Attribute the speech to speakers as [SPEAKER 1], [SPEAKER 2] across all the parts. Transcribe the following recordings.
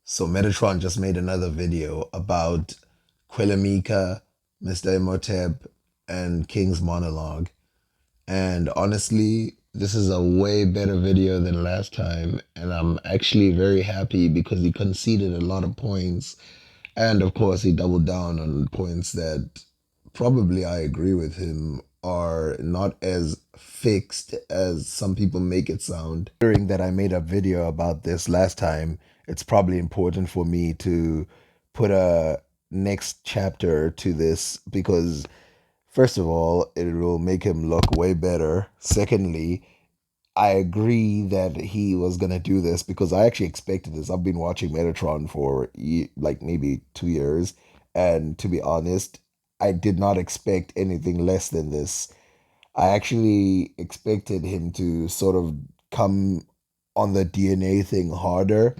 [SPEAKER 1] So Metatron just made another video about Quelimika, Mr. Imhotep, and King's Monologue. And honestly, this is a way better video than last time. And I'm actually very happy because he conceded a lot of points. And of course, he doubled down on points that probably I agree with him are not as fixed as some people make it sound. Hearing that I made a video about this last time, it's probably important for me to put a next chapter to this because first of all, it will make him look way better. Secondly, I agree that he was gonna do this because I actually expected this. I've been watching Metatron for like maybe 2 years, and to be honest, I did not expect anything less than this. I actually expected him to sort of come on the DNA thing harder,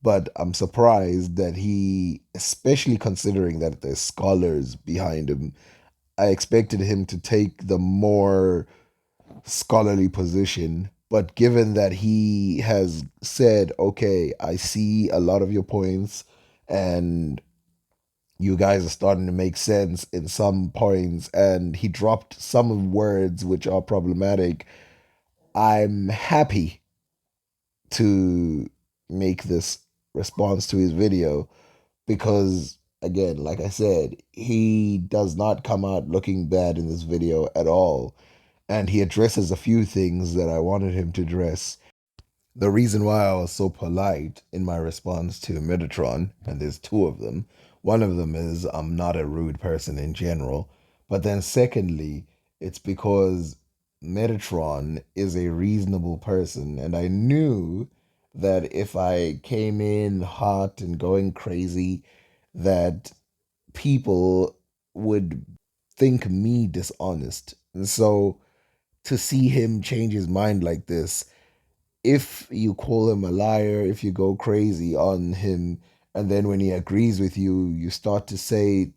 [SPEAKER 1] but I'm surprised that he, especially considering that there's scholars behind him, I expected him to take the more scholarly position. But given that he has said, okay, I see a lot of your points and you guys are starting to make sense in some points, and he dropped some words which are problematic, I'm happy to make this response to his video because, again, like I said, he does not come out looking bad in this video at all. And he addresses a few things that I wanted him to address. The reason why I was so polite in my response to Metatron, and there's two of them. One of them is I'm not a rude person in general. But then secondly, it's because Metatron is a reasonable person. And I knew that if I came in hot and going crazy, that people would think me dishonest. And so to see him change his mind like this, if you call him a liar, if you go crazy on him, and then when he agrees with you, you start to say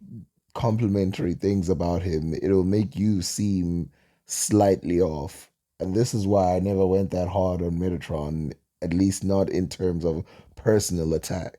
[SPEAKER 1] complimentary things about him, it'll make you seem slightly off. And this is why I never went that hard on Metatron, at least not in terms of personal attack.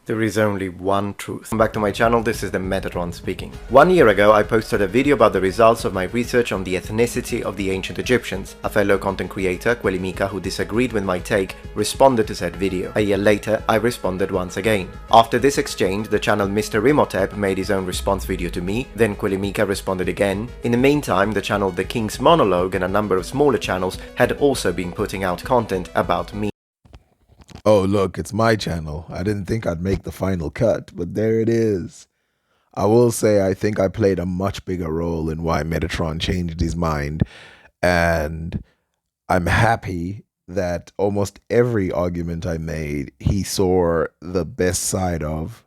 [SPEAKER 2] There is only one truth. Welcome back to my channel, this is the Metatron speaking. 1 year ago, I posted a video about the results of my research on the ethnicity of the ancient Egyptians. A fellow content creator, kuelimika, who disagreed with my take, responded to said video. A year later, I responded once again. After this exchange, the channel Mr. Imhotep made his own response video to me, then kuelimika responded again. In the meantime, the channel The King's Monologue and a number of smaller channels had also been putting out content about me.
[SPEAKER 1] Oh, look, it's my channel. I didn't think I'd make the final cut, but there it is. I will say I think I played a much bigger role in why Metatron changed his mind, and I'm happy that almost every argument I made, he saw the best side of.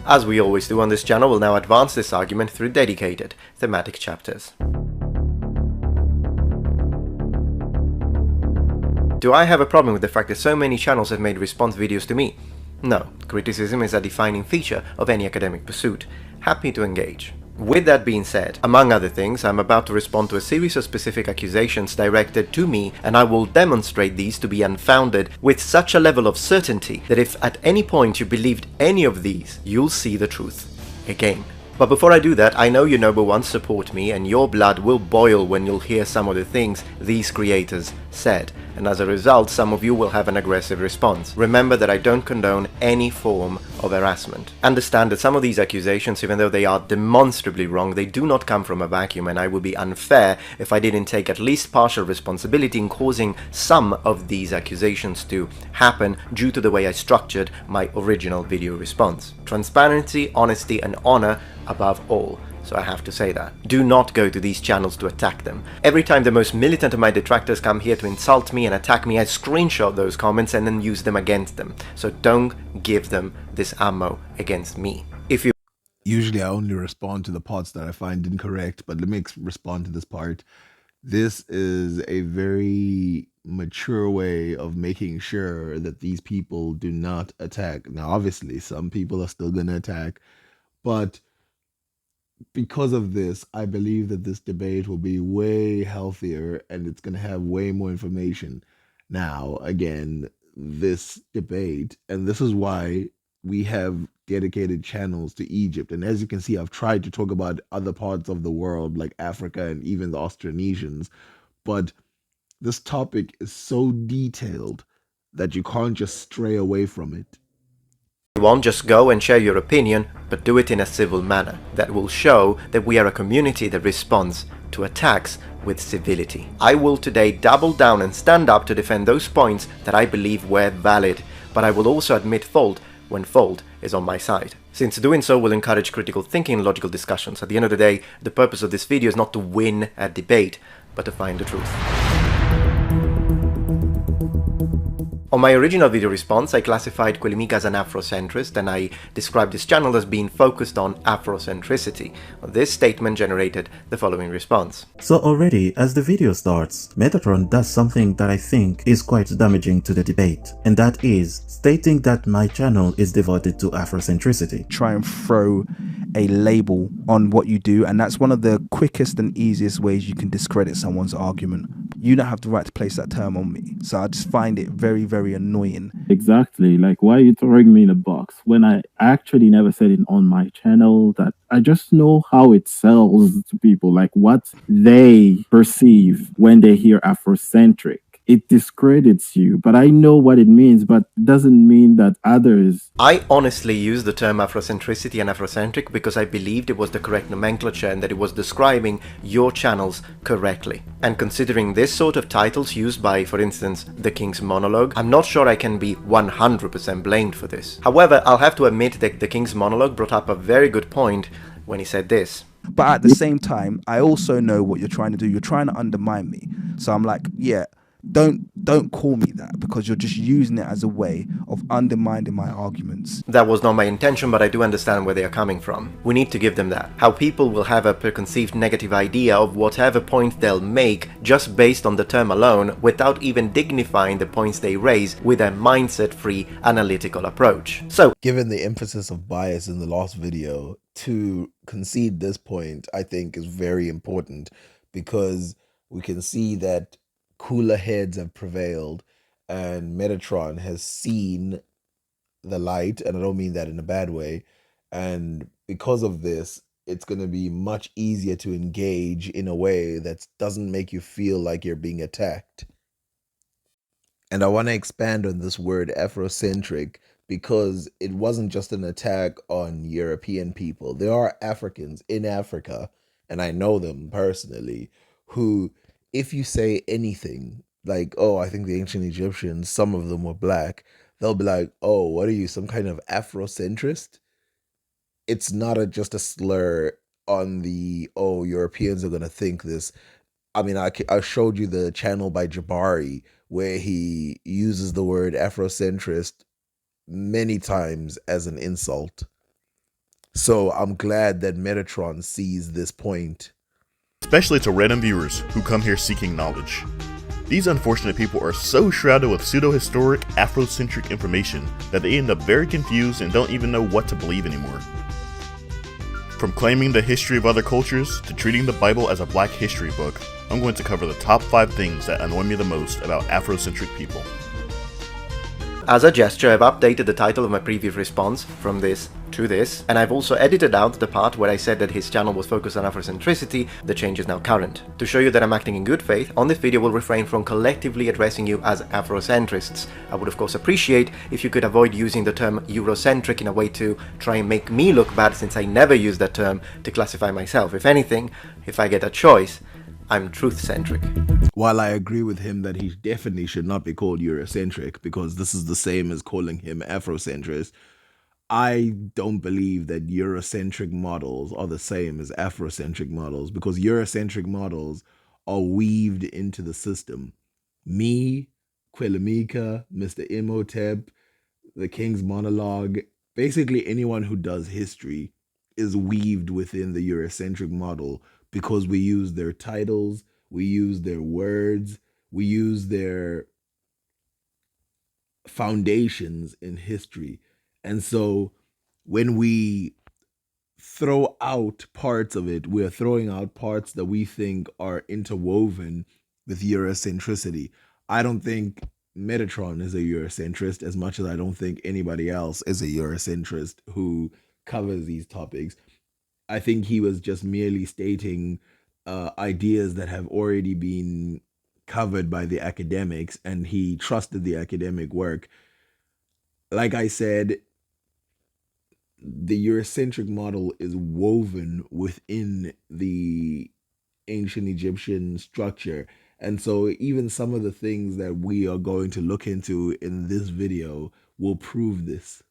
[SPEAKER 2] As we always do on this channel, we'll now advance this argument through dedicated, thematic chapters. Do I have a problem with the fact that so many channels have made response videos to me? No, criticism is a defining feature of any academic pursuit. Happy to engage. With that being said, among other things, I'm about to respond to a series of specific accusations directed to me, and I will demonstrate these to be unfounded with such a level of certainty that if at any point you believed any of these, you'll see the truth again. But before I do that, I know you noble ones support me, and your blood will boil when you'll hear some of the things these creators said, and as a result, some of you will have an aggressive response. Remember that I don't condone any form of harassment. Understand that some of these accusations, even though they are demonstrably wrong, they do not come from a vacuum, and I would be unfair if I didn't take at least partial responsibility in causing some of these accusations to happen due to the way I structured my original video response. Transparency, honesty, and honor above all. So I have to say that. Do not go to these channels to attack them. Every time the most militant of my detractors come here to insult me and attack me, I screenshot those comments and then use them against them. So don't give them this ammo against me. If you
[SPEAKER 1] Usually I only respond to the parts that I find incorrect, but let me respond to this part. This is a very mature way of making sure that these people do not attack. Now, obviously, some people are still going to attack, but because of this, I believe that this debate will be way healthier and it's going to have way more information. Now, again, this debate, and this is why we have dedicated channels to Egypt. And as you can see, I've tried to talk about other parts of the world like Africa and even the Austronesians. But this topic is so detailed that you can't just stray away from it.
[SPEAKER 2] You won't just go and share your opinion, but do it in a civil manner that will show that we are a community that responds to attacks with civility. I will today double down and stand up to defend those points that I believe were valid, but I will also admit fault when fault is on my side. Since doing so will encourage critical thinking and logical discussions. At the end of the day, the purpose of this video is not to win a debate, but to find the truth. On my original video response, I classified Kuelimika as an Afrocentrist and I described this channel as being focused on Afrocentricity. This statement generated the following response.
[SPEAKER 3] So already, as the video starts, Metatron does something that I think is quite damaging to the debate, and that is stating that my channel is devoted to Afrocentricity.
[SPEAKER 4] Try and throw a label on what you do, and that's one of the quickest and easiest ways you can discredit someone's argument. You don't have the right to place that term on me, so I just find it very, very annoying.
[SPEAKER 5] Exactly. Like, why are you throwing me in a box when I actually never said it on my channel? That I just know how it sells to people, like what they perceive when they hear Afrocentric. It discredits you, but I know what it means, but doesn't mean that others.
[SPEAKER 2] I honestly used the term Afrocentricity and Afrocentric because I believed it was the correct nomenclature and that it was describing your channels correctly. And considering this sort of titles used by, for instance, The King's Monologue, I'm not sure I can be 100% blamed for this. However, I'll have to admit that The King's Monologue brought up a very good point when he said this.
[SPEAKER 4] But at the same time, I also know what you're trying to do. You're trying to undermine me. So I'm like, yeah, don't call me that, because you're just using it as a way of undermining my arguments.
[SPEAKER 2] That was not my intention, but I do understand where they are coming from. We need to give them that. How people will have a preconceived negative idea of whatever point they'll make just based on the term alone, without even dignifying the points they raise with a mindset-free analytical approach. So,
[SPEAKER 1] Given the emphasis of bias in the last video, to concede this point, I think is very important because we can see that cooler heads have prevailed and Metatron has seen the light, and I don't mean that in a bad way. And because of this, it's going to be much easier to engage in a way that doesn't make you feel like you're being attacked. And I want to expand on this word Afrocentric because it wasn't just an attack on European people. There are Africans in Africa, and I know them personally, who, if you say anything like, oh, I think the ancient Egyptians, some of them were black, they'll be like, oh, what are you, some kind of Afrocentrist? It's not just a slur on the, oh, Europeans are going to think this. I mean, I showed you the channel by Jabari where he uses the word Afrocentrist many times as an insult. So I'm glad that Metatron sees this point.
[SPEAKER 6] Especially to random viewers who come here seeking knowledge. These unfortunate people are so shrouded with pseudo-historic, Afrocentric information that they end up very confused and don't even know what to believe anymore. From claiming the history of other cultures to treating the Bible as a black history book, I'm going to cover the top 5 things that annoy me the most about Afrocentric people.
[SPEAKER 2] as a gesture, I've updated the title of my previous response from this to this, and I've also edited out the part where I said that his channel was focused on Afrocentricity. The change is now current. To show you that I'm acting in good faith, on this video we'll refrain from collectively addressing you as Afrocentrists. I would of course appreciate if you could avoid using the term Eurocentric in a way to try and make me look bad, since I never use that term to classify myself. If anything, if I get a choice, I'm truth-centric.
[SPEAKER 1] While I agree with him that he definitely should not be called Eurocentric, because this is the same as calling him Afrocentrist, I don't believe that Eurocentric models are the same as Afrocentric models, because Eurocentric models are weaved into the system. Me, Kuelimika, Mr. Imhotep, the King's Monologue, basically anyone who does history is weaved within the Eurocentric model, because we use their titles, we use their words, we use their foundations in history. And so when we throw out parts of it, we're throwing out parts that we think are interwoven with Eurocentricity. I don't think Metatron is a Eurocentrist as much as I don't think anybody else is a Eurocentrist who covers these topics. I think he was just merely stating ideas that have already been covered by the academics, and he trusted the academic work. Like I said, the Eurocentric model is woven within the ancient Egyptian structure. And so even some of the things that we are going to look into in this video will prove this.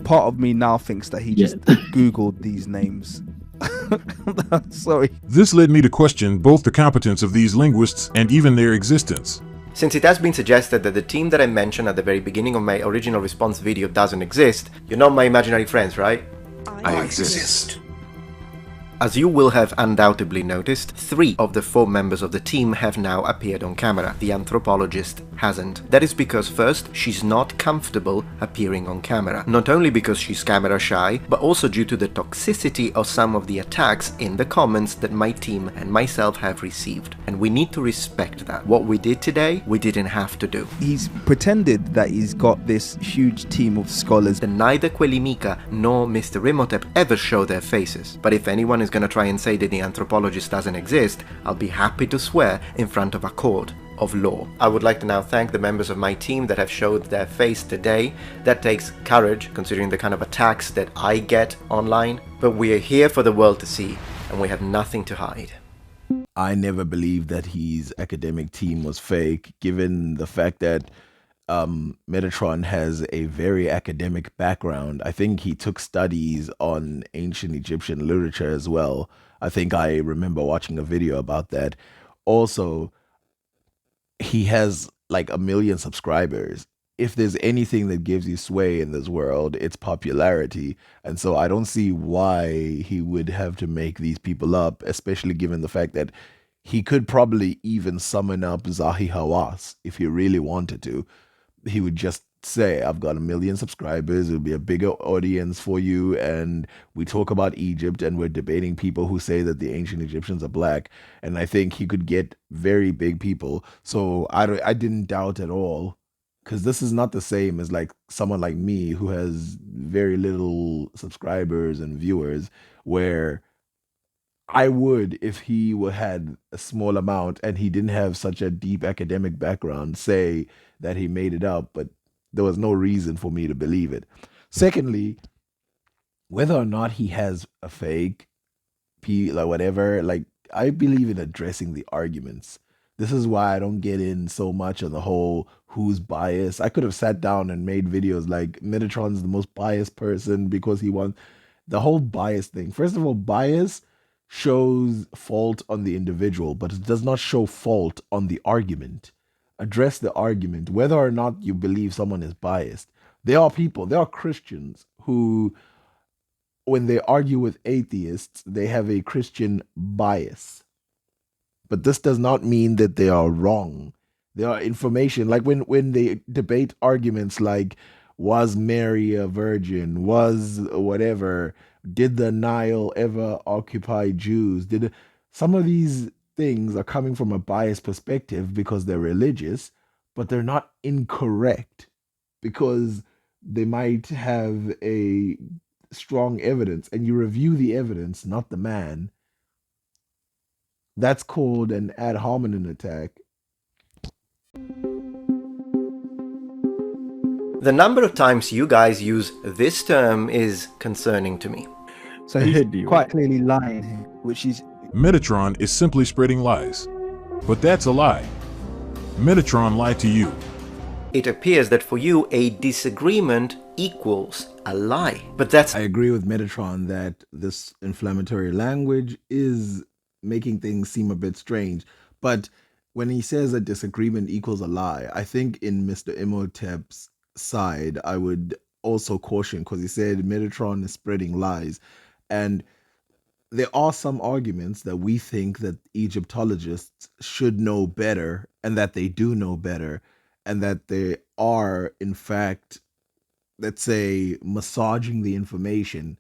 [SPEAKER 4] Part of me now thinks that he just Googled these names. Sorry.
[SPEAKER 7] This led me to question both the competence of these linguists and even their existence.
[SPEAKER 2] Since it has been suggested that the team that I mentioned at the very beginning of my original response video doesn't exist, you're not my imaginary friends, right?
[SPEAKER 8] I exist.
[SPEAKER 2] As you will have undoubtedly noticed, 3 of the 4 members of the team have now appeared on camera. The anthropologist hasn't. That is because first, she's not comfortable appearing on camera. Not only because she's camera shy, but also due to the toxicity of some of the attacks in the comments that my team and myself have received. And we need to respect that. What we did today, we didn't have to do.
[SPEAKER 4] He's pretended that he's got this huge team of scholars.
[SPEAKER 2] And neither Kuelimika nor Mr. Imhotep ever show their faces. But if anyone is going to try and say that the anthropologist doesn't exist, I'll be happy to swear in front of a court of law. I would like to now thank the members of my team that have showed their face today. That takes courage, considering the kind of attacks that I get online, but we are here for the world to see, and we have nothing to hide.
[SPEAKER 1] I never believed that his academic team was fake, given the fact that Metatron has a very academic background. I think he took studies on ancient Egyptian literature as well. I think I remember watching a video about that. Also, he has like 1 million subscribers. If there's anything that gives you sway in this world, it's popularity. And so I don't see why he would have to make these people up, especially given the fact that he could probably even summon up Zahi Hawass if he really wanted to. He would just say, I've got 1 million subscribers, it'll be a bigger audience for you, and we talk about Egypt, and we're debating people who say that the ancient Egyptians are black. And I think he could get very big people. So I didn't doubt at all, because this is not the same as like someone like me who has very little subscribers and viewers, where I would, if he had a small amount and he didn't have such a deep academic background, say that he made it up, but there was no reason for me to believe it. Secondly, whether or not he has a fake, like whatever, like I believe in addressing the arguments. This is why I don't get in so much on the whole who's biased. I could have sat down and made videos like Metatron's the most biased person because he wants the whole bias thing. First of all, bias shows fault on the individual, but it does not show fault on the argument. Address the argument, whether or not you believe someone is biased. There are people, there are Christians who, when they argue with atheists, they have a Christian bias. But this does not mean that they are wrong. There are information, like when they debate arguments like, was Mary a virgin? Was whatever? Did the Nile ever occupy Jews? Some of these things are coming from a biased perspective because they're religious, but they're not incorrect because they might have a strong evidence, and you review the evidence, not the man. That's called an ad hominem attack.
[SPEAKER 2] The number of times you guys use this term is concerning to me.
[SPEAKER 4] So he's quite clearly lying here, which is...
[SPEAKER 7] Metatron is simply spreading lies. But that's a lie. Metatron lied to you.
[SPEAKER 2] It appears that for you, a disagreement equals a lie. But that's...
[SPEAKER 1] I agree with Metatron that this inflammatory language is making things seem a bit strange. But when he says a disagreement equals a lie, I think in Mr. Imhotep's side, I would also caution, because he said Metatron is spreading lies. And there are some arguments that we think that Egyptologists should know better, and that they do know better, and that they are, in fact, let's say, massaging the information.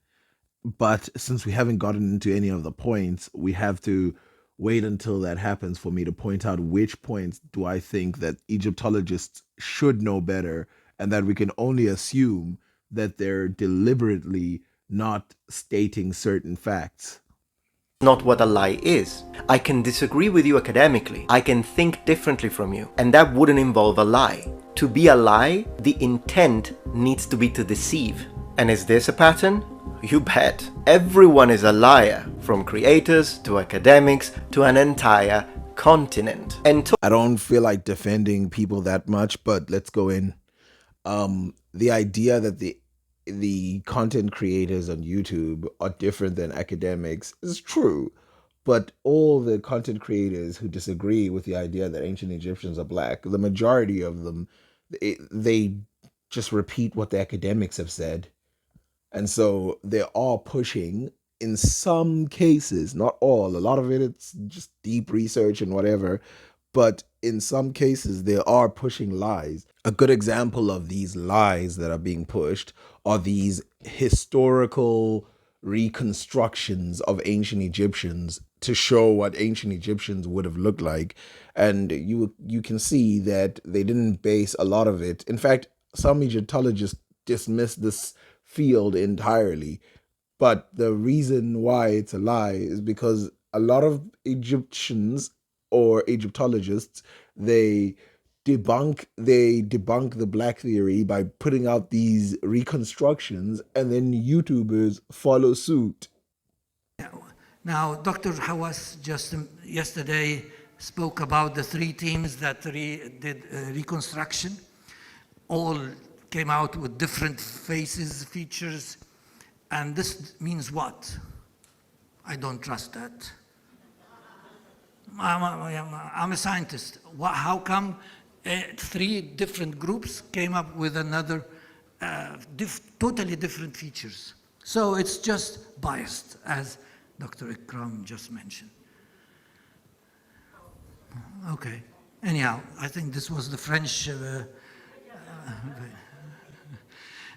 [SPEAKER 1] But since we haven't gotten into any of the points, we have to wait until that happens for me to point out which points do I think that Egyptologists should know better, and that we can only assume that they're deliberately not stating certain facts.
[SPEAKER 2] Not what a lie is. I can disagree with you academically. I can think differently from you, and that wouldn't involve a lie. To be a lie, the intent needs to be to deceive. And is this a pattern? You bet. Everyone is a liar, from creators to academics to an entire continent. And
[SPEAKER 1] I don't feel like defending people that much, but let's go in. The idea that the content creators on YouTube are different than academics is true, but all the content creators who disagree with the idea that ancient Egyptians are black, the majority of them, they just repeat what the academics have said. And so they're all pushing, in some cases, not all, a lot of it's just deep research and whatever, but in some cases they are pushing lies. A good example of these lies that are being pushed are these historical reconstructions of ancient Egyptians to show what ancient Egyptians would have looked like. And you can see that they didn't base a lot of it. In fact, some Egyptologists dismiss this field entirely. But the reason why it's a lie is because a lot of Egyptians or Egyptologists, they debunk the black theory by putting out these reconstructions, and then YouTubers follow suit.
[SPEAKER 9] Now, Dr. Hawass just yesterday spoke about the three teams that did reconstruction. All came out with different faces, features, and this means what? I don't trust that. I'm a scientist. How come three different groups came up with another totally different features? So it's just biased, as Dr. Ikram just mentioned. Okay. Anyhow, I think this was the French.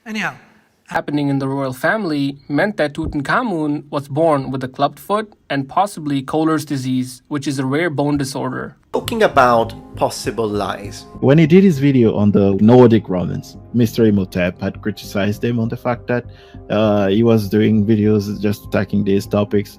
[SPEAKER 9] Anyhow.
[SPEAKER 10] Happening in the royal family meant that Tutankhamun was born with a clubbed foot and possibly Kohler's disease, which is a rare bone disorder.
[SPEAKER 2] Talking about possible lies.
[SPEAKER 3] When he did his video on the Nordic Romans, Mr. Imhotep had criticized him on the fact that he was doing videos just attacking these topics.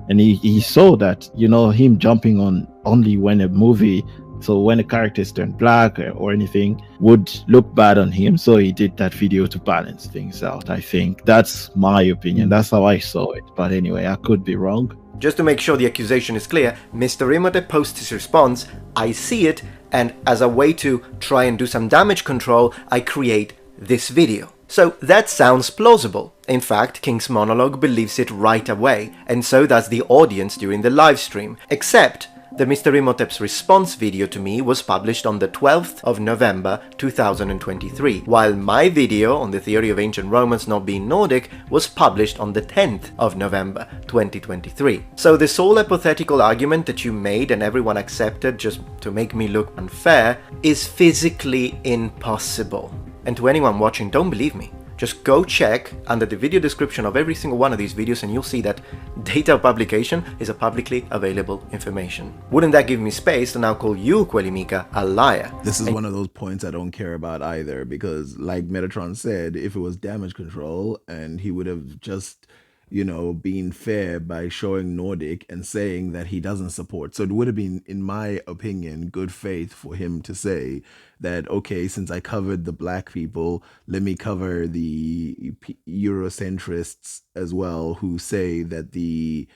[SPEAKER 3] And he saw that, him jumping on only when a movie, so when a character is turned black or anything, would look bad on him. So he did that video to balance things out. I think that's my opinion. That's how I saw it. But anyway, I could be wrong.
[SPEAKER 2] Just to make sure the accusation is clear, Mr. Imhotep posts his response, I see it, and as a way to try and do some damage control, I create this video. So that sounds plausible. In fact, King's monologue believes it right away, and so does the audience during the live stream, except that Mr. Imhotep's response video to me was published on the 12th of November 2023, while my video on the theory of ancient Romans not being Nordic was published on the 10th of November 2023. So this whole hypothetical argument that you made and everyone accepted just to make me look unfair is physically impossible. And to anyone watching, don't believe me. Just go check under the video description of every single one of these videos and you'll see that data of publication is a publicly available information. Wouldn't that give me space to now call you, kuelimika, a liar?
[SPEAKER 1] This is one of those points I don't care about either, because like Metatron said, if it was damage control and he would have just, been fair by showing Nordic and saying that he doesn't support. So it would have been, in my opinion, good faith for him to say that, okay, since I covered the black people, let me cover the Eurocentrists as well, who say that the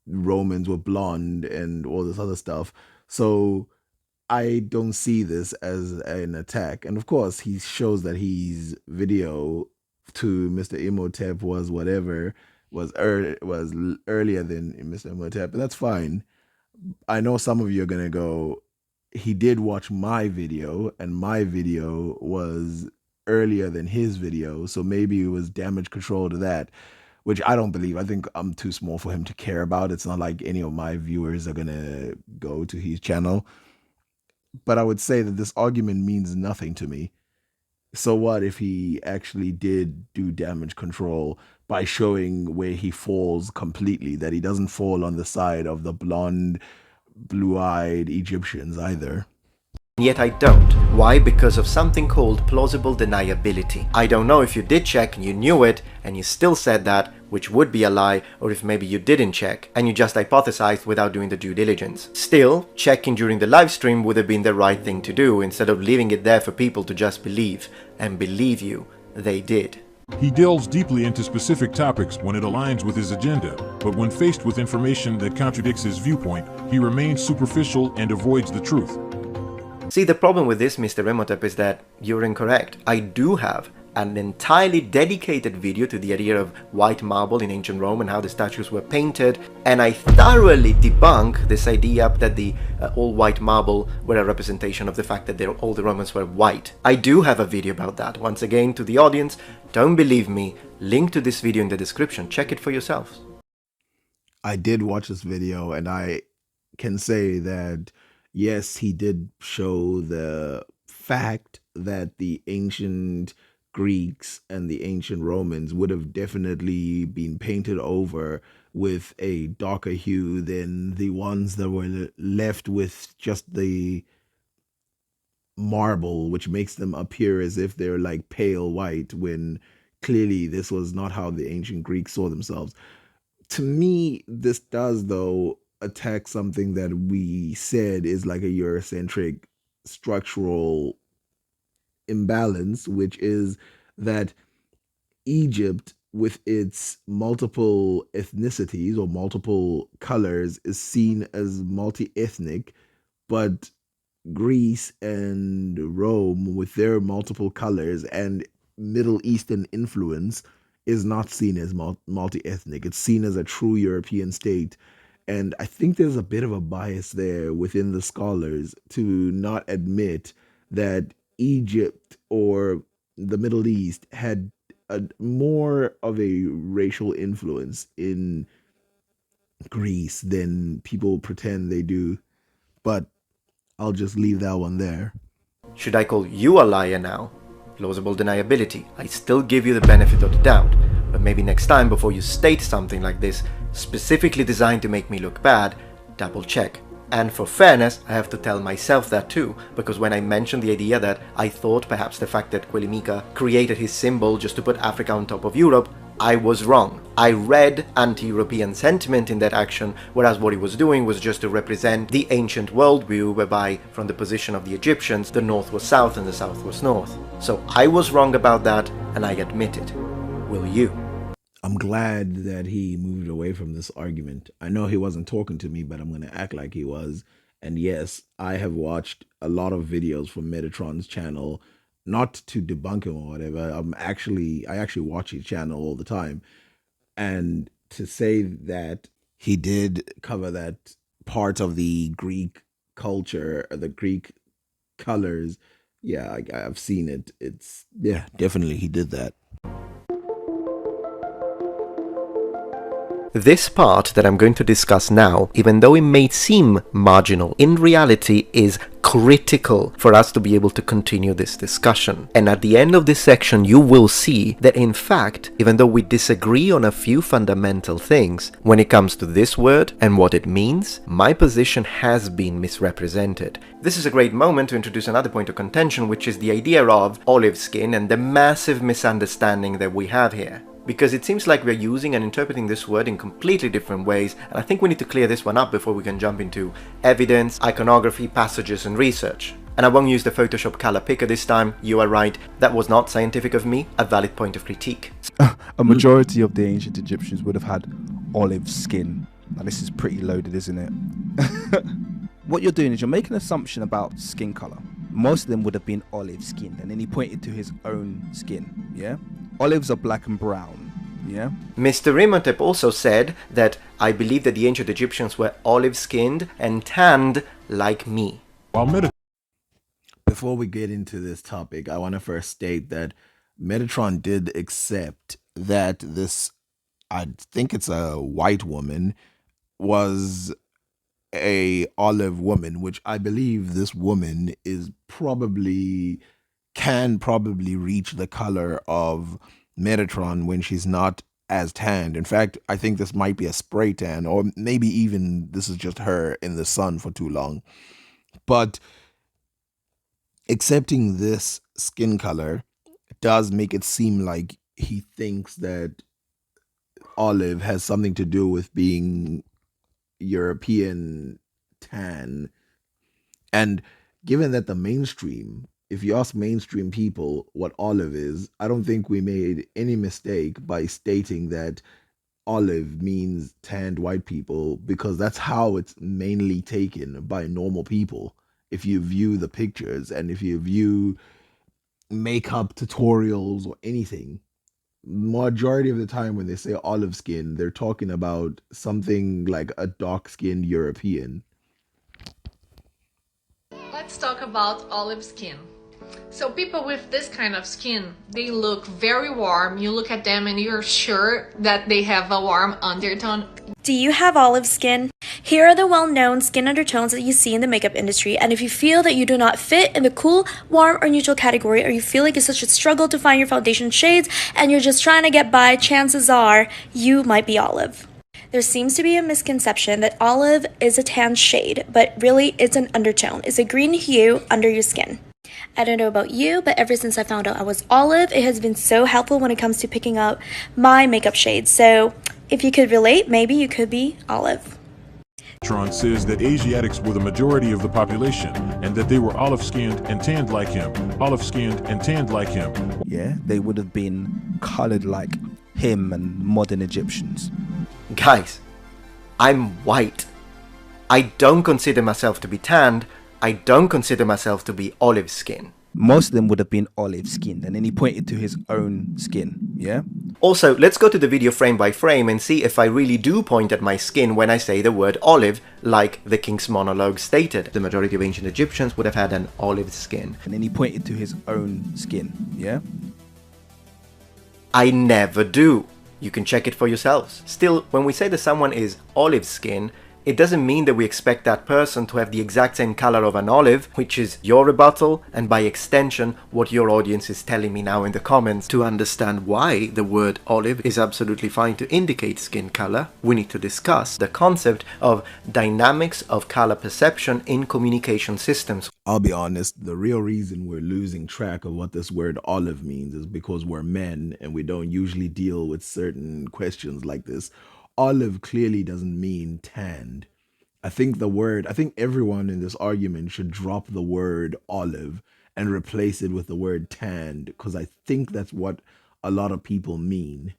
[SPEAKER 1] Romans were blonde and all this other stuff. So I don't see this as an attack. And of course, he shows that his video to Mr. Imhotep was whatever, was earlier than Mr. Imhotep, and that's fine. I know some of you are going to go, he did watch my video, and my video was earlier than his video, so maybe it was damage control to that, which I don't believe. I think I'm too small for him to care about. It's not like any of my viewers are going to go to his channel. But I would say that this argument means nothing to me.
[SPEAKER 3] So what if he actually did do damage control by showing where he falls completely, that he doesn't fall on the side of the blonde, blue-eyed Egyptians either?
[SPEAKER 2] Yet I don't. Why? Because of something called plausible deniability. I don't know if you did check and you knew it and you still said that, which would be a lie, or if maybe you didn't check and you just hypothesized without doing the due diligence. Still, checking during the live stream would have been the right thing to do instead of leaving it there for people to just believe. And believe you, they did.
[SPEAKER 7] He delves deeply into specific topics when it aligns with his agenda, but when faced with information that contradicts his viewpoint, he remains superficial and avoids the truth.
[SPEAKER 2] See, the problem with this, Mr. Imhotep, is that you're incorrect. I do have an entirely dedicated video to the idea of white marble in ancient Rome and how the statues were painted, and I thoroughly debunk this idea that the all white marble were a representation of the fact that all the Romans were white. I do have a video about that. Once again, to the audience, don't believe me, link to this video in the description, check it for yourselves.
[SPEAKER 3] I did watch this video, and I can say that yes, he did show the fact that the ancient Greeks and the ancient Romans would have definitely been painted over with a darker hue than the ones that were left with just the marble, which makes them appear as if they're like pale white, when clearly this was not how the ancient Greeks saw themselves. To me, this does, though, attack something that we said is like a Eurocentric structural imbalance, which is that Egypt, with its multiple ethnicities or multiple colors, is seen as multi-ethnic, but Greece and Rome, with their multiple colors and Middle Eastern influence, is not seen as multi-ethnic. It's seen as a true European state. And I think there's a bit of a bias there within the scholars to not admit that Egypt or the Middle East had more of a racial influence in Greece than people pretend they do. But I'll just leave that one there.
[SPEAKER 2] Should I call you a liar now? Plausible deniability. I still give you the benefit of the doubt, but maybe next time before you state something like this, specifically designed to make me look bad, double check. And for fairness, I have to tell myself that too, because when I mentioned the idea that I thought perhaps the fact that kuelimika created his symbol just to put Africa on top of Europe, I was wrong. I read anti-European sentiment in that action, whereas what he was doing was just to represent the ancient worldview whereby, from the position of the Egyptians, the north was south and the south was north. So I was wrong about that, and I admit it. Will you?
[SPEAKER 3] I'm glad that he moved away from this argument. I know he wasn't talking to me, but I'm going to act like he was. And yes, I have watched a lot of videos from Metatron's channel, not to debunk him or whatever. I actually watch his channel all the time. And to say that he did cover that part of the Greek culture, the Greek colors, yeah, I've seen it. Yeah, definitely he did that.
[SPEAKER 2] This part that I'm going to discuss now, even though it may seem marginal, in reality is critical for us to be able to continue this discussion. And at the end of this section, you will see that in fact, even though we disagree on a few fundamental things, when it comes to this word and what it means, my position has been misrepresented. This is a great moment to introduce another point of contention, which is the idea of olive skin and the massive misunderstanding that we have here. Because it seems like we're using and interpreting this word in completely different ways, and I think we need to clear this one up before we can jump into evidence, iconography, passages, and research. And I won't use the Photoshop color picker this time, you are right, that was not scientific of me, a valid point of critique.
[SPEAKER 4] A majority of the ancient Egyptians would have had olive skin. Now this is pretty loaded, isn't it? What you're doing is you're making an assumption about skin color. Most of them would have been olive skinned, and then he pointed to his own skin, yeah? Olives are black and brown, yeah?
[SPEAKER 2] Mr. Imhotep also said that I believe that the ancient Egyptians were olive-skinned and tanned like me.
[SPEAKER 3] Before we get into this topic, I want to first state that Metatron did accept that this, I think it's a white woman, was a olive woman, which I believe this woman is probably
[SPEAKER 1] can probably reach the color of Metatron when she's not as tanned. In fact, I think this might be a spray tan, or maybe even this is just her in the sun for too long. But accepting this skin color does make it seem like he thinks that olive has something to do with being European tan. And given that the mainstream, if you ask mainstream people what olive is, I don't think we made any mistake by stating that olive means tanned white people, because that's how it's mainly taken by normal people. If you view the pictures and if you view makeup tutorials or anything, majority of the time when they say olive skin, they're talking about something like a dark-skinned European.
[SPEAKER 11] Let's talk about olive skin. So people with this kind of skin, they look very warm. You look at them and you're sure that they have a warm undertone.
[SPEAKER 12] Do you have olive skin? Here are the well-known skin undertones that you see in the makeup industry, and if you feel that you do not fit in the cool, warm, or neutral category, or you feel like it's such a struggle to find your foundation shades and you're just trying to get by, chances are you might be olive. There seems to be a misconception that olive is a tan shade, but really it's an undertone. It's a green hue under your skin. I don't know about you, but ever since I found out I was olive, it has been so helpful when it comes to picking out my makeup shades. So if you could relate, maybe you could be olive.
[SPEAKER 7] Metatron says that Asiatics were the majority of the population and that they were olive-skinned and tanned like him. Olive-skinned and tanned like him.
[SPEAKER 4] Yeah, they would have been colored like him and modern Egyptians.
[SPEAKER 2] Guys, I'm white. I don't consider myself to be tanned. I don't consider myself to be olive skin.
[SPEAKER 4] Most of them would have been olive skinned, and then he pointed to his own skin, yeah?
[SPEAKER 2] Also, let's go to the video frame by frame and see if I really do point at my skin when I say the word olive, like the King's monologue stated. The majority of ancient Egyptians would have had an olive skin.
[SPEAKER 4] And then he pointed to his own skin, yeah?
[SPEAKER 2] I never do. You can check it for yourselves. Still, when we say that someone is olive skin, it doesn't mean that we expect that person to have the exact same color of an olive, which is your rebuttal, and by extension, what your audience is telling me now in the comments. To understand why the word olive is absolutely fine to indicate skin color, we need to discuss the concept of dynamics of color perception in communication systems.
[SPEAKER 1] I'll be honest, the real reason we're losing track of what this word olive means is because we're men and we don't usually deal with certain questions like this. Olive clearly doesn't mean tanned. I think everyone in this argument should drop the word olive and replace it with the word tanned, because I think that's what a lot of people mean.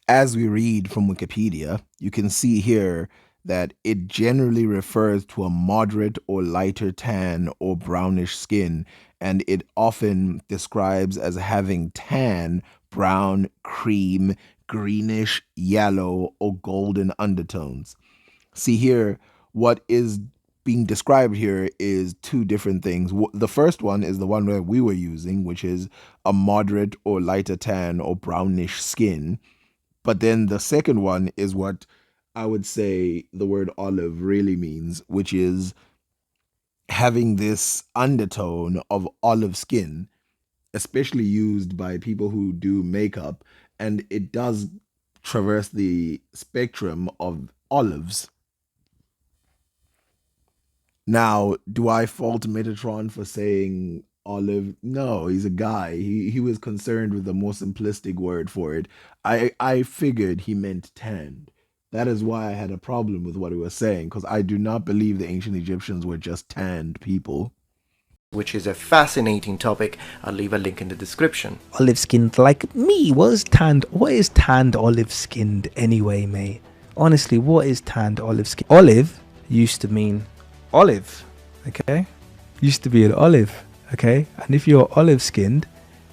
[SPEAKER 1] As we read from Wikipedia, you can see here that it generally refers to a moderate or lighter tan or brownish skin, and it often describes as having tan, brown, cream, greenish, yellow, or golden undertones. See here, what is being described here is two different things. The first one is the one that we were using, which is a moderate or lighter tan or brownish skin. But then the second one is what I would say the word olive really means, which is having this undertone of olive skin, especially used by people who do makeup, and it does traverse the spectrum of olives. Now, do I fault Metatron for saying olive? No, he's a guy. He was concerned with the more simplistic word for it. I figured he meant tanned. That is why I had a problem with what he was saying, because I do not believe the ancient Egyptians were just tanned people.
[SPEAKER 2] Which is a fascinating topic. I'll leave a link in the description.
[SPEAKER 4] Olive skinned like me. What is tanned olive skinned anyway, mate? Honestly, what is tanned olive skin? Olive used to mean olive, okay? Used to be an olive, okay? And if you're olive skinned,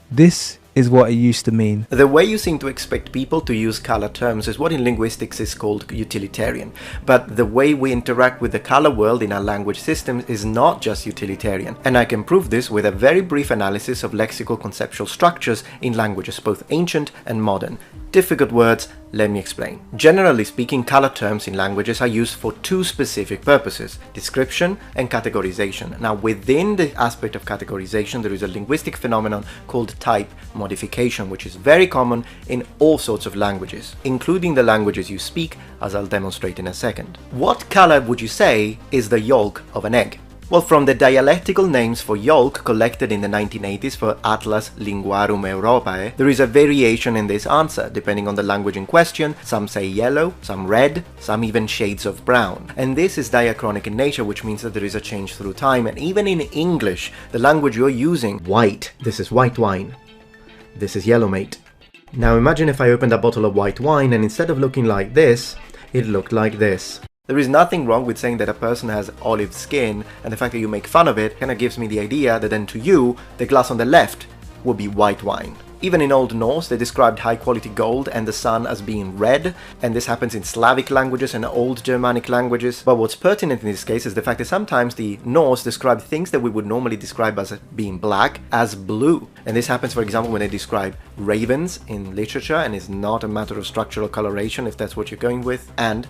[SPEAKER 4] this is what it used to mean.
[SPEAKER 2] The way you seem to expect people to use color terms is what in linguistics is called utilitarian. But the way we interact with the color world in our language systems is not just utilitarian. And I can prove this with a very brief analysis of lexical conceptual structures in languages both ancient and modern. Difficult words, let me explain. Generally speaking, color terms in languages are used for two specific purposes: description and categorization. Now, within the aspect of categorization, there is a linguistic phenomenon called type modification, which is very common in all sorts of languages, including the languages you speak, as I'll demonstrate in a second. What color would you say is the yolk of an egg? Well, from the dialectical names for yolk collected in the 1980s for Atlas Linguarum Europae, there is a variation in this answer, depending on the language in question. Some say yellow, some red, some even shades of brown. And this is diachronic in nature, which means that there is a change through time. And even in English, the language you're using, white, this is white wine, this is yellow mate. Now imagine if I opened a bottle of white wine and instead of looking like this, it looked like this. There is nothing wrong with saying that a person has olive skin, and the fact that you make fun of it kind of gives me the idea that then to you, the glass on the left would be white wine. Even in Old Norse, they described high-quality gold and the sun as being red, and this happens in Slavic languages and Old Germanic languages. But what's pertinent in this case is the fact that sometimes the Norse describe things that we would normally describe as being black as blue. And this happens, for example, when they describe ravens in literature, and it's not a matter of structural coloration, if that's what you're going with, and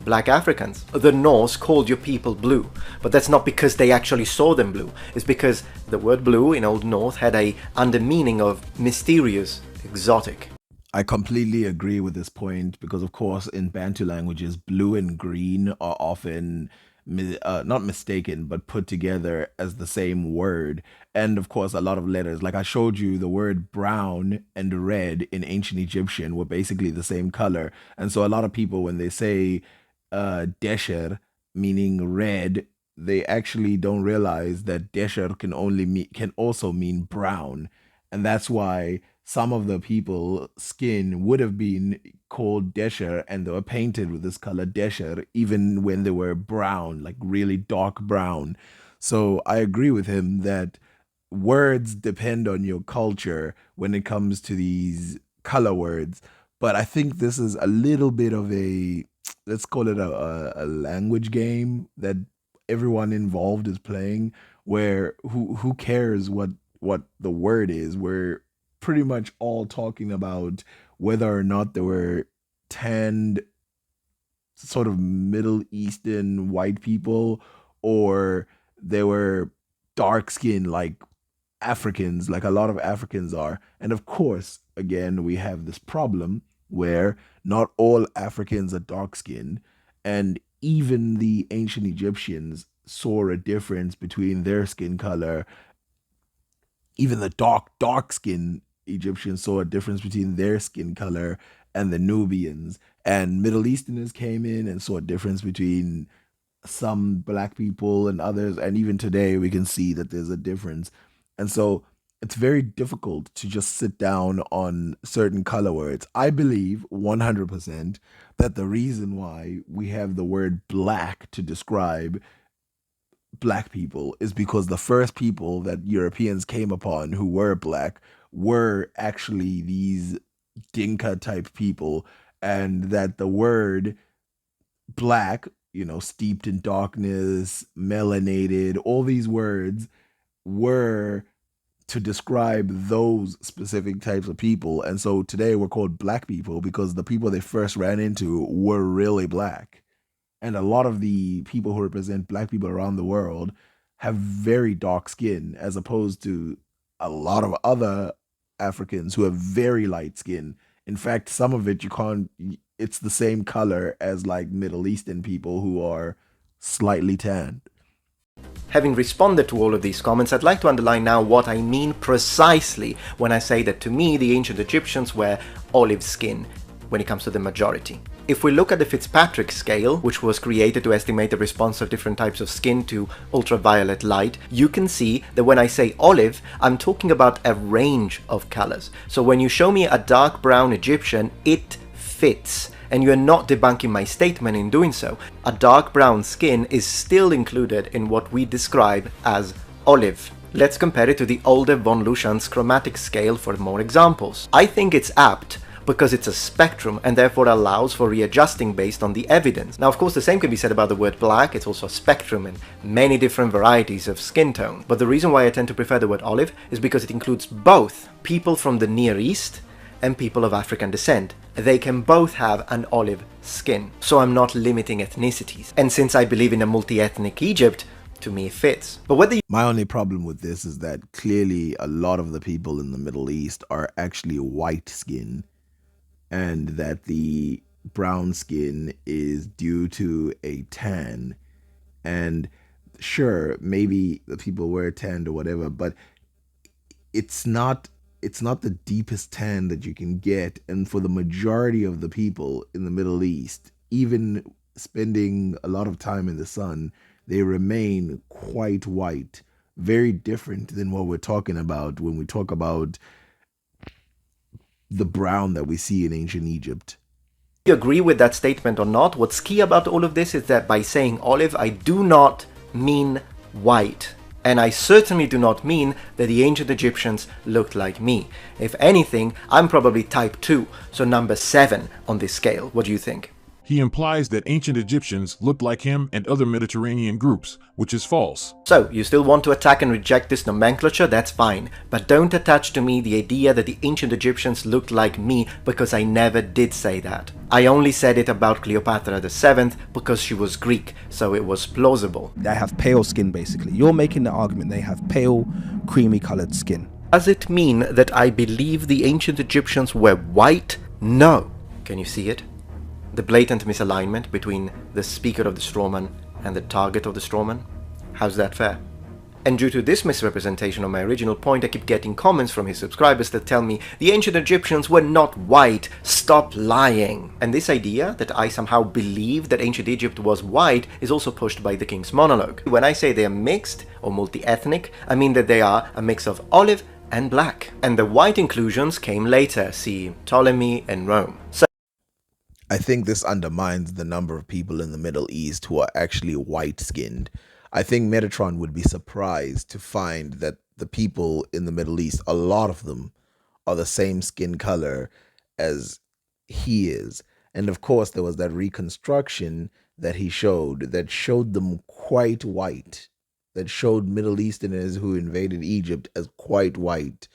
[SPEAKER 2] Black Africans. The Norse called your people blue, but that's not because they actually saw them blue. It's because the word blue in Old Norse had a undermeaning of mysterious, exotic.
[SPEAKER 1] I completely agree with this point because, of course, in Bantu languages, blue and green are often not mistaken, but put together as the same word. And of course, a lot of letters, like I showed you, the word brown and red in ancient Egyptian were basically the same color. And so a lot of people, when they say desher, meaning red, they actually don't realize that desher can also mean brown. And that's why some of the people's skin would have been called desher, and they were painted with this color desher even when they were brown, like really dark brown. So I agree with him that words depend on your culture when it comes to these color words. But I think this is a little bit of a, let's call it a language game that everyone involved is playing, where who cares what the word is. We're pretty much all talking about whether or not there were tanned sort of Middle Eastern white people, or they were dark skinned like Africans, like a lot of Africans are. And of course, again, we have this problem where not all Africans are dark skinned, and even the ancient Egyptians saw a difference between their skin color. Even the dark skin Egyptians saw a difference between their skin color and the Nubians, and Middle Easterners came in and saw a difference between some black people and others, and even today we can see that there's a difference. And so it's very difficult to just sit down on certain color words. I believe 100% that the reason why we have the word black to describe black people is because the first people that Europeans came upon who were black were actually these Dinka type people, and that the word black, steeped in darkness, melanated, all these words were to describe those specific types of people. And so today we're called black people because the people they first ran into were really black. And a lot of the people who represent black people around the world have very dark skin, as opposed to a lot of other Africans who have very light skin. In fact, some of it it's the same color as like Middle Eastern people who are slightly tanned.
[SPEAKER 2] Having responded to all of these comments, I'd like to underline now what I mean precisely when I say that to me the ancient Egyptians were olive skin when it comes to the majority. If we look at the Fitzpatrick scale, which was created to estimate the response of different types of skin to ultraviolet light, you can see that when I say olive, I'm talking about a range of colors. So when you show me a dark brown Egyptian, it fits. And you're not debunking my statement in doing so. A dark brown skin is still included in what we describe as olive. Let's compare it to the older von Luschan's chromatic scale for more examples. I think it's apt because it's a spectrum and therefore allows for readjusting based on the evidence. Now, of course, the same can be said about the word black. It's also a spectrum and many different varieties of skin tone. But the reason why I tend to prefer the word olive is because it includes both people from the Near East and people of African descent. They can both have an olive skin, so I'm not limiting ethnicities. And since I believe in a multi-ethnic Egypt, to me it fits. But whether
[SPEAKER 1] My only problem with this is that clearly a lot of the people in the Middle East are actually white skin, and that the brown skin is due to a tan. And sure, maybe the people were tanned or whatever, but it's not the deepest tan that you can get. And for the majority of the people in the Middle East, even spending a lot of time in the sun, they remain quite white, very different than what we're talking about when we talk about the brown that we see in ancient Egypt.
[SPEAKER 2] you agree with that statement or not, what's key about all of this is that by saying olive, I do not mean white. And I certainly do not mean that the ancient Egyptians looked like me. If anything, I'm probably type 2, so number 7 on this scale. What do you think?
[SPEAKER 7] He implies that ancient Egyptians looked like him and other Mediterranean groups, which is false.
[SPEAKER 2] So, you still want to attack and reject this nomenclature? That's fine. But don't attach to me the idea that the ancient Egyptians looked like me, because I never did say that. I only said it about Cleopatra VII because she was Greek, so it was plausible.
[SPEAKER 4] They have pale skin, basically. You're making the argument they have pale, creamy colored skin.
[SPEAKER 2] Does it mean that I believe the ancient Egyptians were white? No. Can you see it? The blatant misalignment between the speaker of the strawman and the target of the strawman? How's that fair? And due to this misrepresentation of my original point, I keep getting comments from his subscribers that tell me the ancient Egyptians were not white, stop lying. And this idea that I somehow believe that ancient Egypt was white is also pushed by the King's Monologue. When I say they are mixed or multi-ethnic, I mean that they are a mix of olive and black. And the white inclusions came later, see Ptolemy and Rome. So
[SPEAKER 1] I think this undermines the number of people in the Middle East who are actually white-skinned. I think Metatron would be surprised to find that the people in the Middle East, a lot of them, are the same skin color as he is. And of course, there was that reconstruction that he showed that showed them quite white, that showed Middle Easterners who invaded Egypt as quite white.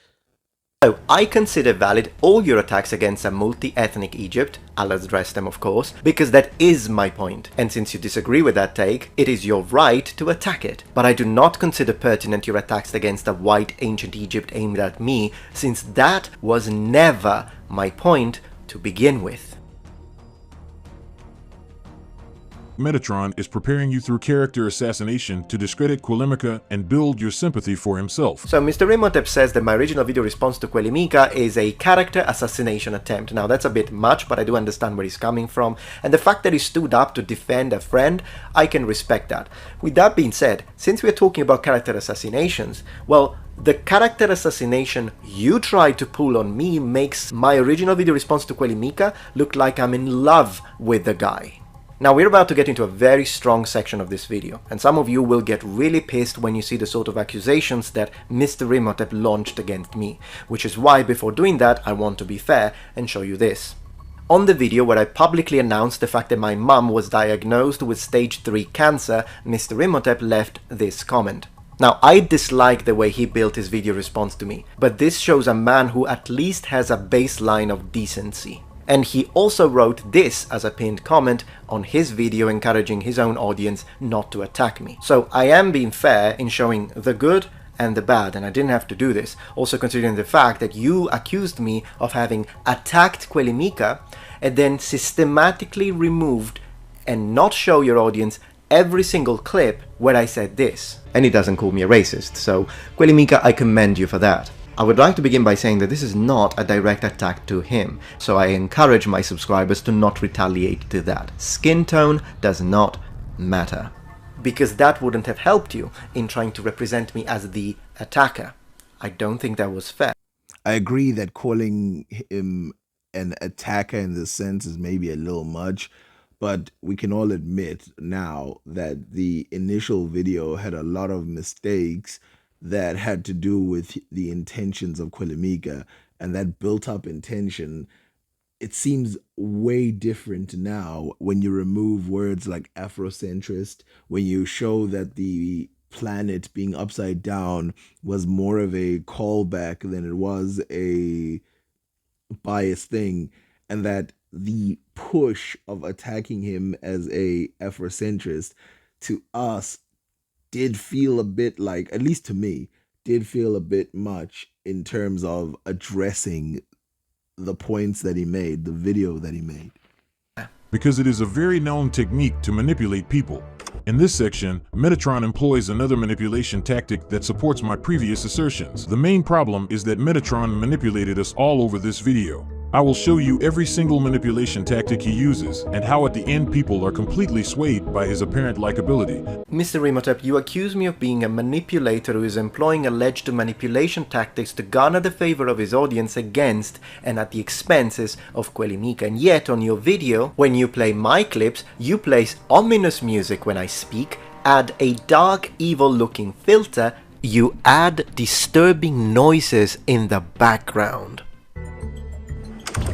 [SPEAKER 2] So, I consider valid all your attacks against a multi-ethnic Egypt, I'll address them of course, because that is my point, and since you disagree with that take, it is your right to attack it. But I do not consider pertinent your attacks against a white ancient Egypt aimed at me, since that was never my point to begin with.
[SPEAKER 7] Metatron is preparing you through character assassination to discredit kuelimika and build your sympathy for himself.
[SPEAKER 2] So Mr. Imhotep says that my original video response to kuelimika is a character assassination attempt. Now that's a bit much, but I do understand where he's coming from, and the fact that he stood up to defend a friend, I can respect that. With that being said, since we're talking about character assassinations, well, the character assassination you tried to pull on me makes my original video response to kuelimika look like I'm in love with the guy. Now we're about to get into a very strong section of this video, and some of you will get really pissed when you see the sort of accusations that Mr. Imhotep launched against me, which is why before doing that I want to be fair and show you this. On the video where I publicly announced the fact that my mum was diagnosed with stage 3 cancer, Mr. Imhotep left this comment. Now, I dislike the way he built his video response to me, but this shows a man who at least has a baseline of decency. And he also wrote this as a pinned comment on his video encouraging his own audience not to attack me. So I am being fair in showing the good and the bad, and I didn't have to do this, also considering the fact that you accused me of having attacked kuelimika and then systematically removed and not show your audience every single clip where I said this. And he doesn't call me a racist, so kuelimika, I commend you for that. I would like to begin by saying that this is not a direct attack to him, so I encourage my subscribers to not retaliate to that. Skin tone does not matter, because that wouldn't have helped you in trying to represent me as the attacker. I don't think that was fair.
[SPEAKER 1] I agree that calling him an attacker in this sense is maybe a little much, but we can all admit now that the initial video had a lot of mistakes that had to do with the intentions of kuelimika, and that built-up intention, it seems way different now when you remove words like Afrocentrist, when you show that the planet being upside down was more of a callback than it was a biased thing, and that the push of attacking him as a Afrocentrist to us did feel a bit like, at least to me, did feel a bit much in terms of addressing the points that he made, the video that he made.
[SPEAKER 7] Because it is a very known technique to manipulate people. In this section, Metatron employs another manipulation tactic that supports my previous assertions. The main problem is that Metatron manipulated us all over this video. I will show you every single manipulation tactic he uses, and how at the end people are completely swayed by his apparent likability.
[SPEAKER 2] Mr. Imhotep, you accuse me of being a manipulator who is employing alleged manipulation tactics to garner the favor of his audience against and at the expenses of kuelimika. And yet on your video, when you play my clips, you place ominous music when I speak, add a dark, evil-looking filter, you add disturbing noises in the background.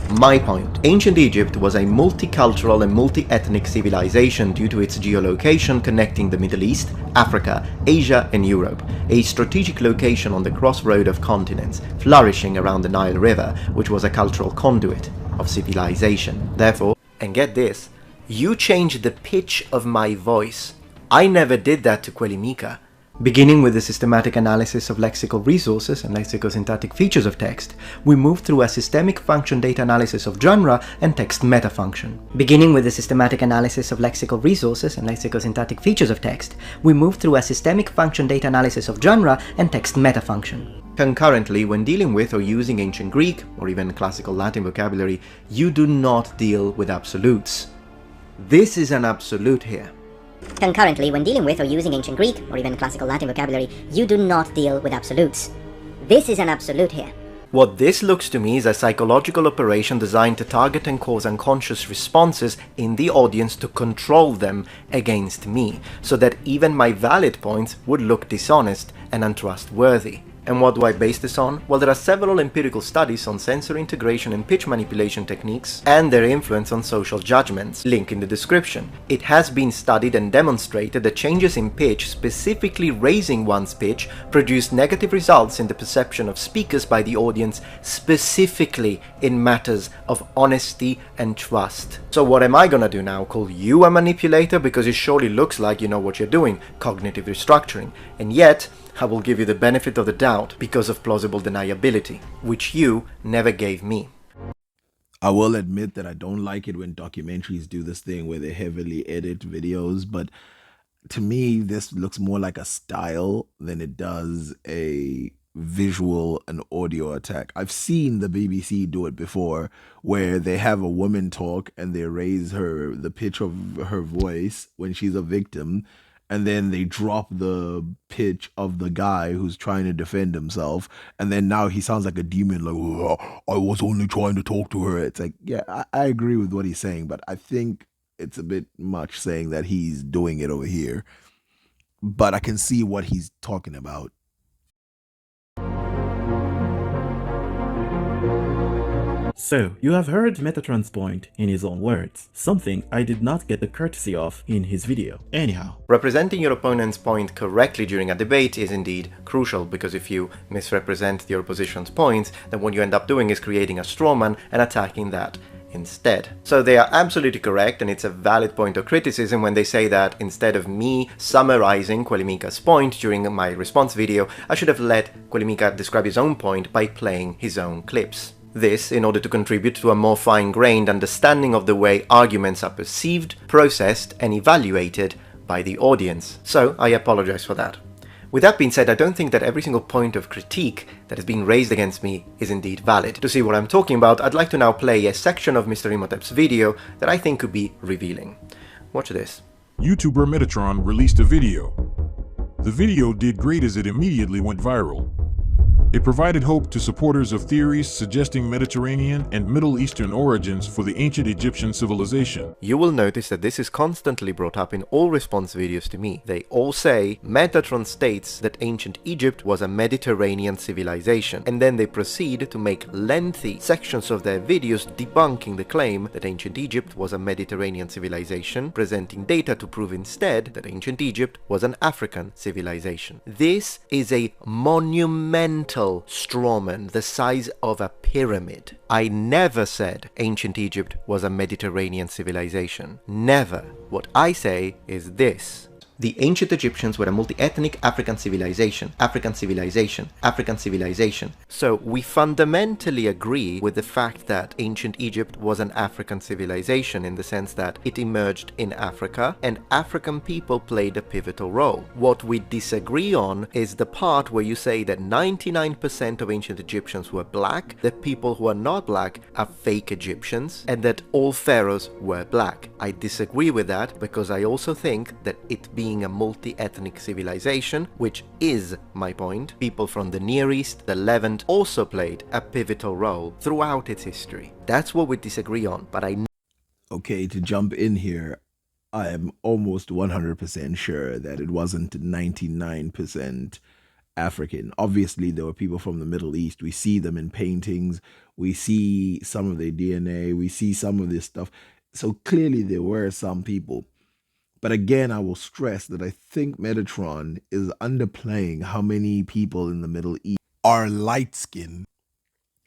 [SPEAKER 2] My point. Ancient Egypt was a multicultural and multi-ethnic civilization due to its geolocation connecting the Middle East, Africa, Asia and Europe, a strategic location on the crossroad of continents, flourishing around the Nile River, which was a cultural conduit of civilization. Therefore, and get this, you changed the pitch of my voice. I never did that to kuelimika. Beginning with the systematic analysis of lexical resources and lexicosyntactic features of text, we move through a systemic function data analysis of genre and text metafunction. Beginning with the systematic analysis of lexical resources and lexicosyntactic features of text, we move through a systemic function data analysis of genre and text metafunction. Concurrently, when dealing with or using ancient Greek or even classical Latin vocabulary, you do not deal with absolutes. This is an absolute here.
[SPEAKER 13] Concurrently, when dealing with or using ancient Greek or even classical Latin vocabulary, you do not deal with absolutes. This is an absolute here.
[SPEAKER 2] What this looks to me is a psychological operation designed to target and cause unconscious responses in the audience to control them against me, so that even my valid points would look dishonest and untrustworthy. And what do I base this on? Well, there are several empirical studies on sensory integration and pitch manipulation techniques and their influence on social judgments. Link in the description. It has been studied and demonstrated that changes in pitch, specifically raising one's pitch, produce negative results in the perception of speakers by the audience, specifically in matters of honesty and trust. So what am I gonna do now? Call you a manipulator? Because it surely looks like you know what you're doing, cognitive restructuring. And yet, I will give you the benefit of the doubt because of plausible deniability, which you never gave me.
[SPEAKER 1] I will admit that I don't like it when documentaries do this thing where they heavily edit videos, but to me, this looks more like a style than it does a visual and audio attack. I've seen the BBC do it before, where they have a woman talk and they raise the pitch of her voice when she's a victim, and then they drop the pitch of the guy who's trying to defend himself, and then now he sounds like a demon, like, oh, I was only trying to talk to her. It's like, yeah, I agree with what he's saying, but I think it's a bit much saying that he's doing it over here. But I can see what he's talking about.
[SPEAKER 5] So, you have heard Metatron's point in his own words, something I did not get the courtesy of in his video. Anyhow,
[SPEAKER 2] representing your opponent's point correctly during a debate is indeed crucial, because if you misrepresent your opposition's points, then what you end up doing is creating a strawman and attacking that instead. So they are absolutely correct, and it's a valid point of criticism when they say that instead of me summarizing kuelimika's point during my response video, I should have let kuelimika describe his own point by playing his own clips. This in order to contribute to a more fine-grained understanding of the way arguments are perceived, processed and evaluated by the audience. So I apologize for that. With that being said, I don't think that every single point of critique that has been raised against me is indeed valid. To see what I'm talking about, I'd like to now play a section of Mr. Imhotep's video that I think could be revealing. Watch this.
[SPEAKER 7] YouTuber Metatron released a video. The video did great as it immediately went viral. It provided hope to supporters of theories suggesting Mediterranean and Middle Eastern origins for the ancient Egyptian civilization.
[SPEAKER 2] You will notice that this is constantly brought up in all response videos to me. They all say Metatron states that ancient Egypt was a Mediterranean civilization, and then they proceed to make lengthy sections of their videos debunking the claim that ancient Egypt was a Mediterranean civilization, presenting data to prove instead that ancient Egypt was an African civilization. This is a monumental tell Strawman the size of a pyramid. I never said ancient Egypt was a Mediterranean civilization. Never. What I say is this. The ancient Egyptians were a multi-ethnic African civilization, African civilization, African civilization. So we fundamentally agree with the fact that ancient Egypt was an African civilization in the sense that it emerged in Africa and African people played a pivotal role. What we disagree on is the part where you say that 99% of ancient Egyptians were black, that people who are not black are fake Egyptians, and that all pharaohs were black. I disagree with that because I also think that it being a multi-ethnic civilization, which is my point, people from the Near East, the Levant also played a pivotal role throughout its history. That's what we disagree on, but
[SPEAKER 1] Okay, to jump in here, I am almost 100% sure that it wasn't 99% African. Obviously, there were people from the Middle East. We see them in paintings. We see some of their DNA. We see some of this stuff. So clearly there were some people. But again, I will stress that I think Metatron is underplaying how many people in the Middle East are light-skinned,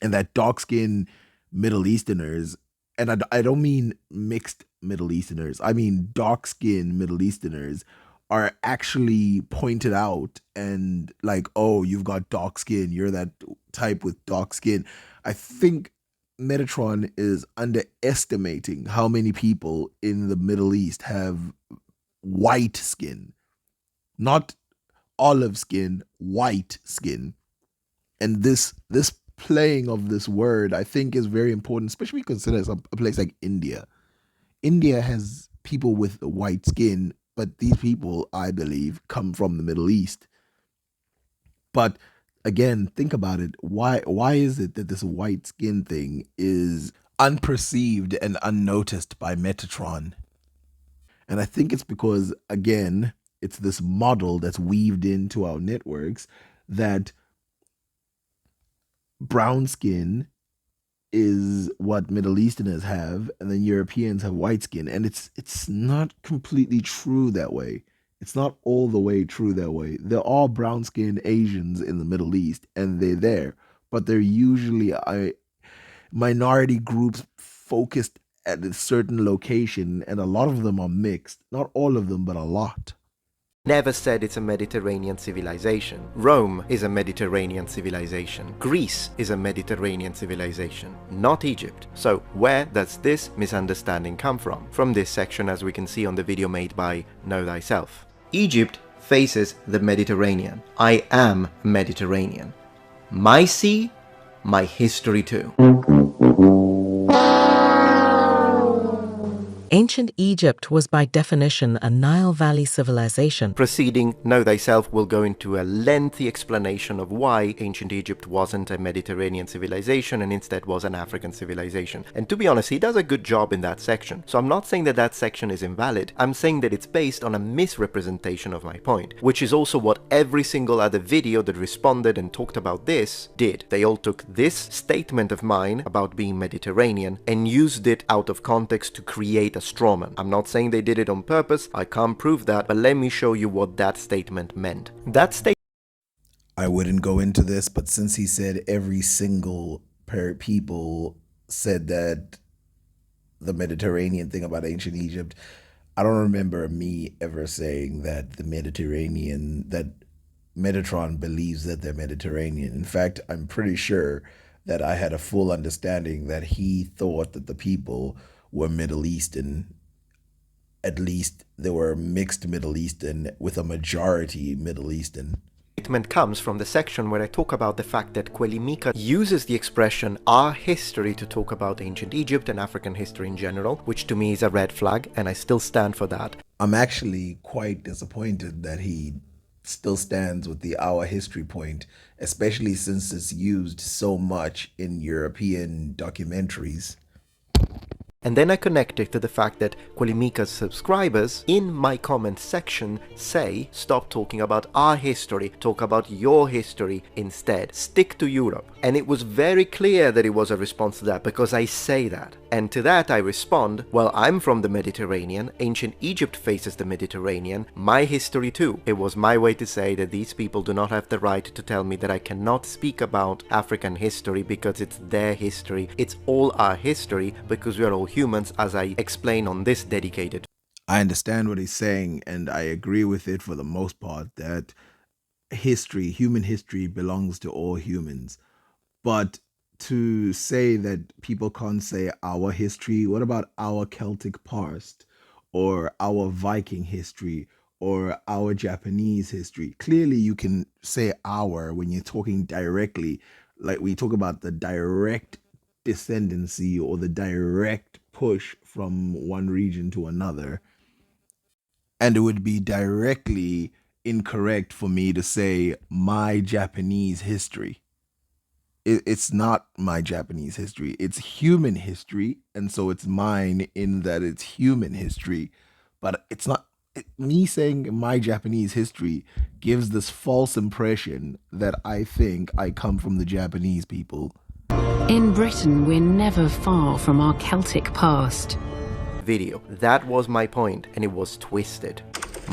[SPEAKER 1] and that dark-skinned Middle Easterners, and I don't mean mixed Middle Easterners, I mean dark-skinned Middle Easterners are actually pointed out and like, oh, you've got dark skin, you're that type with dark skin. I think Metatron is underestimating how many people in the Middle East have white skin, not olive skin, white skin. And this playing of this word, I think, is very important, especially consider a place like India. India has people with white skin, but these people, I believe, come from the Middle East. But again, think about it. Why is it that this white skin thing is unperceived and unnoticed by Metatron? And I think it's because, again, it's this model that's weaved into our networks that brown skin is what Middle Easterners have, and then Europeans have white skin. And it's not completely true that way. It's not all the way true that way. There are brown-skinned Asians in the Middle East, and they're there, but they're usually minority groups focused at a certain location, and a lot of them are mixed. Not all of them, but a lot.
[SPEAKER 2] Never said it's a Mediterranean civilization. Rome is a Mediterranean civilization. Greece is a Mediterranean civilization, not Egypt. So where does this misunderstanding come from? From this section, as we can see on the video made by Know Thyself. Egypt faces the Mediterranean. I am Mediterranean. My sea, my history too.
[SPEAKER 14] Ancient Egypt was by definition a Nile Valley civilization.
[SPEAKER 2] Proceeding, Know Thyself will go into a lengthy explanation of why ancient Egypt wasn't a Mediterranean civilization and instead was an African civilization. And to be honest, he does a good job in that section. So I'm not saying that that section is invalid. I'm saying that it's based on a misrepresentation of my point, which is also what every single other video that responded and talked about this did. They all took this statement of mine about being Mediterranean and used it out of context to create a strawman. I'm not saying they did it on purpose, I can't prove that, but let me show you what that statement meant. That statement...
[SPEAKER 1] I wouldn't go into this, but since he said every single people said that the Mediterranean thing about ancient Egypt, I don't remember me ever saying that the Mediterranean, that Metatron believes that they're Mediterranean. In fact, I'm pretty sure that I had a full understanding that he thought that the people were Middle Eastern. At least they were mixed Middle Eastern with a majority Middle Eastern.
[SPEAKER 2] Statement comes from the section where I talk about the fact that Kuelimika uses the expression our history to talk about ancient Egypt and African history in general, which to me is a red flag, and I still stand for that.
[SPEAKER 1] I'm actually quite disappointed that he still stands with the our history point, especially since it's used so much in European documentaries.
[SPEAKER 2] And then I connect it to the fact that Kuelimika's subscribers in my comment section say, stop talking about our history, talk about your history instead. Stick to Europe. And it was very clear that it was a response to that because I say that. And to that I respond, well, I'm from the Mediterranean, ancient Egypt faces the Mediterranean, my history too. It was my way to say that these people do not have the right to tell me that I cannot speak about African history because it's their history. It's all our history because we are all humans, as I explain on this dedicated.
[SPEAKER 1] I understand what he's saying, and I agree with it for the most part, that history, human history, belongs to all humans. But to say that people can't say our history, what about our Celtic past, or our Viking history, or our Japanese history? Clearly you can say our when you're talking directly, like we talk about the direct descendancy or the direct push from one region to another. And it would be directly incorrect for me to say my Japanese history. It's not my Japanese history. It's human history. And so it's mine in that it's human history. But it's not me saying my Japanese history gives this false impression that I think I come from the Japanese people.
[SPEAKER 15] In Britain, we're never far from our Celtic past.
[SPEAKER 2] Video. That was my point, and it was twisted.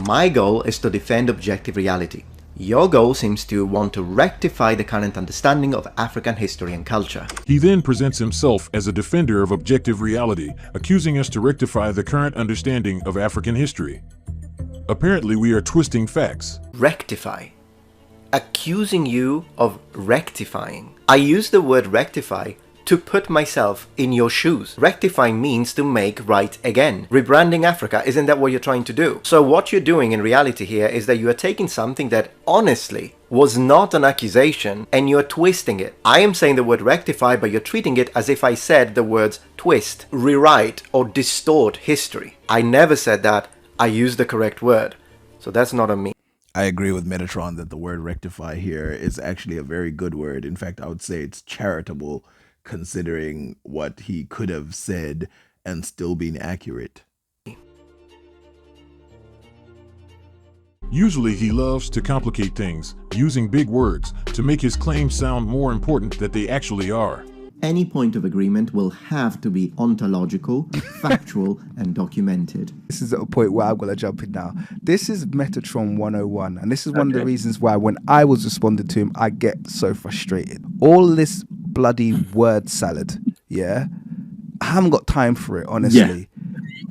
[SPEAKER 2] My goal is to defend objective reality. Your goal seems to want to rectify the current understanding of African history and culture.
[SPEAKER 7] He then presents himself as a defender of objective reality, accusing us to rectify the current understanding of African history. Apparently, we are twisting facts.
[SPEAKER 2] Rectify. Accusing you of rectifying. I use the word rectify to put myself in your shoes. Rectifying means to make right again. Rebranding Africa, isn't that what you're trying to do? So what you're doing in reality here is that you are taking something that honestly was not an accusation and you're twisting it. I am saying the word rectify, but you're treating it as if I said the words twist, rewrite, or distort history. I never said that. I used the correct word. So that's not on me.
[SPEAKER 1] I agree with Metatron that the word rectify here is actually a very good word. In fact, I would say it's charitable, considering what he could have said and still being accurate.
[SPEAKER 7] Usually he loves to complicate things, using big words to make his claims sound more important than they actually are.
[SPEAKER 2] Any point of agreement will have to be ontological, factual, and documented.
[SPEAKER 4] This is at a point where I'm going to jump in now. This is Metatron 101, and this is one of the reasons why when I was responding to him, I get so frustrated. All this bloody word salad, I haven't got time for it, honestly.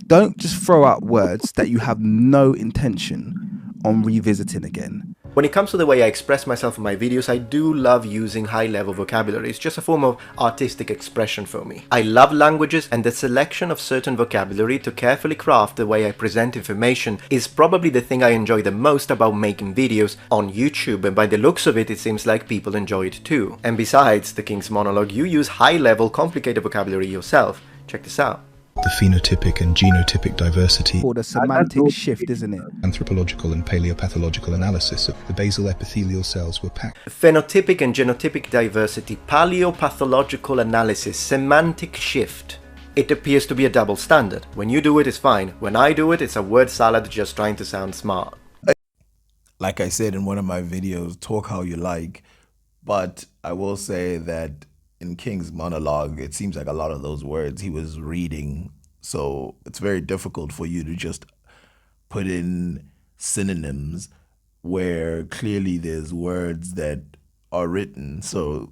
[SPEAKER 4] Don't just throw out words that you have no intention on revisiting again.
[SPEAKER 2] When it comes to the way I express myself in my videos, I do love using high-level vocabulary. It's just a form of artistic expression for me. I love languages, and the selection of certain vocabulary to carefully craft the way I present information is probably the thing I enjoy the most about making videos on YouTube, and by the looks of it, it seems like people enjoy it too. And besides the King's Monologue, you use high-level, complicated vocabulary yourself. Check this out.
[SPEAKER 16] The phenotypic and genotypic diversity,
[SPEAKER 4] or the semantic shift, isn't it?
[SPEAKER 16] Anthropological and paleopathological analysis of the basal epithelial cells were packed.
[SPEAKER 2] Phenotypic and genotypic diversity, paleopathological analysis, semantic shift. It appears to be a double standard. When you do it, it's fine. When I do it, it's a word salad just trying to sound smart.
[SPEAKER 1] Like I said in one of my videos, talk how you like, but I will say that in King's monologue, it seems like a lot of those words he was reading, so it's very difficult for you to just put in synonyms where clearly there's words that are written. So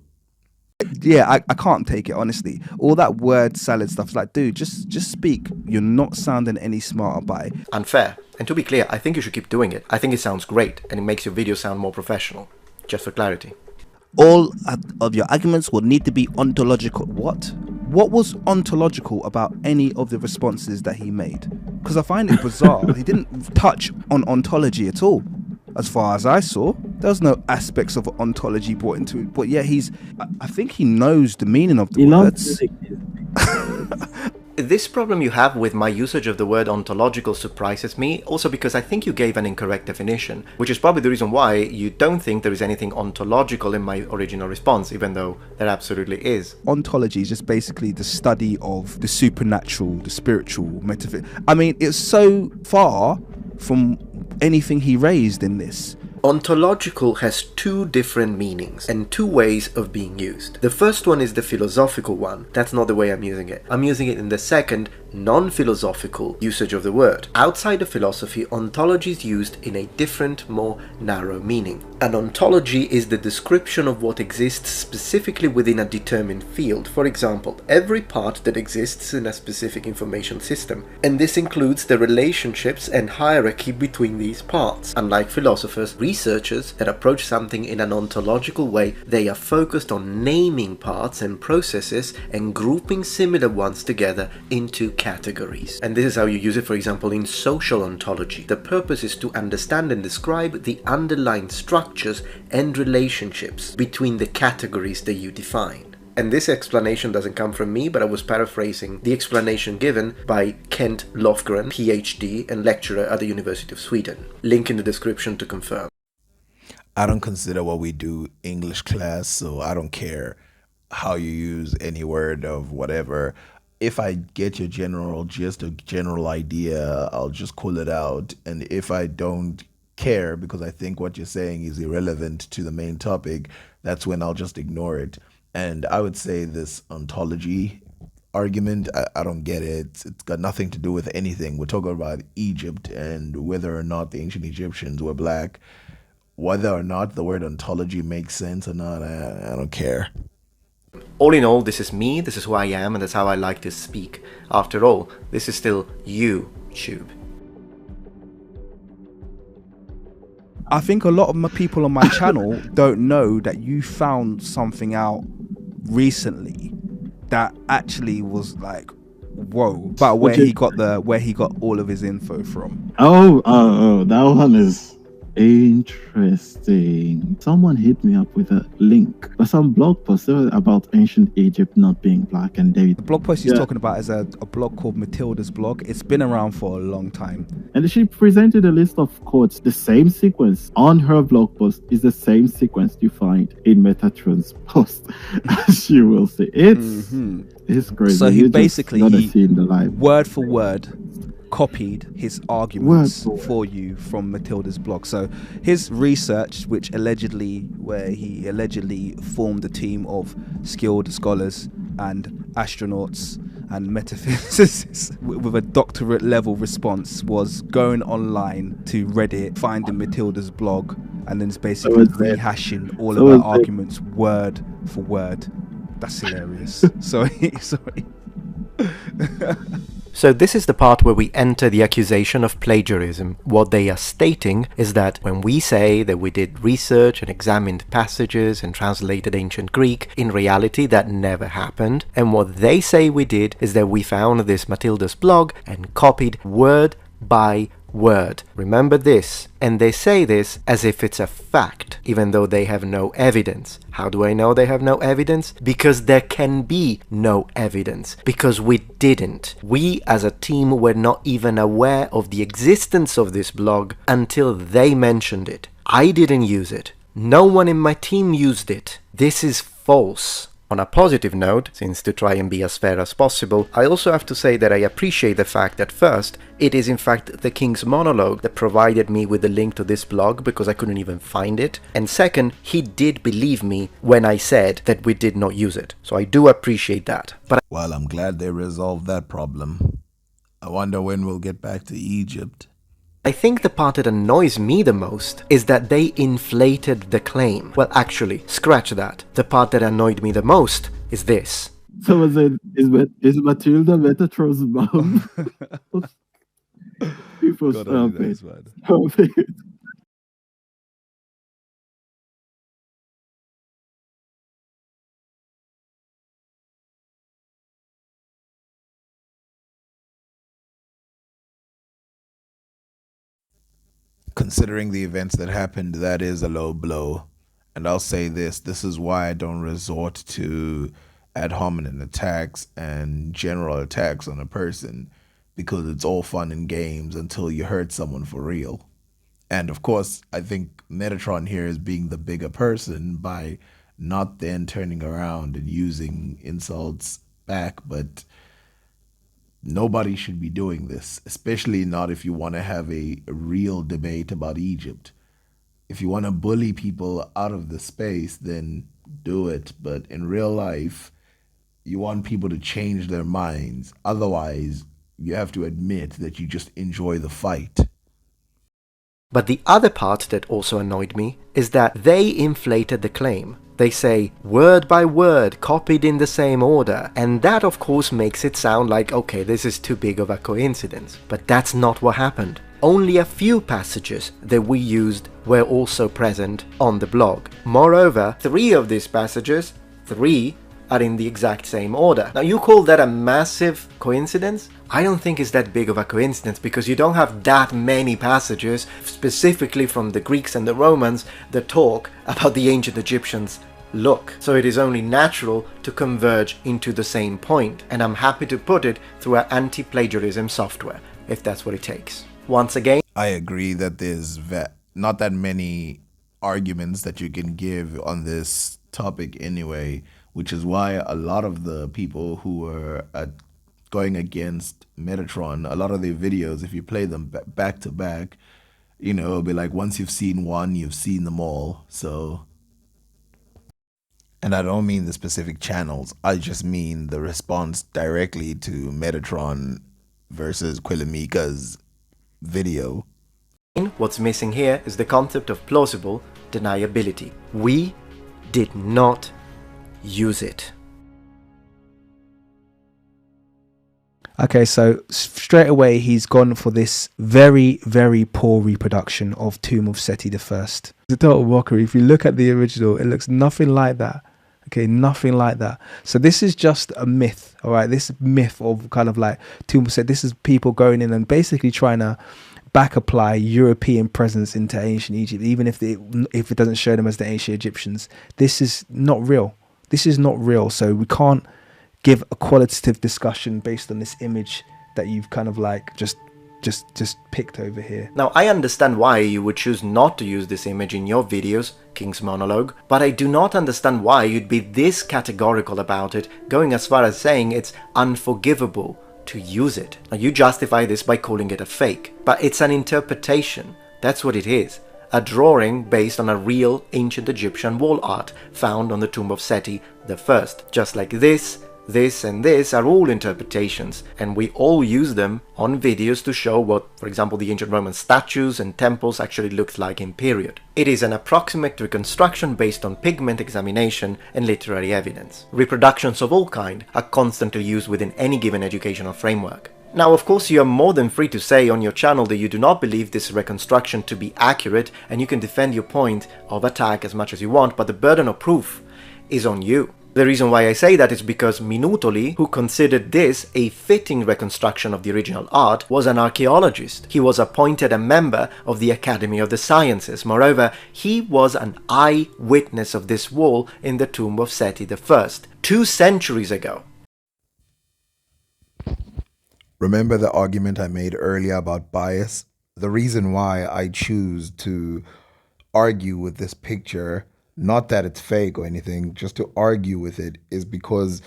[SPEAKER 4] I can't take it, honestly. All that word salad stuff is like, dude, just speak. You're not sounding any smarter by it.
[SPEAKER 2] Unfair. And to be clear, I think you should keep doing it. I think it sounds great and it makes your video sound more professional. Just for clarity.
[SPEAKER 4] All of your arguments will need to be ontological. What? What was ontological about any of the responses that he made? Because I find it bizarre. He didn't touch on ontology at all. As far as I saw, there was no aspects of ontology brought into it. But yeah, I think he knows the meaning of the words.
[SPEAKER 2] This problem you have with my usage of the word ontological surprises me, also because I think you gave an incorrect definition, which is probably the reason why you don't think there is anything ontological in my original response, even though there absolutely is.
[SPEAKER 4] Ontology is just basically the study of the supernatural, the spiritual, metaphysical. I mean, it's so far from anything he raised in this.
[SPEAKER 2] Ontological has two different meanings and two ways of being used. The first one is the philosophical one. That's not the way I'm using it. I'm using it in the second, non-philosophical usage of the word. Outside of philosophy, ontology is used in a different, more narrow meaning. An ontology is the description of what exists specifically within a determined field. For example, every part that exists in a specific information system. And this includes the relationships and hierarchy between these parts. Unlike philosophers, researchers that approach something in an ontological way, they are focused on naming parts and processes and grouping similar ones together into categories. And this is how you use it, for example, in social ontology. The purpose is to understand and describe the underlying structures and relationships between the categories that you define. And this explanation doesn't come from me, but I was paraphrasing the explanation given by Kent Lofgren, PhD and lecturer at the University of Sweden. Link in the description to confirm.
[SPEAKER 1] I don't consider what we do English class, so I don't care how you use any word of whatever. If I get your general gist or general idea, I'll just call it out. And if I don't care because I think what you're saying is irrelevant to the main topic, that's when I'll just ignore it. And I would say this ontology argument, I don't get it. It's got nothing to do with anything. We're talking about Egypt and whether or not the ancient Egyptians were black. Whether or not the word ontology makes sense or not, I don't care.
[SPEAKER 2] All in all, this is me, this is who I am, and that's how I like to speak. After all, this is still YouTube.
[SPEAKER 4] I think a lot of my people on my channel don't know that you found something out recently that actually was like, whoa, about where he got all of his info from.
[SPEAKER 5] Oh, that one is interesting. Someone hit me up with a link for some blog post about ancient Egypt not being black, and
[SPEAKER 4] the blog post he's talking about is a blog called Matilda's blog. It's been around for a long time,
[SPEAKER 5] and she presented a list of quotes. The same sequence on her blog post is the same sequence you find in Metatron's post, as you will see. It's crazy.
[SPEAKER 4] So he basically
[SPEAKER 5] word
[SPEAKER 4] for word copied his arguments for you from Matilda's blog. So his research, where he allegedly formed a team of skilled scholars and astronauts and metaphysicists with a doctorate level response, was going online to Reddit, finding Matilda's blog, and then it's basically rehashing all of her arguments word for word. That's hilarious. Sorry.
[SPEAKER 2] So this is the part where we enter the accusation of plagiarism. What they are stating is that when we say that we did research and examined passages and translated ancient Greek, in reality that never happened. And what they say we did is that we found this Matilda's blog and copied word by word. Remember this. And they say this as if it's a fact, even though they have no evidence. How do I know they have no evidence? Because there can be no evidence. Because we didn't. We as a team were not even aware of the existence of this blog until they mentioned it. I didn't use it. No one in my team used it. This is false. On a positive note, since to try and be as fair as possible, I also have to say that I appreciate the fact that first, it is in fact the King's monologue that provided me with the link to this blog because I couldn't even find it, and second, he did believe me when I said that we did not use it. So I do appreciate that.
[SPEAKER 1] Well, I'm glad they resolved that problem. I wonder when we'll get back to Egypt.
[SPEAKER 2] I think the part that annoys me the most is that they inflated the claim. Well, actually, scratch that. The part that annoyed me the most is this.
[SPEAKER 5] Someone said, is Matilda Metatron's mom? People stop it. Stop it.
[SPEAKER 1] Considering the events that happened, that is a low blow. And I'll say this is why I don't resort to ad hominem attacks and general attacks on a person because it's all fun and games until you hurt someone for real. And of course, I think Metatron here is being the bigger person by not then turning around and using insults back, but nobody should be doing this, especially not if you want to have a real debate about Egypt. If you want to bully people out of the space, then do it. But in real life, you want people to change their minds. Otherwise, you have to admit that you just enjoy the fight.
[SPEAKER 2] But the other part that also annoyed me is that they inflated the claim. They say word by word, copied in the same order, and that of course makes it sound like, okay, this is too big of a coincidence. But that's not what happened. Only a few passages that we used were also present on the blog. Moreover, 3 of these passages, 3 are in the exact same order. Now you call that a massive coincidence? I don't think it's that big of a coincidence because you don't have that many passages specifically from the Greeks and the Romans that talk about the ancient Egyptians' look. So it is only natural to converge into the same point, and I'm happy to put it through our anti-plagiarism software, if that's what it takes. Once again,
[SPEAKER 1] I agree that there's not that many arguments that you can give on this topic anyway, which is why a lot of the people who are going against Metatron, a lot of their videos, if you play them back to back, you know, it'll be like once you've seen one, you've seen them all. So, and I don't mean the specific channels, I just mean the response directly to Metatron versus kuelimika's video.
[SPEAKER 2] What's missing here is the concept of plausible deniability. We did not use it.
[SPEAKER 4] Okay, so straight away he's gone for this very, very poor reproduction of Tomb of Seti I. It's a total mockery. If you look at the original, it looks nothing like that. Okay, nothing like that. So this is just a myth, all right? This myth of kind of like Tomb of Seti. This is people going in and basically trying to back apply European presence into ancient Egypt, even if it doesn't show them as the ancient Egyptians. This is not real. This is not real. So we can't give a qualitative discussion based on this image that you've kind of like just picked over here.
[SPEAKER 2] Now, I understand why you would choose not to use this image in your videos, King's Monologue, but I do not understand why you'd be this categorical about it, going as far as saying it's unforgivable to use it. Now, you justify this by calling it a fake, but it's an interpretation. That's what it is. A drawing based on a real ancient Egyptian wall art found on the tomb of Seti I. Just like this, and this are all interpretations, and we all use them on videos to show what, for example, the ancient Roman statues and temples actually looked like in period. It is an approximate reconstruction based on pigment examination and literary evidence. Reproductions of all kind are constantly used within any given educational framework. Now, of course, you are more than free to say on your channel that you do not believe this reconstruction to be accurate, and you can defend your point of attack as much as you want, but the burden of proof is on you. The reason why I say that is because Minutoli, who considered this a fitting reconstruction of the original art, was an archaeologist. He was appointed a member of the Academy of the Sciences. Moreover, he was an eyewitness of this wall in the tomb of Seti I, 2 centuries ago.
[SPEAKER 1] Remember the argument I made earlier about bias? The reason why I choose to argue with this picture, not that it's fake or anything, just to argue with it, is because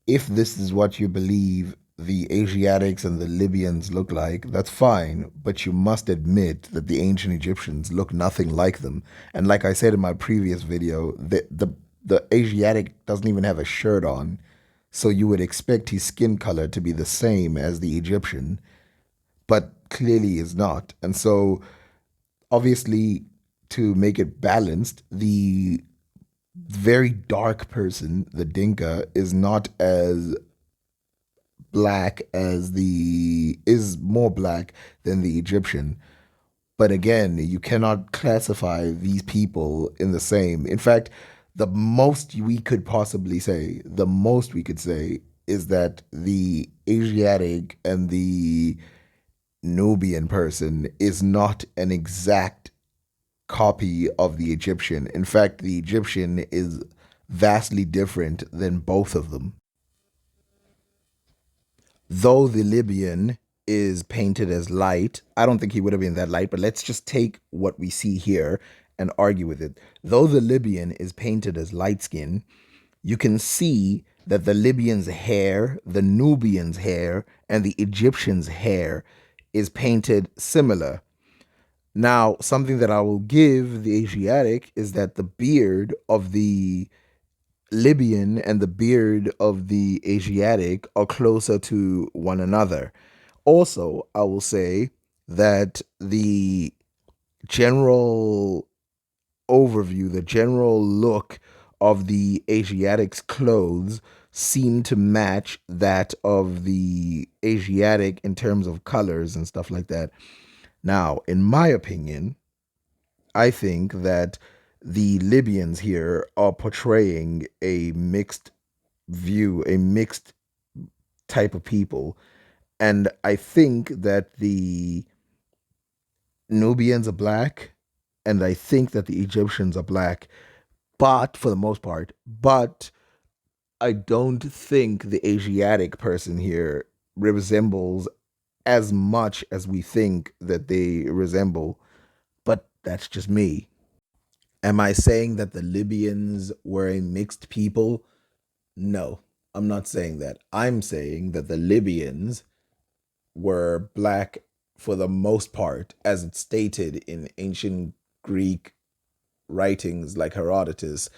[SPEAKER 1] if this is what you believe the Asiatics and the Libyans look like, that's fine, but you must admit that the ancient Egyptians look nothing like them. And like I said in my previous video, the Asiatic doesn't even have a shirt on, so you would expect his skin color to be the same as the Egyptian, but clearly is not. And so obviously, to make it balanced, the very dark person, the Dinka, is not as black as is more black than the Egyptian. But again, you cannot classify these people in the same. In fact, the most we could say is that the Asiatic and the Nubian person is not an exact copy of the Egyptian. In fact, the Egyptian is vastly different than both of them. Though the Libyan is painted as light, I don't think he would have been that light, but let's just take what we see here and argue with it. Though the Libyan is painted as light skin, you can see that the Libyan's hair, the Nubian's hair, and the Egyptian's hair is painted similar. Now, something that I will give the Asiatic is that the beard of the Libyan and the beard of the Asiatic are closer to one another. Also, I will say that the general overview, the general look of the Asiatic's clothes seem to match that of the Asiatic in terms of colors and stuff like that. Now, in my opinion, I think that the Libyans here are portraying a mixed view, a mixed type of people. And I think that the Nubians are black, and I think that the Egyptians are black, but for the most part, but I don't think the Asiatic person here resembles as much as we think that they resemble, but that's just me. Am I saying that the Libyans were a mixed people? No, I'm not saying that. I'm saying that the Libyans were black for the most part, as it's stated in ancient Greek writings like Herodotus,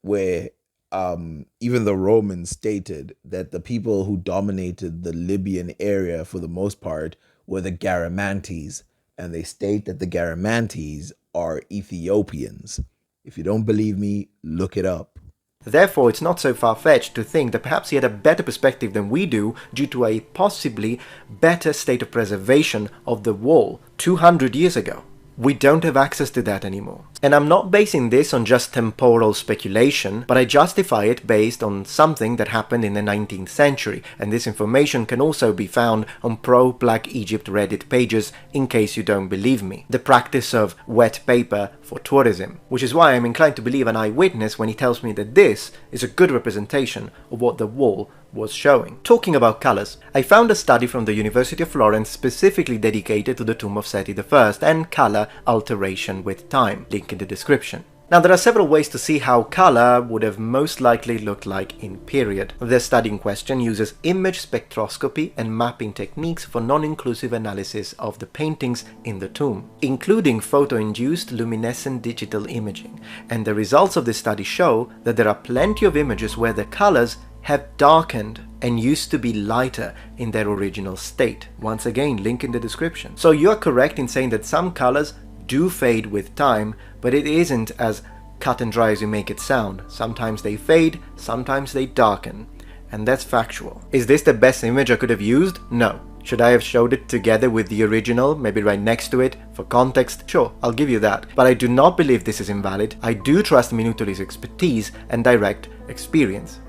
[SPEAKER 1] where even the Romans stated that the people who dominated the Libyan area for the most part were the Garamantes, and they state that the Garamantes are Ethiopians. If you don't believe me, look it up.
[SPEAKER 2] Therefore, it's not so far-fetched to think that perhaps he had a better perspective than we do due to a possibly better state of preservation of the wall 200 years ago. We don't have access to that anymore. And I'm not basing this on just temporal speculation, but I justify it based on something that happened in the 19th century, and this information can also be found on pro-Black Egypt Reddit pages in case you don't believe me. The practice of wet paper for tourism, which is why I'm inclined to believe an eyewitness when he tells me that this is a good representation of what the wall was showing. Talking about colors, I found a study from the University of Florence specifically dedicated to the tomb of Seti I and color alteration with time, link in the description. Now, there are several ways to see how color would have most likely looked like in period. The study in question uses image spectroscopy and mapping techniques for non-inclusive analysis of the paintings in the tomb, including photo-induced luminescent digital imaging, and the results of this study show that there are plenty of images where the colors have darkened and used to be lighter in their original state. Once again, link in the description. So you are correct in saying that some colors do fade with time, but it isn't as cut and dry as you make it sound. Sometimes they fade, sometimes they darken, and that's factual. Is this the best image I could have used? No. Should I have showed it together with the original, maybe right next to it, for context? Sure, I'll give you that. But I do not believe this is invalid. I do trust Minutoli's expertise and direct experience.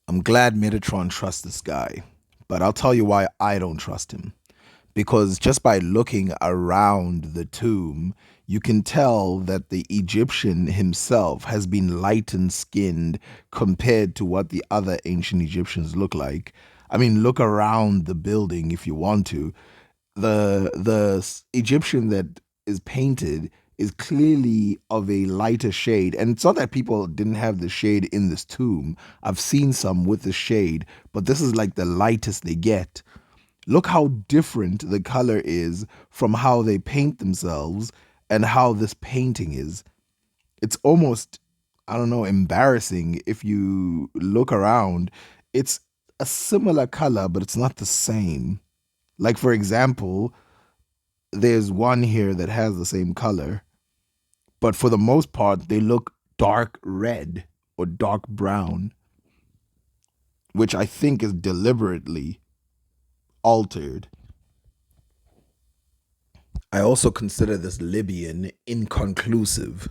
[SPEAKER 1] I'm glad Metatron trusts this guy, but I'll tell you why I don't trust him. Because just by looking around the tomb, you can tell that the Egyptian himself has been lightened skinned compared to what the other ancient Egyptians look like. I mean, look around the building if you want to. The Egyptian that is painted is clearly of a lighter shade. And it's not that people didn't have the shade in this tomb. I've seen some with the shade, but this is like the lightest they get. Look how different the color is from how they paint themselves and how this painting is. It's almost, I don't know, embarrassing if you look around. It's a similar color, but it's not the same. Like, for example, there's one here that has the same color, but for the most part, they look dark red or dark brown, which I think is deliberately altered. I also consider this Libyan inconclusive.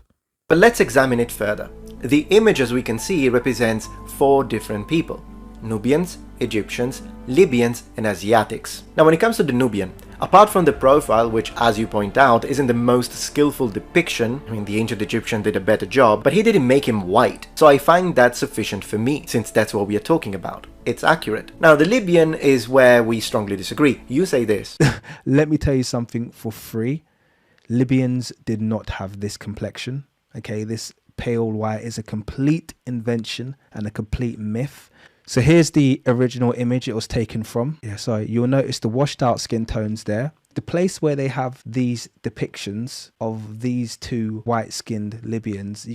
[SPEAKER 2] But let's examine it further. The image, as we can see, represents 4 different people: Nubians, Egyptians, Libyans, and Asiatics. Now, when it comes to the Nubian, Apart from the profile, which as you point out isn't the most skillful depiction, I mean the ancient Egyptian did a better job, but he didn't make him white, so I find that sufficient for me, since that's what we are talking about. It's accurate. Now the Libyan is where we strongly disagree. You say this.
[SPEAKER 4] Let me tell you something for free. Libyans did not have this complexion. Okay, this pale white is a complete invention and a complete myth. So here's the original image it was taken from. Yeah, so you'll notice the washed out skin tones there. The place where they have these depictions of these two white-skinned Libyans,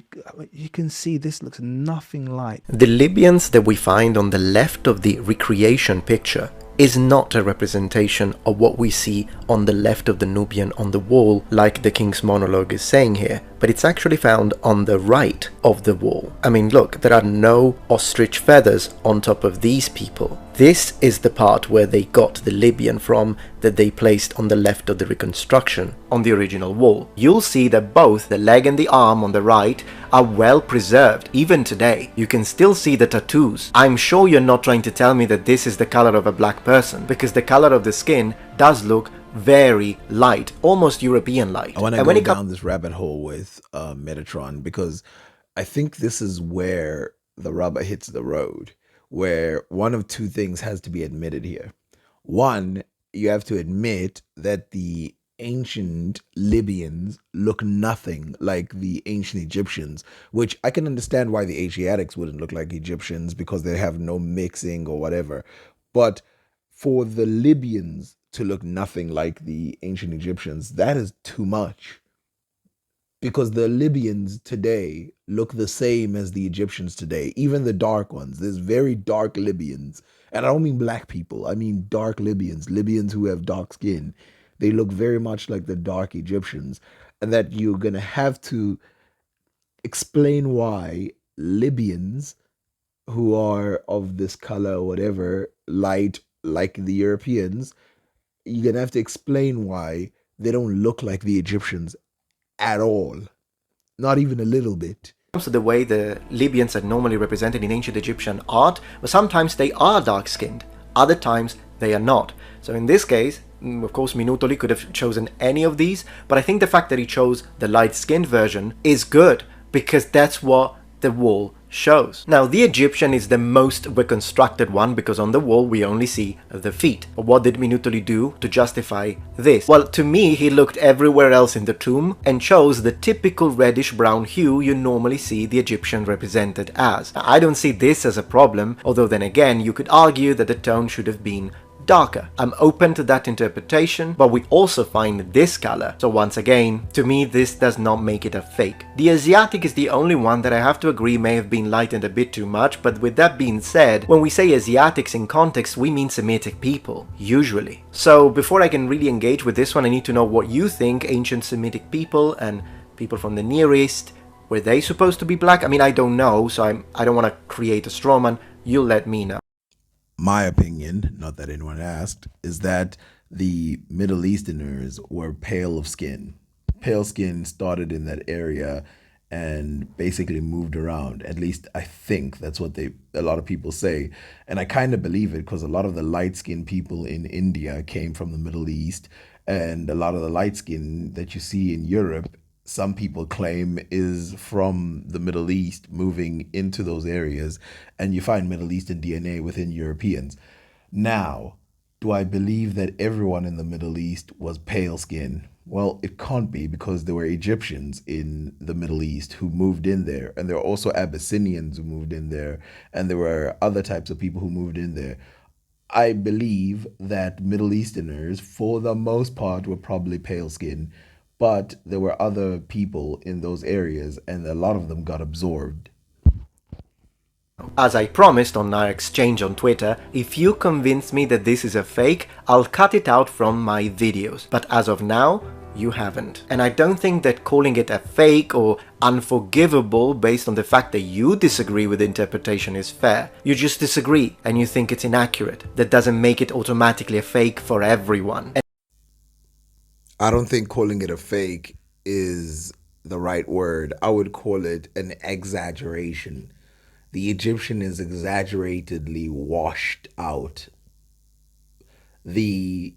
[SPEAKER 4] you can see this looks nothing like.
[SPEAKER 2] The Libyans that we find on the left of the recreation picture is not a representation of what we see on the left of the Nubian on the wall, like the King's Monologue is saying here, but it's actually found on the right of the wall. I mean, look, there are no ostrich feathers on top of these people. This is the part where they got the Libyan from that they placed on the left of the reconstruction on the original wall. You'll see that both the leg and the arm on the right are well preserved. Even today, you can still see the tattoos. I'm sure you're not trying to tell me that this is the color of a black person, because the color of the skin does look very light, almost European light.
[SPEAKER 1] I want to go down this rabbit hole with Metatron, because I think this is where the rubber hits the road, where one of two things has to be admitted here. One, you have to admit that the ancient Libyans look nothing like the ancient Egyptians, which I can understand why the Asiatics wouldn't look like Egyptians because they have no mixing or whatever. But for the Libyans to look nothing like the ancient Egyptians, that is too much. Because the Libyans today look the same as the Egyptians today, even the dark ones. There's very dark Libyans. And I don't mean black people, I mean dark Libyans, Libyans who have dark skin. They look very much like the dark Egyptians. And that you're going to have to explain why Libyans who are of this color or whatever, light like the Europeans, you're going to have to explain why they don't look like the Egyptians at all. Not even a little bit.
[SPEAKER 2] To the way the Libyans are normally represented in ancient Egyptian art, but sometimes they are dark-skinned, other times they are not. So in this case, of course, Minutoli could have chosen any of these, but I think the fact that he chose the light-skinned version is good, because that's what the wall shows. Now, the Egyptian is the most reconstructed one because on the wall we only see the feet. But what did Minutoli do to justify this? Well, to me, he looked everywhere else in the tomb and chose the typical reddish-brown hue you normally see the Egyptian represented as. Now, I don't see this as a problem, although then again, you could argue that the tone should have been darker. I'm open to that interpretation, but we also find this color. So once again, to me this does not make it a fake. The Asiatic is the only one that I have to agree may have been lightened a bit too much, but with that being said, when we say Asiatics in context, we mean Semitic people, usually. So before I can really engage with this one, I need to know what you think ancient Semitic people and people from the Near East, were they supposed to be black? I mean, I don't know, so I don't want to create a straw man. You'll let me know.
[SPEAKER 1] My opinion, not that anyone asked, is that the Middle Easterners were pale of skin. Pale skin started in that area and basically moved around. At least I think that's what a lot of people say. And I kind of believe it because a lot of the light-skinned people in India came from the Middle East, and a lot of the light skin that you see in Europe, some people claim is from the Middle East moving into those areas, and you find Middle Eastern DNA within Europeans. Now, do I believe that everyone in the Middle East was pale skin? Well, it can't be, because there were Egyptians in the Middle East who moved in there, and there were also Abyssinians who moved in there, and there were other types of people who moved in there. I believe that Middle Easterners, for the most part, were probably pale skin, but there were other people in those areas, and a lot of them got absorbed.
[SPEAKER 2] As I promised on our exchange on Twitter, if you convince me that this is a fake, I'll cut it out from my videos. But as of now, you haven't. And I don't think that calling it a fake or unforgivable based on the fact that you disagree with the interpretation is fair. You just disagree and you think it's inaccurate. That doesn't make it automatically a fake for everyone.
[SPEAKER 1] I don't think calling it a fake is the right word. I would call it an exaggeration. The Egyptian is exaggeratedly washed out. The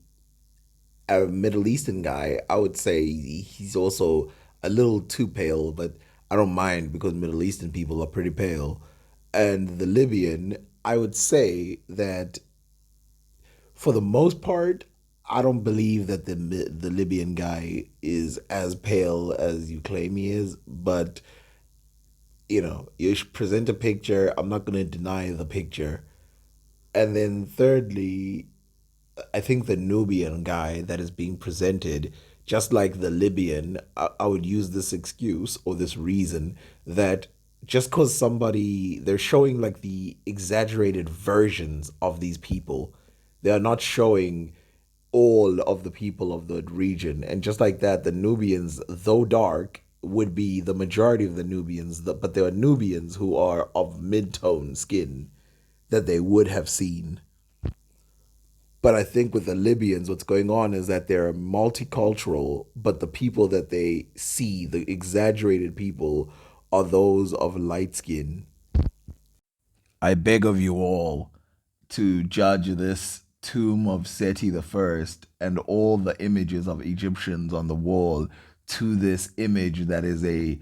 [SPEAKER 1] a Middle Eastern guy, I would say he's also a little too pale, but I don't mind because Middle Eastern people are pretty pale. And the Libyan, I would say that for the most part, I don't believe that the Libyan guy is as pale as you claim he is, but you should present a picture. I'm not going to deny the picture. And then thirdly, I think the Nubian guy that is being presented, just like the Libyan, I would use this excuse or this reason that just because they're showing like the exaggerated versions of these people, they are not showing all of the people of the region. And just like that, the Nubians, though dark, would be the majority of the Nubians, but there are Nubians who are of mid-tone skin that they would have seen. But I think with the Libyans, what's going on is that they're multicultural, but the people that they see, the exaggerated people, are those of light skin. I beg of you all to judge this tomb of Seti I and all the images of Egyptians on the wall to this image that is a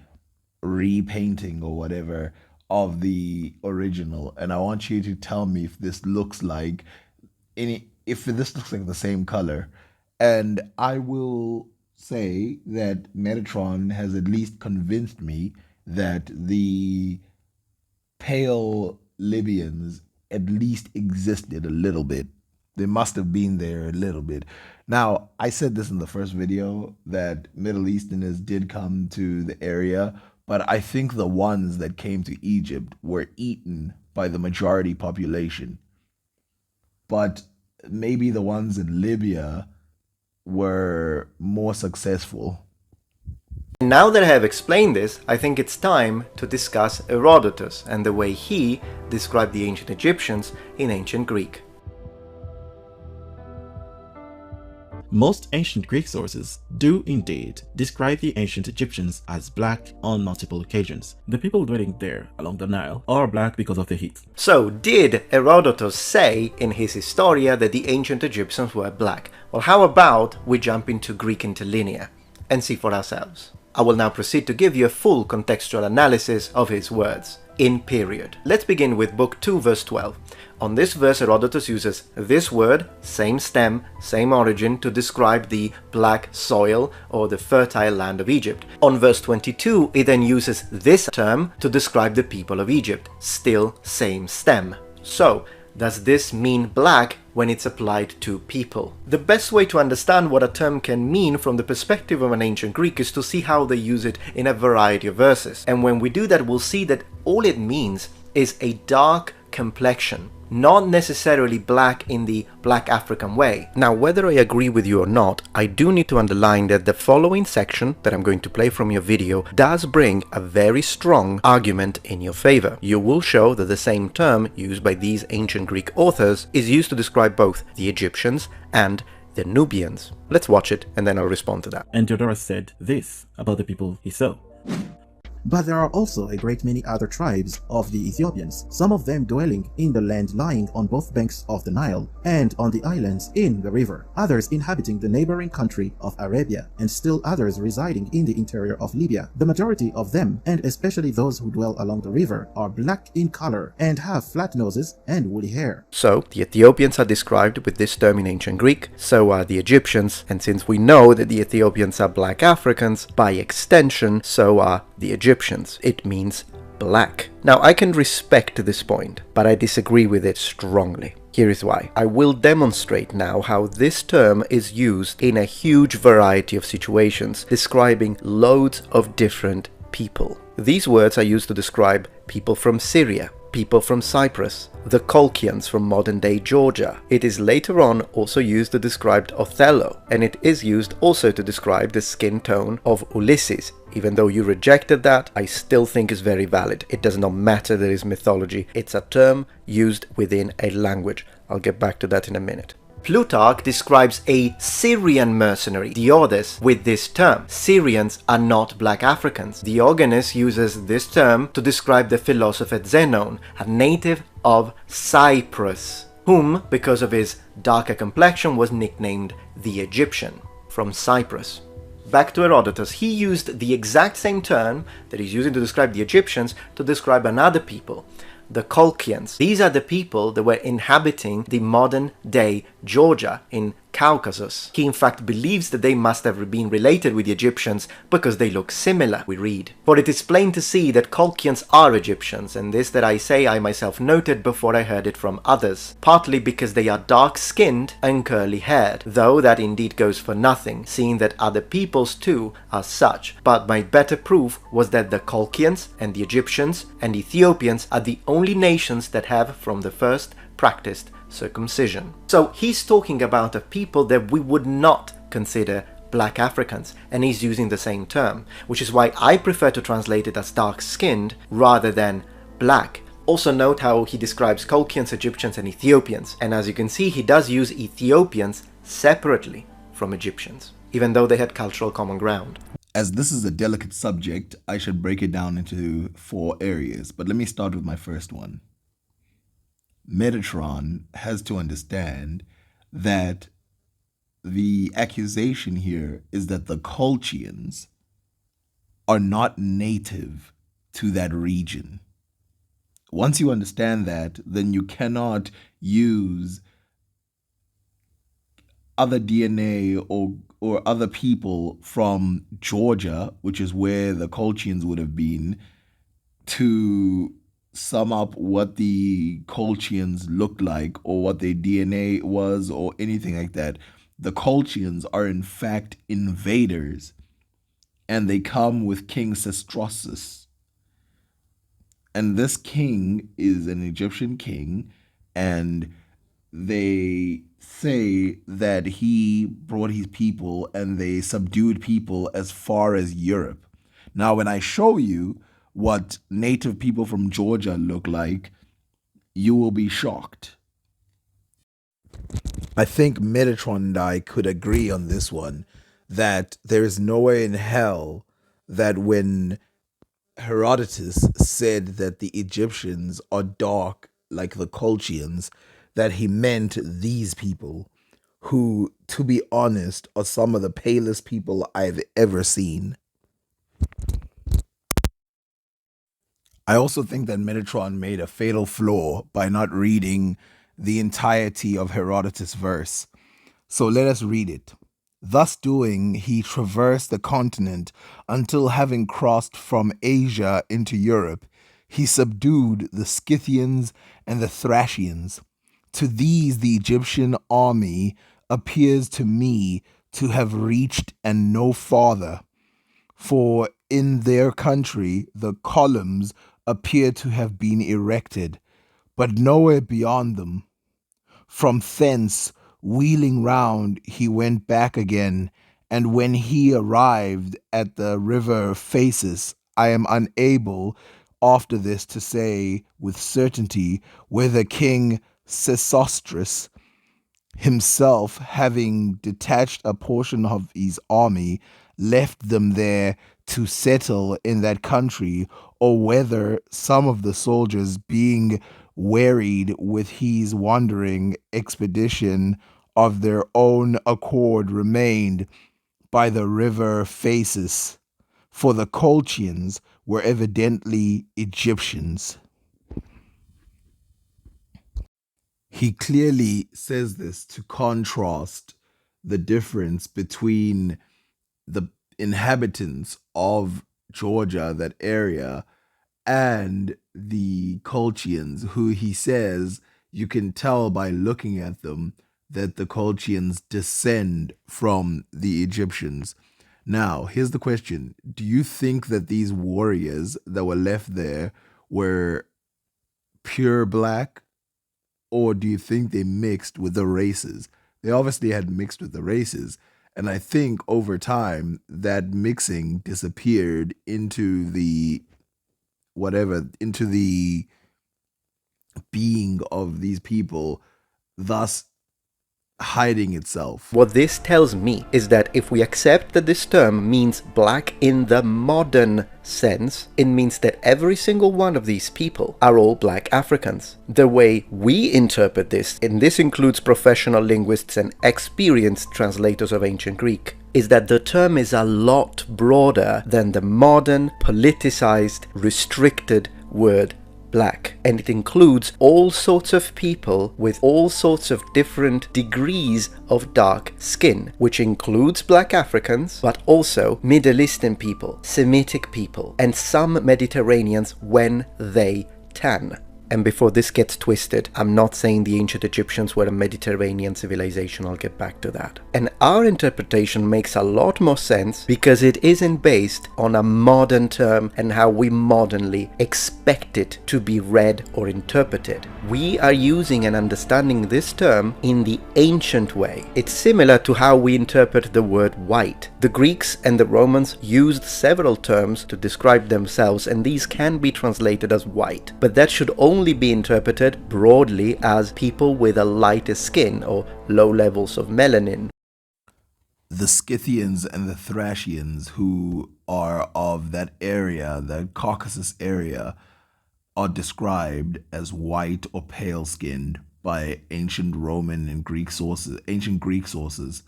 [SPEAKER 1] repainting or whatever of the original. And I want you to tell me if this looks like the same color. And I will say that Metatron has at least convinced me that the pale Libyans at least existed a little bit. They must have been there a little bit. Now, I said this in the first video that Middle Easterners did come to the area, but I think the ones that came to Egypt were eaten by the majority population. But maybe the ones in Libya were more successful.
[SPEAKER 2] Now that I have explained this, I think it's time to discuss Herodotus and the way he described the ancient Egyptians in ancient Greek.
[SPEAKER 3] Most ancient Greek sources do indeed describe the ancient Egyptians as black on multiple occasions. The people dwelling there along the Nile are black because of the heat.
[SPEAKER 2] So, did Herodotus say in his Historia that the ancient Egyptians were black? Well, how about we jump into Greek interlinear and see for ourselves? I will now proceed to give you a full contextual analysis of his words. In period. Let's begin with Book 2, verse 12. On this verse, Herodotus uses this word, same stem, same origin, to describe the black soil or the fertile land of Egypt. On verse 22, he then uses this term to describe the people of Egypt, still same stem. So, does this mean black when it's applied to people? The best way to understand what a term can mean from the perspective of an ancient Greek is to see how they use it in a variety of verses. And when we do that, we'll see that all it means is a dark complexion, not necessarily black in the black African way. Now, whether I agree with you or not, I do need to underline that the following section that I'm going to play from your video does bring a very strong argument in your favor. You will show that the same term used by these ancient Greek authors is used to describe both the Egyptians and the Nubians. Let's watch it and then I'll respond to that.
[SPEAKER 3] And Herodotus said this about the people he saw. But there are also a great many other tribes of the Ethiopians, some of them dwelling in the land lying on both banks of the Nile and on the islands in the river, others inhabiting the neighboring country of Arabia, and still others residing in the interior of Libya. The majority of them, and especially those who dwell along the river, are black in color and have flat noses and woolly hair.
[SPEAKER 2] So, the Ethiopians are described with this term in ancient Greek, so are the Egyptians, and since we know that the Ethiopians are black Africans, by extension, so are the Egyptians. It means black. Now, I can respect this point, but I disagree with it strongly. Here is why. I will demonstrate now how this term is used in a huge variety of situations, describing loads of different people. These words are used to describe people from Syria, people from Cyprus, the Colchians from modern-day Georgia. It is later on also used to describe Othello, and it is used also to describe the skin tone of Ulysses. Even though you rejected that, I still think is very valid. It does not matter that it is mythology. It's a term used within a language. I'll get back to that in a minute. Plutarch describes a Syrian mercenary, Diodes, with this term. Syrians are not black Africans. Diogenes uses this term to describe the philosopher Zenon, a native of Cyprus. whom, because of his darker complexion, was nicknamed the Egyptian, from Cyprus. Back to Herodotus, he used the exact same term that he's using to describe the Egyptians to describe another people, the Colchians. These are the people that were inhabiting the modern-day Georgia in Caucasus. He in fact believes that they must have been related with the Egyptians because they look similar, we read. For it is plain to see that Colchians are Egyptians, and this that I say I myself noted before I heard it from others, partly because they are dark-skinned and curly-haired, though that indeed goes for nothing, seeing that other peoples too are such. But my better proof was that the Colchians and the Egyptians and Ethiopians are the only nations that have from the first practiced circumcision. So he's talking about a people that we would not consider black Africans, and he's using the same term, which is why I prefer to translate it as dark-skinned rather than black. Also note how he describes Colchians, Egyptians and Ethiopians, and as you can see he does use Ethiopians separately from Egyptians, even though they had cultural common ground.
[SPEAKER 1] As this is a delicate subject, I should break it down into 4 areas, but let me start with my first one. Metatron has to understand that the accusation here is that the Colchians are not native to that region. Once you understand that, then you cannot use other DNA or other people from Georgia, which is where the Colchians would have been, to sum up what the Colchians looked like or what their DNA was or anything like that. The Colchians are in fact invaders, and they come with King Sesostris. And this king is an Egyptian king, and they say that he brought his people and they subdued people as far as Europe. Now, when I show you what native people from Georgia look like, you will be shocked. I think Metatron and I could agree on this one, that there is no way in hell that when Herodotus said that the Egyptians are dark like the Colchians, that he meant these people, who, to be honest, are some of the palest people I've ever seen. I also think that Metatron made a fatal flaw by not reading the entirety of Herodotus' verse. So let us read it. Thus doing, he traversed the continent until, having crossed from Asia into Europe, he subdued the Scythians and the Thracians. To these the Egyptian army appears to me to have reached and no farther, for in their country the columns appear to have been erected, but nowhere beyond them. From thence, wheeling round, he went back again, and when he arrived at the river Phasis, I am unable after this to say with certainty whether King Sesostris himself, having detached a portion of his army, left them there to settle in that country, or whether some of the soldiers, being wearied with his wandering expedition, of their own accord remained by the river Phasis, for the Colchians were evidently Egyptians. He clearly says this to contrast the difference between the inhabitants of Georgia, that area, and the Colchians, who he says you can tell by looking at them that the Colchians descend from the Egyptians. Now, here's the question. Do you think that these warriors that were left there were pure black, or do you think they mixed with the races? They obviously had mixed with the races, and I think over time that mixing disappeared into the into the being of these people, thus hiding itself.
[SPEAKER 2] What this tells me is that if we accept that this term means black in the modern sense, it means that every single one of these people are all black Africans. The way we interpret this, and this includes professional linguists and experienced translators of ancient Greek, is that the term is a lot broader than the modern, politicized, restricted word black, and it includes all sorts of people with all sorts of different degrees of dark skin, which includes black Africans, but also Middle Eastern people, Semitic people, and some Mediterraneans when they tan. And before this gets twisted, I'm not saying the ancient Egyptians were a Mediterranean civilization, I'll get back to that. And our interpretation makes a lot more sense because it isn't based on a modern term and how we modernly expect it to be read or interpreted. We are using and understanding this term in the ancient way. It's similar to how we interpret the word white. The Greeks and the Romans used several terms to describe themselves, and these can be translated as white, but that should only be interpreted broadly as people with a lighter skin or low levels of melanin.
[SPEAKER 1] The Scythians and the Thracians, who are of that area, the Caucasus area, are described as white or pale skinned by ancient Roman and Greek sources, ancient Greek sources.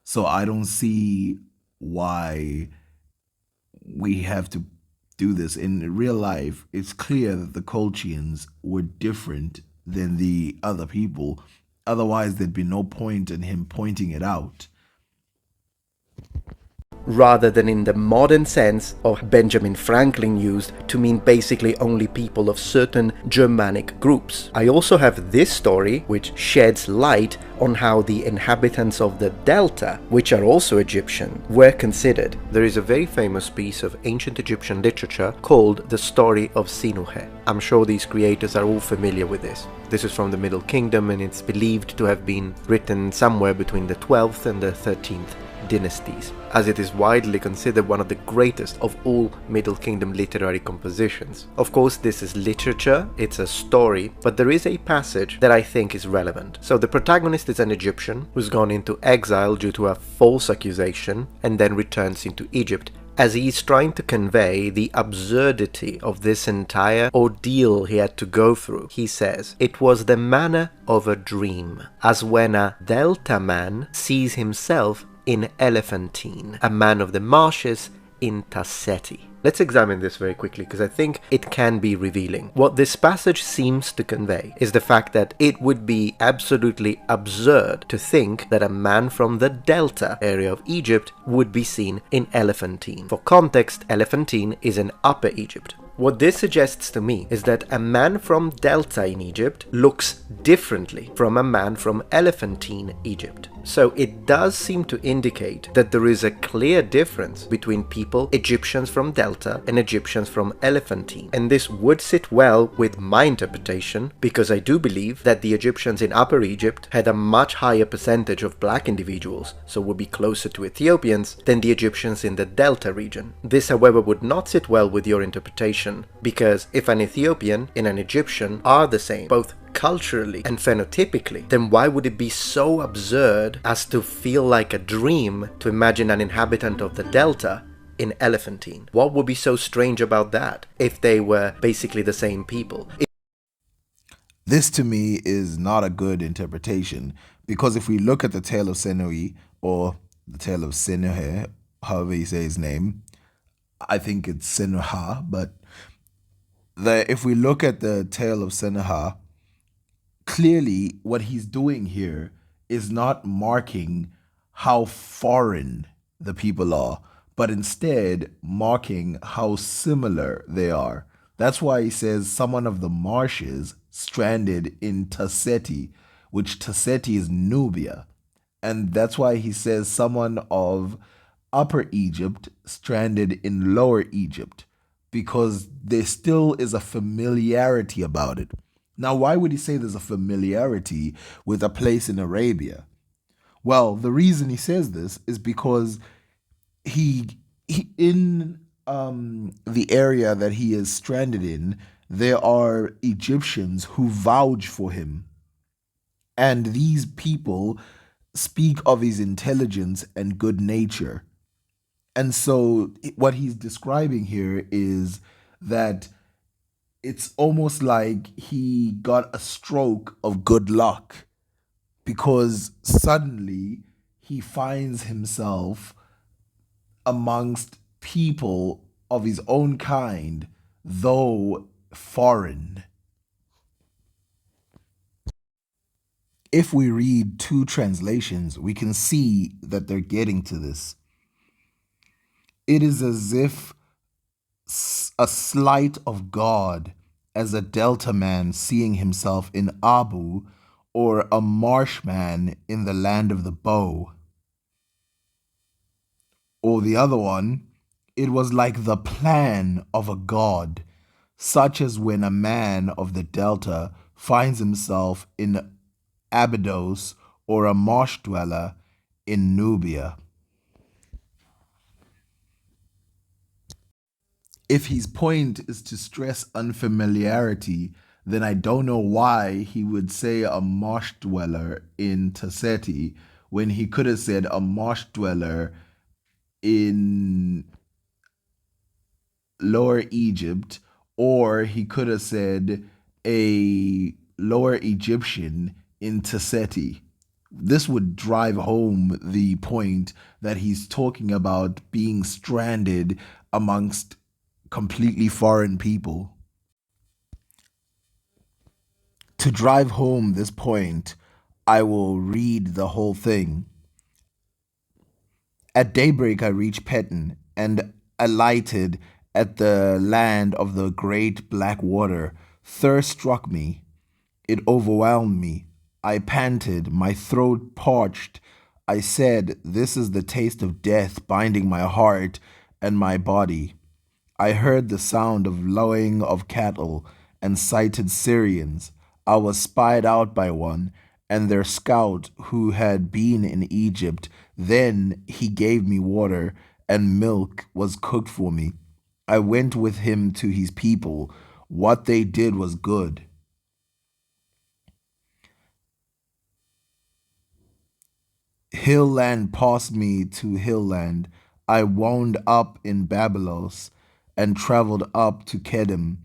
[SPEAKER 1] So I don't see why we have to do this. In real life, it's clear that the Colchians were different than the other people. Otherwise, there'd be no point in him pointing it out.
[SPEAKER 2] Rather than in the modern sense of Benjamin Franklin used to mean basically only people of certain Germanic groups. I also have this story which sheds light on how the inhabitants of the Delta, which are also Egyptian, were considered. There is a very famous piece of ancient Egyptian literature called The Story of Sinuhe. I'm sure these creators are all familiar with this. This is from the Middle Kingdom, and it's believed to have been written somewhere between the 12th and the 13th dynasties, as it is widely considered one of the greatest of all Middle Kingdom literary compositions. Of course, this is literature, it's a story, but there is a passage that I think is relevant. So the protagonist is an Egyptian who's gone into exile due to a false accusation and then returns into Egypt. As he is trying to convey the absurdity of this entire ordeal he had to go through, he says, "It was the manner of a dream, as when a Delta man sees himself in Elephantine, a man of the marshes in Tassetti." Let's examine this very quickly because I think it can be revealing. What this passage seems to convey is the fact that it would be absolutely absurd to think that a man from the Delta area of Egypt would be seen in Elephantine. For context, Elephantine is in Upper Egypt. What this suggests to me is that a man from Delta in Egypt looks differently from a man from Elephantine Egypt. So it does seem to indicate that there is a clear difference between people, Egyptians from Delta and Egyptians from Elephantine. And this would sit well with my interpretation because I do believe that the Egyptians in Upper Egypt had a much higher percentage of black individuals, so would be closer to Ethiopians than the Egyptians in the Delta region. This, however, would not sit well with your interpretation because if an Ethiopian and an Egyptian are the same, both culturally and phenotypically, then why would it be so absurd as to feel like a dream to imagine an inhabitant of the Delta in Elephantine? What would be so strange about that if they were basically the same people?
[SPEAKER 1] This to me is not a good interpretation because if we look at the tale of Sinuhe or the tale of Sinuhe, however you say his name, I think it's Sinuha, but if we look at the tale of Sinuha, clearly what he's doing here is not marking how foreign the people are, but instead marking how similar they are. That's why he says someone of the marshes stranded in Tassetti, which Tassetti is Nubia. And that's why he says someone of Upper Egypt stranded in Lower Egypt, because there still is a familiarity about it. Now, why would he say there's a familiarity with a place in Arabia? Well, the reason he says this is because he in the area that he is stranded in, there are Egyptians who vouch for him. And these people speak of his intelligence and good nature. And so what he's describing here is that it's almost like he got a stroke of good luck, because suddenly he finds himself amongst people of his own kind, though foreign. If we read two translations, we can see that they're getting to this. It is as if a slight of God as a Delta man seeing himself in Abu, or a marshman in the land of the bow. Or the other one, it was like the plan of a god, such as when a man of the Delta finds himself in Abydos, or a marsh dweller in Nubia. If his point is to stress unfamiliarity, then I don't know why he would say a marsh dweller in Taseti when he could have said a marsh dweller in Lower Egypt, or he could have said a Lower Egyptian in Taseti. This would drive home the point that he's talking about being stranded amongst completely foreign people. To drive home this point, I will read the whole thing. At daybreak I reached Peton and alighted at the land of the great black water. Thirst struck me. It overwhelmed me. I panted, my throat parched. I said, "This is the taste of death binding my heart and my body." I heard the sound of lowing of cattle and sighted Syrians. I was spied out by one, and their scout who had been in Egypt. Then he gave me water, and milk was cooked for me. I went with him to his people. What they did was good. Hill land passed me to hill land. I wound up in Babylos and traveled up to Kedem.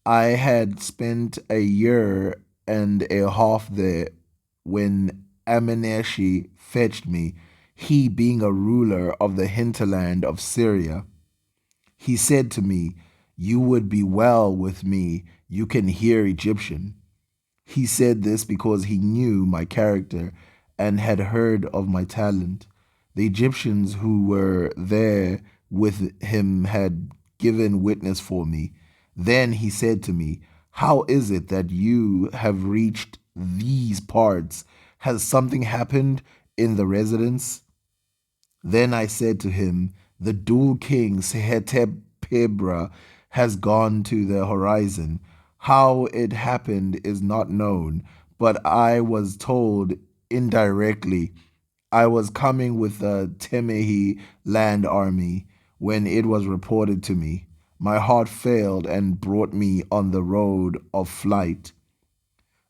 [SPEAKER 1] I had spent a year and a half there when Ameneshi fetched me, he being a ruler of the hinterland of Syria. He said to me, "You would be well with me, you can hear Egyptian." He said this because he knew my character and had heard of my talent. The Egyptians who were there with him had given witness for me. Then he said to me, "How is it that you have reached these parts? Has something happened in the residence?" Then I said to him, "The dual king Sehetepebra has gone to the horizon. How it happened is not known, but I was told indirectly. I was coming with the Temehi land army when it was reported to me. My heart failed and brought me on the road of flight.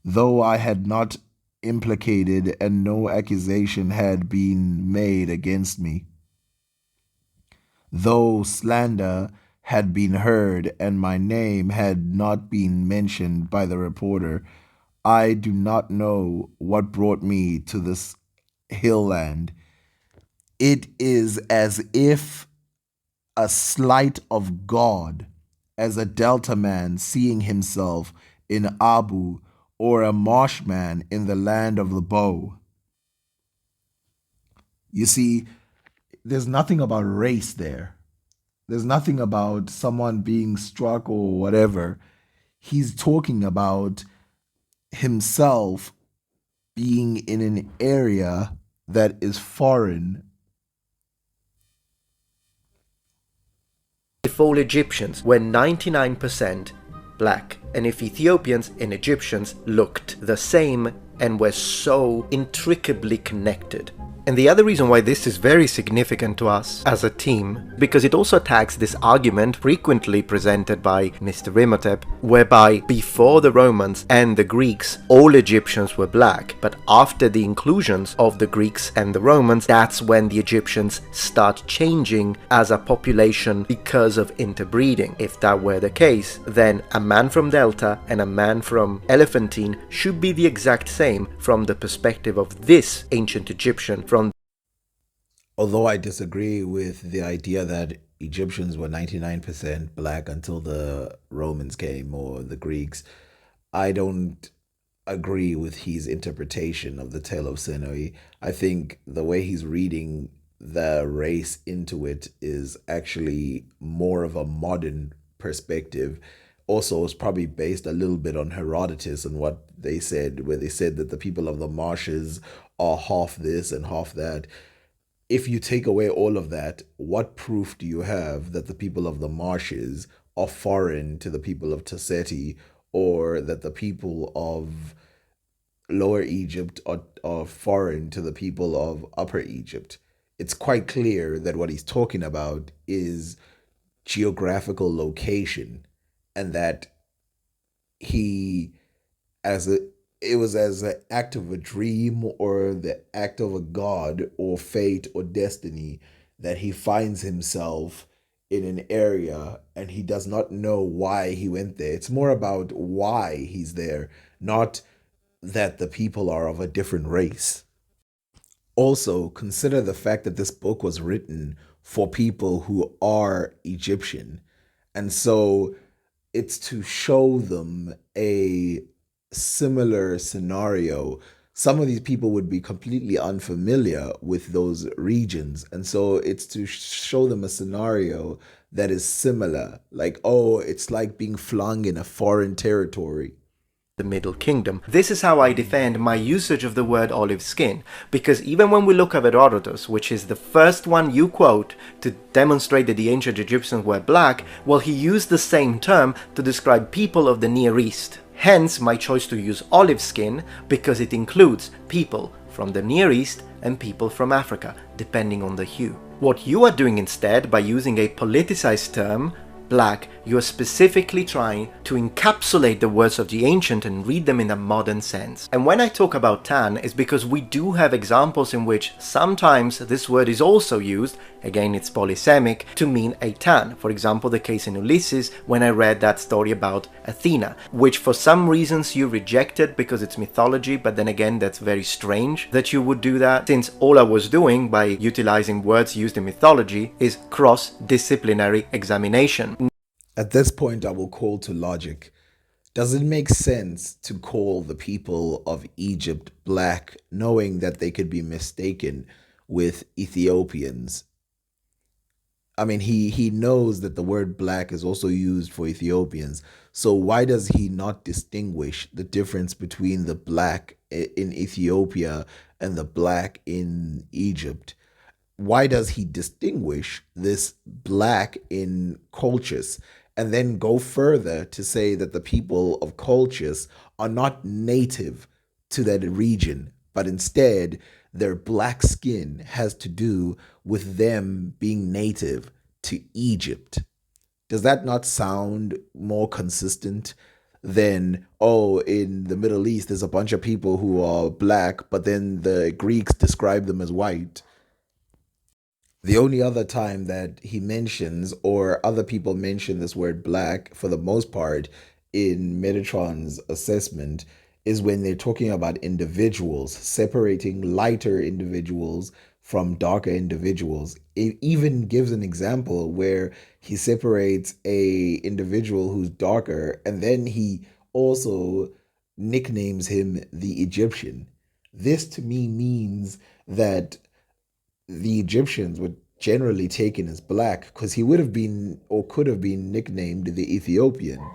[SPEAKER 1] Though I had not implicated and no accusation had been made against me. Though slander had been heard and my name had not been mentioned by the reporter, I do not know what brought me to this hill land. It is as if a slight of God, as a Delta man seeing himself in Abu, or a marshman in the land of the bow." You see, there's nothing about race there. There's nothing about someone being struck or whatever. He's talking about himself being in an area that is foreign.
[SPEAKER 2] If all Egyptians were 99% black, and if Ethiopians and Egyptians looked the same and were so intricately connected, And the other reason why this is very significant to us as a team, because it also attacks this argument frequently presented by Mr. Imhotep, whereby before the Romans and the Greeks, all Egyptians were black, but after the inclusions of the Greeks and the Romans, that's when the Egyptians start changing as a population because of interbreeding. If that were the case, then a man from Delta and a man from Elephantine should be the exact same from the perspective of this ancient Egyptian.
[SPEAKER 1] Although I disagree with the idea that Egyptians were 99% black until the Romans came or the Greeks, I don't agree with his interpretation of the tale of Sinuhe. I think the way he's reading the race into it is actually more of a modern perspective. Also, it's probably based a little bit on Herodotus and what they said, where they said that the people of the marshes are half this and half that. If you take away all of that, what proof do you have that the people of the marshes are foreign to the people of Taseti, or that the people of Lower Egypt are foreign to the people of Upper Egypt? It's quite clear that what he's talking about is geographical location, and that it was as an act of a dream or the act of a god or fate or destiny that he finds himself in an area and he does not know why he went there. It's more about why he's there, not that the people are of a different race. Also, consider the fact that this book was written for people who are Egyptian. And so it's to show them a similar scenario. Some of these people would be completely unfamiliar with those regions. And so it's to show them a scenario that is similar. Like, oh, it's like being flung in a foreign territory.
[SPEAKER 2] The Middle Kingdom. This is how I defend my usage of the word olive skin, because even when we look at Herodotus, which is the first one you quote to demonstrate that the ancient Egyptians were black, well, he used the same term to describe people of the Near East. Hence my choice to use olive skin, because it includes people from the Near East and people from Africa, depending on the hue. What you are doing instead, by using a politicized term, black, you are specifically trying to encapsulate the words of the ancient and read them in a modern sense. And when I talk about tan, it's because we do have examples in which sometimes this word is also used, again it's polysemic, to mean a tan. For example, the case in Ulysses, when I read that story about Athena, which for some reasons you rejected because it's mythology, but then again that's very strange that you would do that, since all I was doing by utilizing words used in mythology is cross-disciplinary examination.
[SPEAKER 1] At this point, I will call to logic. Does it make sense to call the people of Egypt black, knowing that they could be mistaken with Ethiopians? I mean, he knows that the word black is also used for Ethiopians. So why does he not distinguish the difference between the black in Ethiopia and the black in Egypt? Why does he distinguish this black in Colchis and then go further to say that the people of Colchis are not native to that region, but instead their black skin has to do with them being native to Egypt? Does that not sound more consistent than, oh, in the Middle East there's a bunch of people who are black, but then the Greeks describe them as white? The only other time that he mentions, or other people mention this word black, for the most part, in Metatron's assessment, is when they're talking about individuals, separating lighter individuals from darker individuals. It even gives an example where he separates a individual who's darker, and then he also nicknames him the Egyptian. This to me means that the Egyptians were generally taken as black because he would have been or could have been nicknamed the Ethiopian.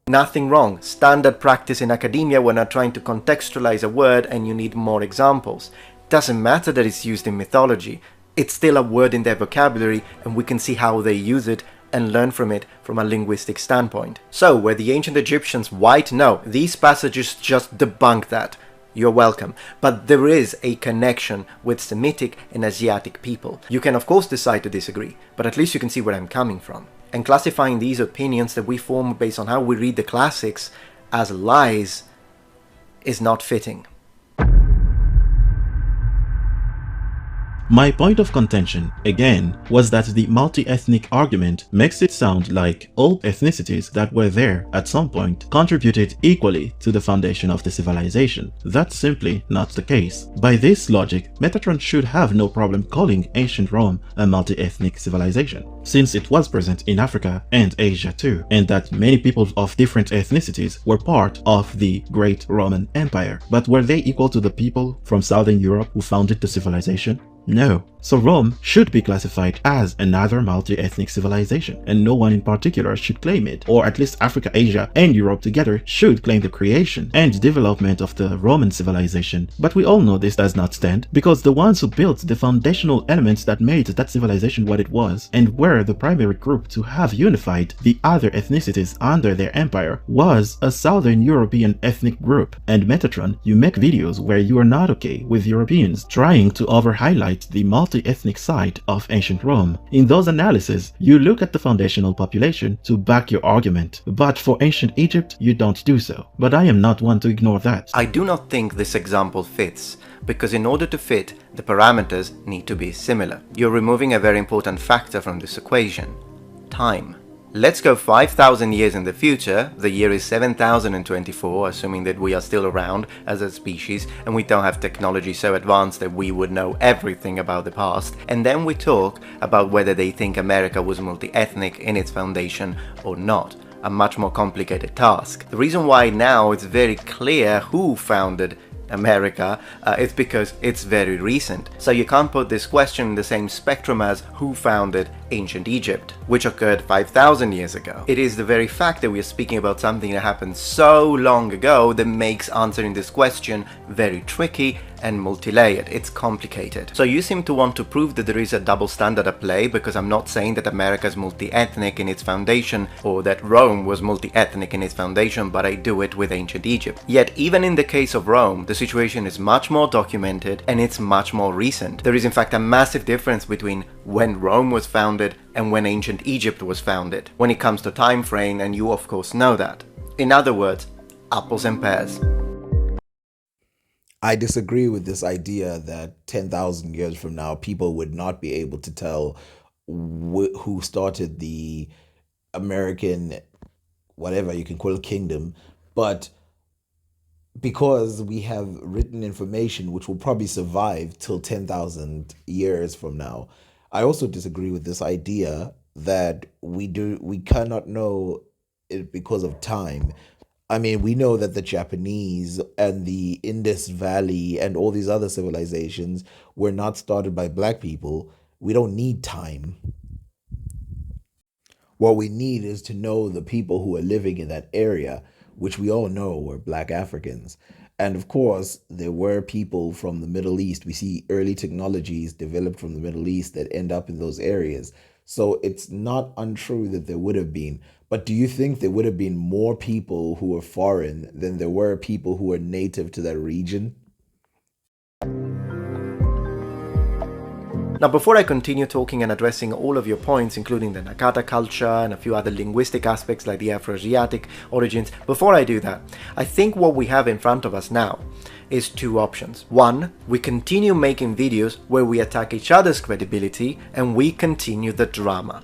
[SPEAKER 2] Nothing wrong. Standard practice in academia when you're trying to contextualize a word and you need more examples. Doesn't matter that it's used in mythology. It's still a word in their vocabulary, and we can see how they use it and learn from it from a linguistic standpoint. So, were the ancient Egyptians white? No, these passages just debunk that. You're welcome. But there is a connection with Semitic and Asiatic people. You can of course decide to disagree, but at least you can see where I'm coming from. And classifying these opinions that we form based on how we read the classics as lies is not fitting.
[SPEAKER 3] My point of contention, again, was that the multi-ethnic argument makes it sound like all ethnicities that were there at some point contributed equally to the foundation of the civilization. That's simply not the case. By this logic, Metatron should have no problem calling ancient Rome a multi-ethnic civilization, since it was present in Africa and Asia too, and that many people of different ethnicities were part of the Great Roman Empire. But were they equal to the people from Southern Europe who founded the civilization? No. So Rome should be classified as another multi-ethnic civilization, and no one in particular should claim it, or at least Africa, Asia, and Europe together should claim the creation and development of the Roman civilization. But we all know this does not stand, because the ones who built the foundational elements that made that civilization what it was, and were the primary group to have unified the other ethnicities under their empire, was a Southern European ethnic group. And Metatron, you make videos where you are not okay with Europeans trying to over-highlight the multi-ethnic side of ancient Rome. In those analyses, you look at the foundational population to back your argument, but for ancient Egypt, you don't do so. But I am not one to ignore that.
[SPEAKER 2] I do not think this example fits, because in order to fit, the parameters need to be similar. You're removing a very important factor from this equation: time. Let's go 5,000 years in the future. The year is 7024, assuming that we are still around as a species and we don't have technology so advanced that we would know everything about the past. And then we talk about whether they think America was multi-ethnic in its foundation or not. A much more complicated task. The reason why now it's very clear who founded America is because it's very recent. So you can't put this question in the same spectrum as who founded ancient Egypt, which occurred 5,000 years ago. It is the very fact that we are speaking about something that happened so long ago that makes answering this question very tricky and multi-layered. It's complicated. So you seem to want to prove that there is a double standard at play, because I'm not saying that America is multi-ethnic in its foundation or that Rome was multi-ethnic in its foundation, but I do it with ancient Egypt. Yet even in the case of Rome, the situation is much more documented and it's much more recent. There is in fact a massive difference between when Rome was founded and when ancient Egypt was founded, when it comes to time frame, and you of course know that. In other words, apples and pears.
[SPEAKER 1] I disagree with this idea that 10,000 years from now, people would not be able to tell who started the American, whatever you can call it, kingdom, but because we have written information which will probably survive till 10,000 years from now. I also disagree with this idea that we cannot know it because of time. I mean, we know that the Japanese and the Indus Valley and all these other civilizations were not started by black people. We don't need time. What we need is to know the people who are living in that area, which we all know were black Africans. And of course, there were people from the Middle East. We see early technologies developed from the Middle East that end up in those areas. So it's not untrue that there would have been. But do you think there would have been more people who were foreign than there were people who were native to that region?
[SPEAKER 2] Now, before I continue talking and addressing all of your points, including the Nakada culture and a few other linguistic aspects like the Afroasiatic origins, before I do that, I think what we have in front of us now is two options. One, we continue making videos where we attack each other's credibility and we continue the drama.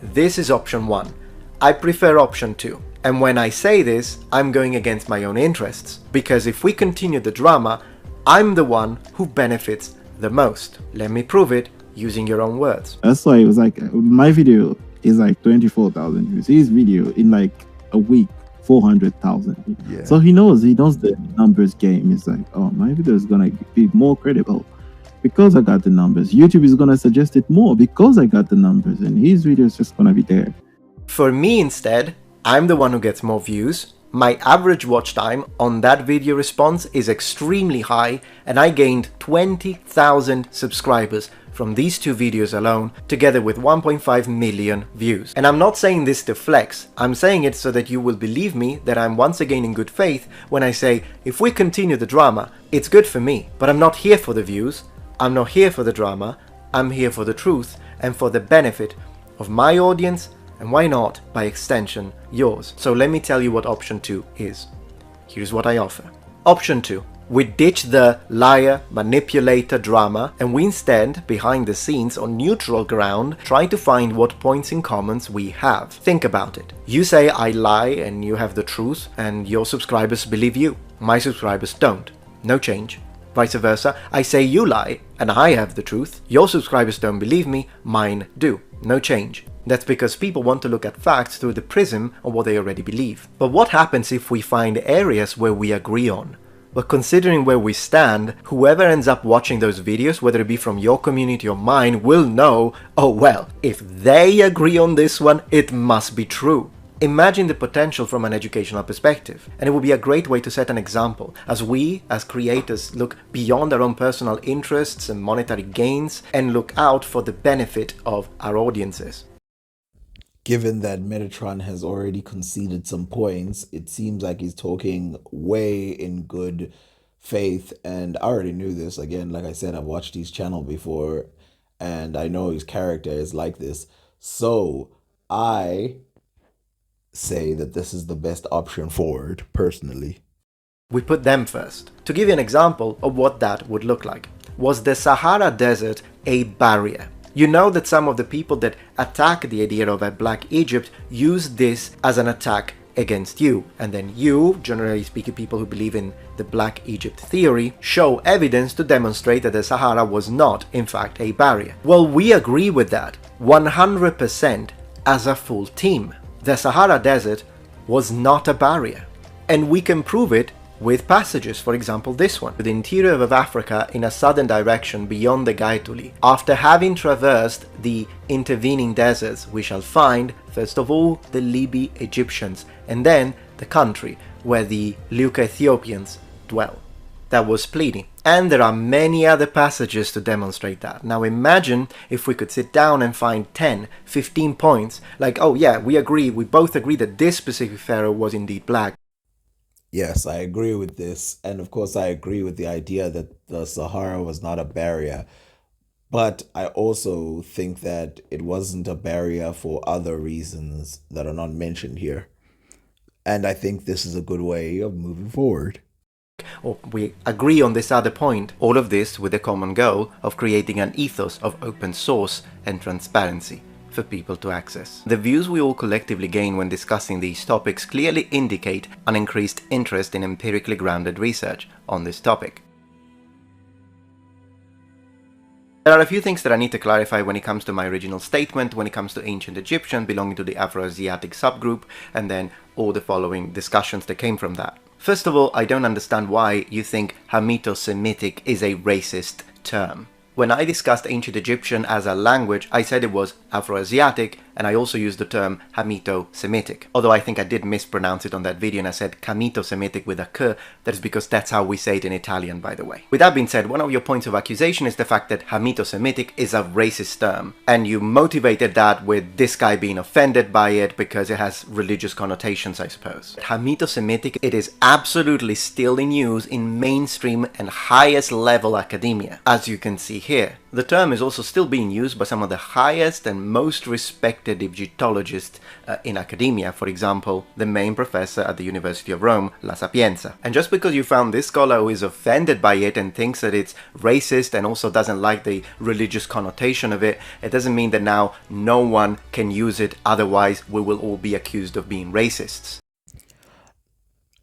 [SPEAKER 2] This is option one. I prefer option two. And when I say this, I'm going against my own interests, because if we continue the drama, I'm the one who benefits the most. Let me prove it using your own words.
[SPEAKER 5] That's why it was like, my video is like 24,000 views. His video in like a week, 400,000.
[SPEAKER 1] Yeah.
[SPEAKER 5] So he knows the numbers game. It's like, oh, my video is gonna be more credible because I got the numbers. YouTube is gonna suggest it more because I got the numbers, and his video is just gonna be there.
[SPEAKER 2] For me instead, I'm the one who gets more views. My average watch time on that video response is extremely high, and I gained 20,000 subscribers from these two videos alone, together with 1.5 million views. And I'm not saying this to flex, I'm saying it so that you will believe me that I'm once again in good faith when I say, if we continue the drama, it's good for me. But I'm not here for the views, I'm not here for the drama, I'm here for the truth and for the benefit of my audience, and why not, by extension, yours. So let me tell you what option 2 is. Here's what I offer. Option 2. We ditch the liar, manipulator drama, and we instead, behind the scenes on neutral ground, try to find what points in commons we have. Think about it. You say I lie and you have the truth, and your subscribers believe you. My subscribers don't. No change. Vice versa, I say you lie and I have the truth. Your subscribers don't believe me, mine do. No change. That's because people want to look at facts through the prism of what they already believe. But what happens if we find areas where we agree on? But considering where we stand, whoever ends up watching those videos, whether it be from your community or mine, will know, oh well, if they agree on this one, it must be true. Imagine the potential from an educational perspective, and it would be a great way to set an example, as we, as creators, look beyond our own personal interests and monetary gains, and look out for the benefit of our audiences.
[SPEAKER 1] Given that Metatron has already conceded some points, it seems like he's talking way in good faith, and I already knew this. Again, like I said, I've watched his channel before, and I know his character is like this. So I say that this is the best option forward, personally.
[SPEAKER 2] We put them first. To give you an example of what that would look like, was the Sahara Desert a barrier? You know that some of the people that attack the idea of a Black Egypt use this as an attack against you, and then you, generally speaking people who believe in the Black Egypt theory, show evidence to demonstrate that the Sahara was not, in fact, a barrier. Well, we agree with that 100% as a full team. The Sahara Desert was not a barrier, and we can prove it with passages, for example this one. The interior of Africa in a southern direction beyond the Gaetuli. After having traversed the intervening deserts, we shall find, first of all, the Libyan Egyptians, and then the country where the Leuca Ethiopians dwell. That was Pliny. And there are many other passages to demonstrate that. Now imagine if we could sit down and find 10, 15 points, like, oh yeah, we both agree that this specific pharaoh was indeed black.
[SPEAKER 1] Yes, I agree with this. And of course, I agree with the idea that the Sahara was not a barrier. But I also think that it wasn't a barrier for other reasons that are not mentioned here. And I think this is a good way of moving forward.
[SPEAKER 2] Or we agree on this other point. All of this with the common goal of creating an ethos of open source and transparency for people to access. The views we all collectively gain when discussing these topics clearly indicate an increased interest in empirically grounded research on this topic. There are a few things that I need to clarify when it comes to my original statement, when it comes to ancient Egyptian belonging to the Afro-Asiatic subgroup, and then all the following discussions that came from that. First of all, I don't understand why you think Hamito-Semitic is a racist term. When I discussed ancient Egyptian as a language, I said it was Afro-Asiatic, and I also used the term Hamito-Semitic. Although I think I did mispronounce it on that video and I said Camito-Semitic with a K, that is because that's how we say it in Italian, by the way. With that being said, one of your points of accusation is the fact that Hamito-Semitic is a racist term, and you motivated that with this guy being offended by it because it has religious connotations, I suppose. Hamito-Semitic, it is absolutely still in use in mainstream and highest level academia, as you can see here. The term is also still being used by some of the highest and most respected Egyptologists in academia, for example, the main professor at the University of Rome, La Sapienza. And just because you found this scholar who is offended by it and thinks that it's racist and also doesn't like the religious connotation of it, it doesn't mean that now no one can use it, otherwise we will all be accused of being racists.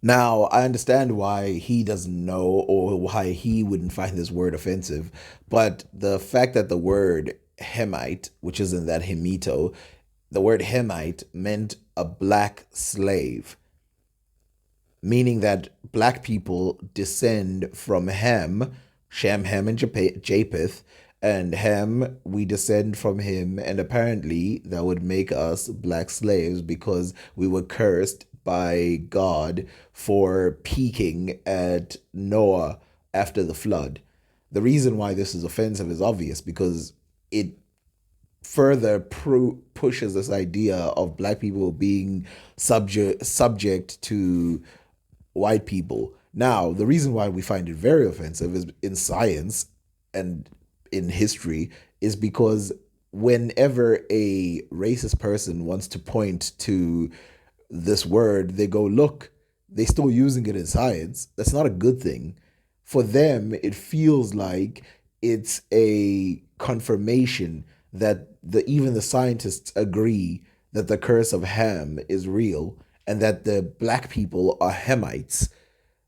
[SPEAKER 1] Now, I understand why he doesn't know or why he wouldn't find this word offensive, but the fact that the word Hemite, which is in that Hemito, the word Hemite meant a black slave, meaning that black people descend from Ham, Shem, Ham, and Japheth, and Ham, we descend from him, and apparently that would make us black slaves because we were cursed by God for peeking at Noah after the flood. The reason why this is offensive is obvious, because it further pushes this idea of black people being subject to white people. Now, the reason why we find it very offensive is in science and in history is because whenever a racist person wants to point to this word, they go, look, they're still using it in science. That's not a good thing. For them, it feels like it's a confirmation that even the scientists agree that the curse of Ham is real and that the black people are Hamites.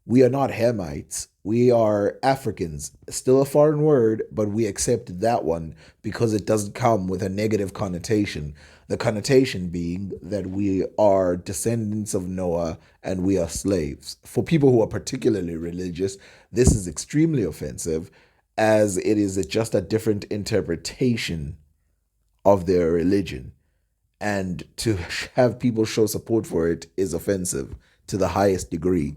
[SPEAKER 1] We are not Hamites. We are Africans. Still a foreign word, but we accept that one because it doesn't come with a negative connotation. The connotation being that we are descendants of Noah and we are slaves. For people who are particularly religious, this is extremely offensive, as it is just a different interpretation of their religion. And to have people show support for it is offensive to the highest degree.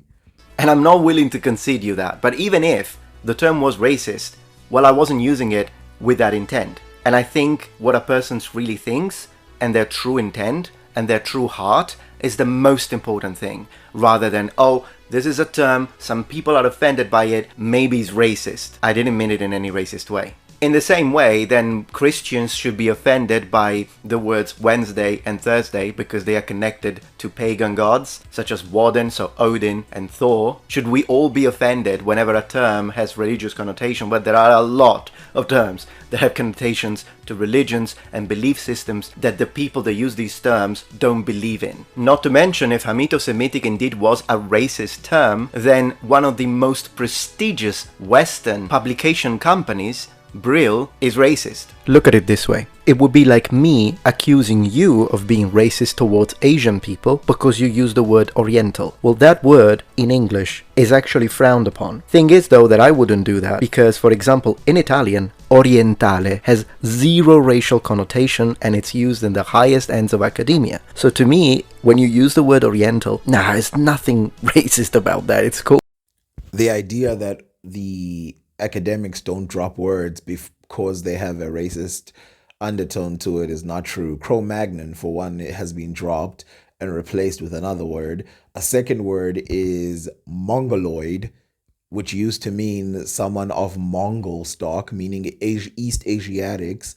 [SPEAKER 2] And I'm not willing to concede you that, but even if the term was racist, well, I wasn't using it with that intent. And I think what a person really thinks and their true intent and their true heart is the most important thing, rather than, oh, this is a term, some people are offended by it, maybe it's racist. I didn't mean it in any racist way. In the same way, then Christians should be offended by the words Wednesday and Thursday because they are connected to pagan gods, such as Woden, so Odin and Thor. Should we all be offended whenever a term has religious connotation? But there are a lot of terms that have connotations to religions and belief systems that the people that use these terms don't believe in. Not to mention, if Hamito-Semitic indeed was a racist term, then one of the most prestigious Western publication companies, Brill, is racist. Look at it this way. It would be like me accusing you of being racist towards Asian people because you use the word Oriental. Well, that word in English is actually frowned upon. Thing is, though, that I wouldn't do that because, for example, in Italian, Orientale has zero racial connotation and it's used in the highest ends of academia. So to me, when you use the word Oriental, there's nothing racist about that. It's cool.
[SPEAKER 1] The idea that the academics don't drop words because they have a racist undertone to it is not true. Cro-Magnon, for one, it has been dropped and replaced with another word. A second word is Mongoloid, which used to mean someone of Mongol stock, meaning East Asiatics.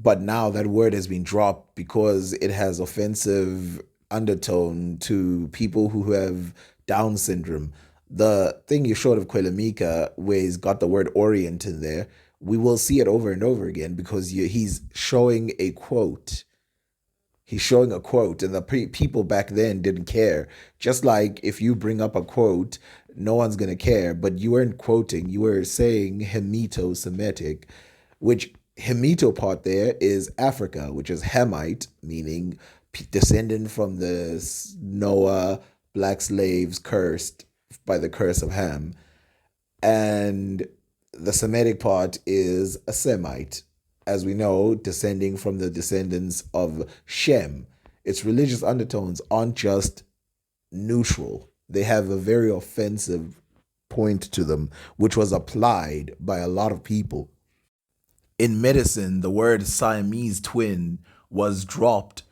[SPEAKER 1] But now that word has been dropped because it has offensive undertone to people who have Down syndrome. The thing you showed of kuelimika, where he's got the word Orient in there, we will see it over and over again because he's showing a quote. He's showing a quote, and the people back then didn't care. Just like if you bring up a quote, no one's going to care, but you weren't quoting, you were saying Hamito-Semitic, which Hamito part there is Africa, which is Hamite, meaning descendant from the Noah, black slaves cursed by the curse of Ham. And the Semitic part is a Semite, as we know, descending from the descendants of Shem. Its religious undertones aren't just neutral. They have a very offensive point to them, which was applied by a lot of people. In medicine, the word Siamese twin was dropped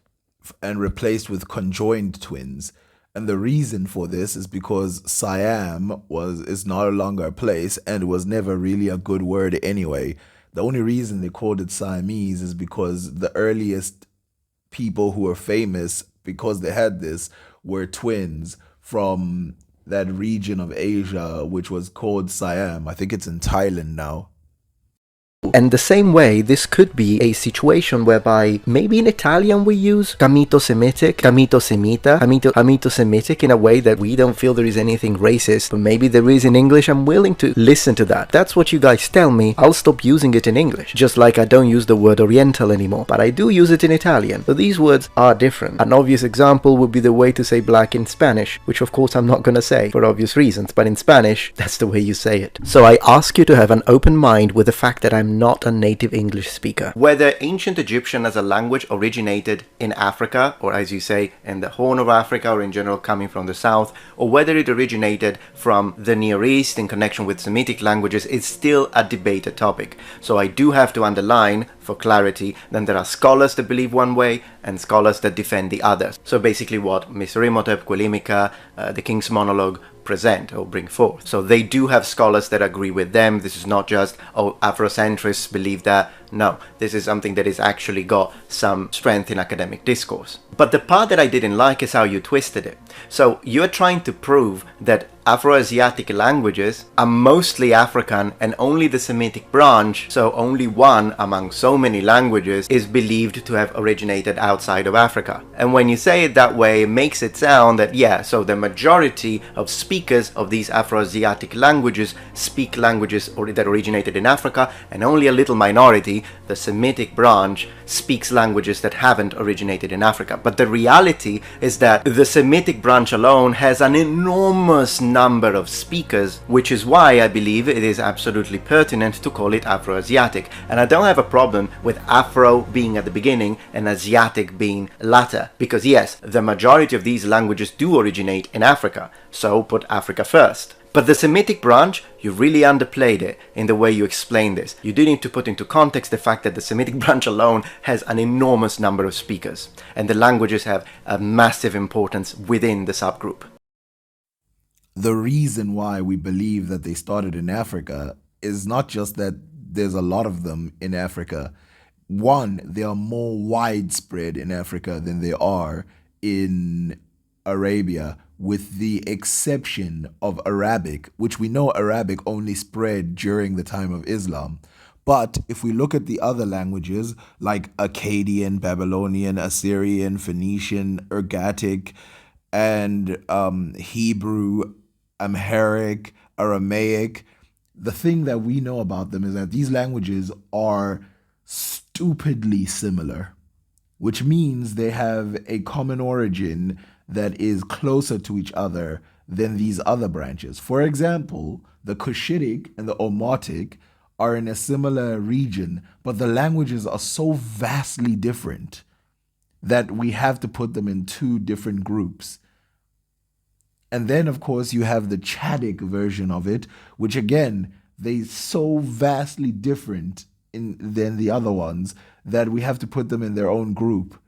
[SPEAKER 1] and replaced with conjoined twins. And the reason for this is because Siam is no longer a place and was never really a good word anyway. The only reason they called it Siamese is because the earliest people who were famous because they had this were twins from that region of Asia, which was called Siam. I think it's in Thailand now.
[SPEAKER 2] And the same way, this could be a situation whereby maybe in Italian we use Hamito-Semitic, Hamito-Semita, Hamito-Semitic in a way that we don't feel there is anything racist, but maybe there is in English. I'm willing to listen to that. That's what you guys tell me. I'll stop using it in English. Just like I don't use the word Oriental anymore, but I do use it in Italian. So these words are different. An obvious example would be the way to say black in Spanish, which of course I'm not gonna say for obvious reasons, but in Spanish, that's the way you say it. So I ask you to have an open mind with the fact that I'm am not a native English speaker. Whether ancient Egyptian as a language originated in Africa, or as you say, in the Horn of Africa, or in general coming from the south, or whether it originated from the Near East in connection with Semitic languages, is still a debated topic. So I do have to underline, for clarity, then there are scholars that believe one way and scholars that defend the other. So basically what Mr. Imhotep, Kuelimika, the King's Monologue present or bring forth. So they do have scholars that agree with them. This is not just, oh, Afrocentrists believe that. No, this is something that has actually got some strength in academic discourse. But the part that I didn't like is how you twisted it. So you're trying to prove that Afro-Asiatic languages are mostly African and only the Semitic branch, so only one among so many languages, is believed to have originated outside of Africa. And when you say it that way, it makes it sound that, yeah, so the majority of speakers of these Afro-Asiatic languages speak languages that originated in Africa, and only a little minority, the Semitic branch, speaks languages that haven't originated in Africa. But the reality is that the Semitic branch alone has an enormous number of speakers, which is why I believe it is absolutely pertinent to call it Afro-Asiatic. And I don't have a problem with Afro being at the beginning and Asiatic being latter, because yes, the majority of these languages do originate in Africa, so put Africa first. But the Semitic branch, you really underplayed it in the way you explained this. You do need to put into context the fact that the Semitic branch alone has an enormous number of speakers, and the languages have a massive importance within the subgroup.
[SPEAKER 1] The reason why we believe that they started in Africa is not just that there's a lot of them in Africa. One, they are more widespread in Africa than they are in Arabia, with the exception of Arabic, which we know Arabic only spread during the time of Islam. But if we look at the other languages like Akkadian, Babylonian, Assyrian, Phoenician, Ergatic, and Hebrew, Amharic, Aramaic, the thing that we know about them is that these languages are stupidly similar, which means they have a common origin that is closer to each other than these other branches. For example, the Cushitic and the Omotic are in a similar region, but the languages are so vastly different that we have to put them in two different groups. And then, of course, you have the Chadic version of it, which again, they're so vastly different than the other ones that we have to put them in their own group.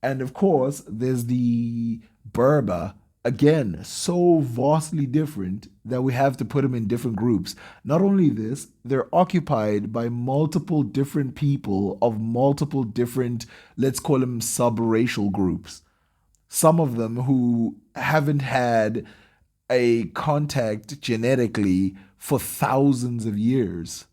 [SPEAKER 1] And of course, there's the Berber, again, so vastly different that we have to put them in different groups. Not only this, they're occupied by multiple different people of multiple different, let's call them subracial groups. Some of them who haven't had a contact genetically for thousands of years.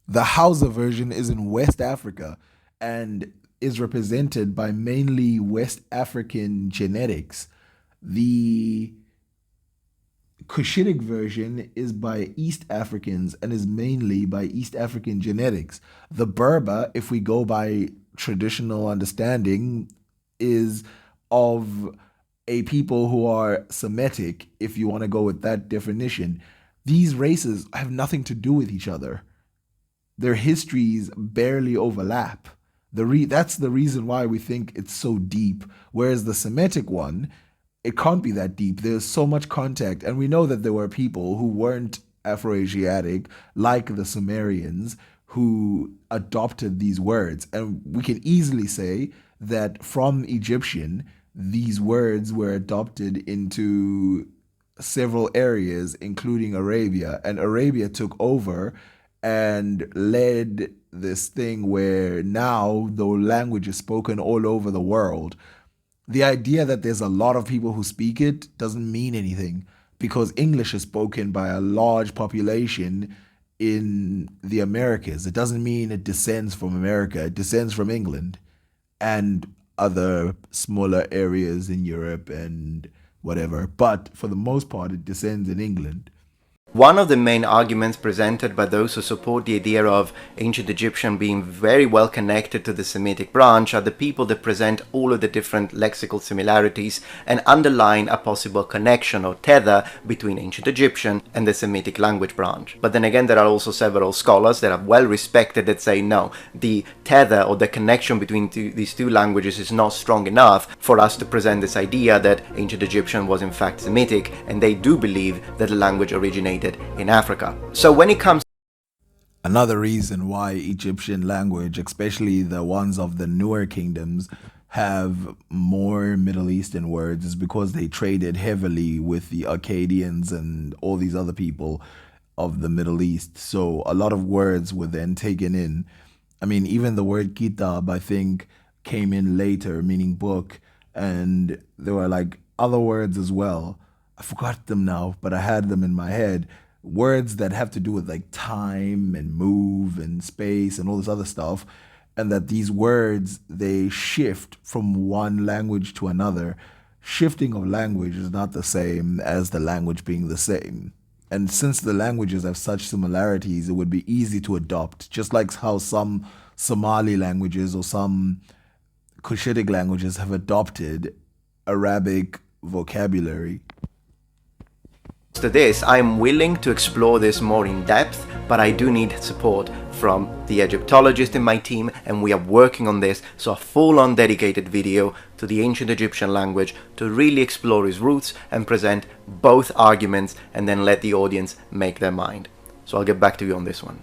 [SPEAKER 1] The Hausa version is in West Africa and is represented by mainly West African genetics. The Cushitic version is by East Africans and is mainly by East African genetics. The Berber, if we go by traditional understanding, is of a people who are Semitic, if you want to go with that definition. These races have nothing to do with each other. Their histories barely overlap. That's the reason why we think it's so deep. Whereas the Semitic one, it can't be that deep. There's so much contact. And we know that there were people who weren't Afro-Asiatic, like the Sumerians, who adopted these words. And we can easily say that from Egyptian, these words were adopted into several areas, including Arabia. And Arabia took over and led this thing where now the language is spoken all over the world. The idea that there's a lot of people who speak it doesn't mean anything, because English is spoken by a large population in the Americas. It doesn't mean it descends from America. It descends from England and other smaller areas in Europe and whatever. But for the most part, it descends in England.
[SPEAKER 2] One of the main arguments presented by those who support the idea of ancient Egyptian being very well connected to the Semitic branch are the people that present all of the different lexical similarities and underline a possible connection or tether between ancient Egyptian and the Semitic language branch. But then again, there are also several scholars that are well respected that say no, the tether or the connection between these two languages is not strong enough for us to present this idea that ancient Egyptian was in fact Semitic, and they do believe that the language originated in Africa. So when it comes
[SPEAKER 17] Another reason why Egyptian language, especially the ones of the newer kingdoms, have more Middle Eastern words is because they traded heavily with the Akkadians and all these other people of the Middle East. So a lot of words were then taken in. I mean, even the word kitab, I think, came in later, meaning book, and there were like other words as well. I forgot them now, but I had them in my head. Words that have to do with like time and move and space and all this other stuff. And that these words, they shift from one language to another. Shifting of language is not the same as the language being the same. And since the languages have such similarities, it would be easy to adopt. Just like how some Somali languages or some Cushitic languages have adopted Arabic vocabulary.
[SPEAKER 2] to this, I'm willing to explore this more in depth, but I do need support from the Egyptologist in my team, and we are working on this, so a full-on dedicated video to the ancient Egyptian language to really explore its roots and present both arguments and then let the audience make their mind. So I'll get back to you on this one.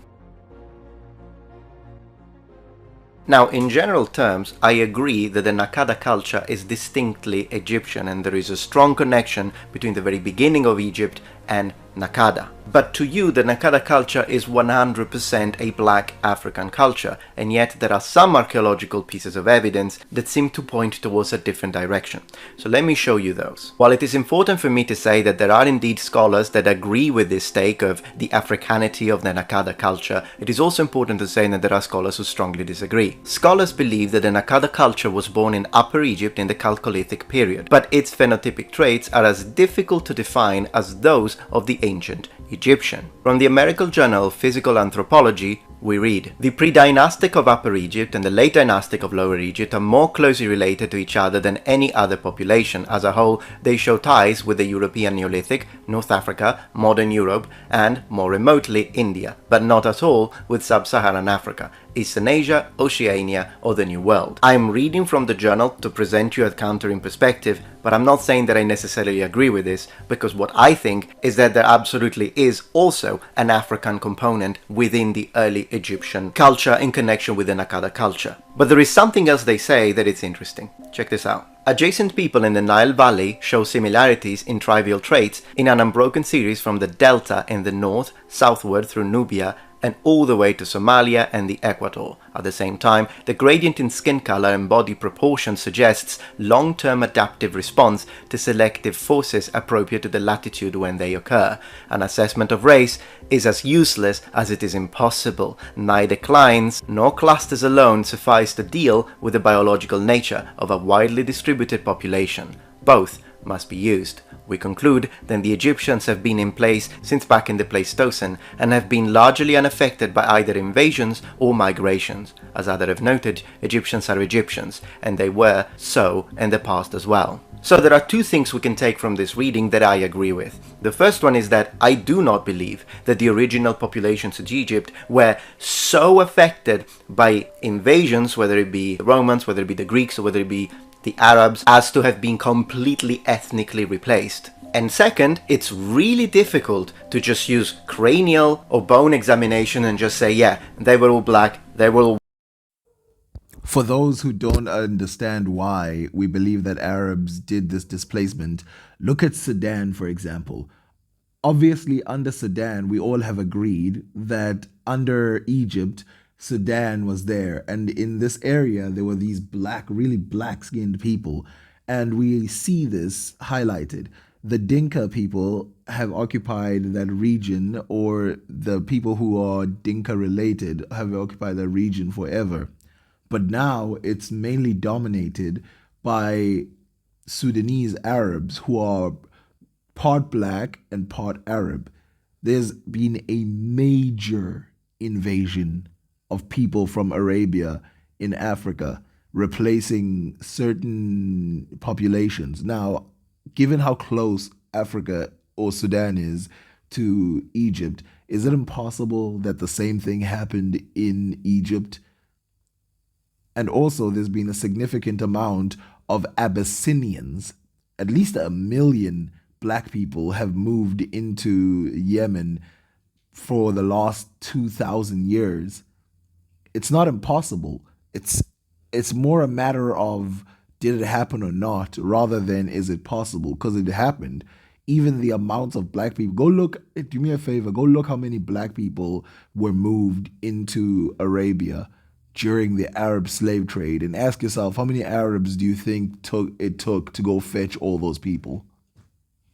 [SPEAKER 2] Now, in general terms, I agree that the Nakada culture is distinctly Egyptian and there is a strong connection between the very beginning of Egypt and Nakada. But to you, the Nakada culture is 100% a black African culture, and yet there are some archaeological pieces of evidence that seem to point towards a different direction. So let me show you those. While it is important for me to say that there are indeed scholars that agree with this take of the Africanity of the Nakada culture, it is also important to say that there are scholars who strongly disagree. Scholars believe that the Nakada culture was born in Upper Egypt in the Chalcolithic period, but its phenotypic traits are as difficult to define as those of the ancient Egyptian. From the American Journal of Physical Anthropology, we read, "The pre-dynastic of Upper Egypt and the late dynastic of Lower Egypt are more closely related to each other than any other population. As a whole, they show ties with the European Neolithic, North Africa, modern Europe, and, more remotely, India, but not at all with Sub-Saharan Africa, Eastern Asia, Oceania, or the New World." I'm reading from the journal to present you a countering perspective, but I'm not saying that I necessarily agree with this, because what I think is that there absolutely is also an African component within the early Egyptian culture in connection with the Nakada culture. But there is something else they say that it's interesting. Check this out. Adjacent people in the Nile Valley show similarities in trivial traits in an unbroken series from the delta in the north, southward through Nubia, and all the way to Somalia and the Equator. At the same time, the gradient in skin color and body proportion suggests long-term adaptive response to selective forces appropriate to the latitude when they occur. An assessment of race is as useless as it is impossible. Neither clines nor clusters alone suffice to deal with the biological nature of a widely distributed population. Both must be used. We conclude that the Egyptians have been in place since back in the Pleistocene and have been largely unaffected by either invasions or migrations. As others have noted, Egyptians are Egyptians, and they were so in the past as well. So there are two things we can take from this reading that I agree with. The first one is that I do not believe that the original populations of Egypt were so affected by invasions, whether it be the Romans, whether it be the Greeks, or whether it be the Arabs, as to have been completely ethnically replaced. And second, it's really difficult to just use cranial or bone examination and just say, yeah, they were all black, they were all...
[SPEAKER 17] For those who don't understand why we believe that Arabs did this displacement, look at Sudan, for example. Obviously, under Sudan, we all have agreed that under Egypt, Sudan was there, and in this area there were these black, really black-skinned people, and we see this highlighted. The Dinka people have occupied that region, or the people who are Dinka related have occupied that region forever. But now it's mainly dominated by Sudanese Arabs who are part black and part Arab. there's been a major invasion of people from Arabia in Africa, replacing certain populations. Now, given how close Africa or Sudan is to Egypt, is it impossible that the same thing happened in Egypt? And also, there's been a significant amount of Abyssinians. At least 1 million black people have moved into Yemen for the last 2,000 years. It's not impossible. It's more a matter of did it happen or not, rather than is it possible, because it happened. Even the amounts of black people, go look, do me a favor, go look how many black people were moved into Arabia during the Arab slave trade, and ask yourself, how many Arabs do you think it took to go fetch all those people?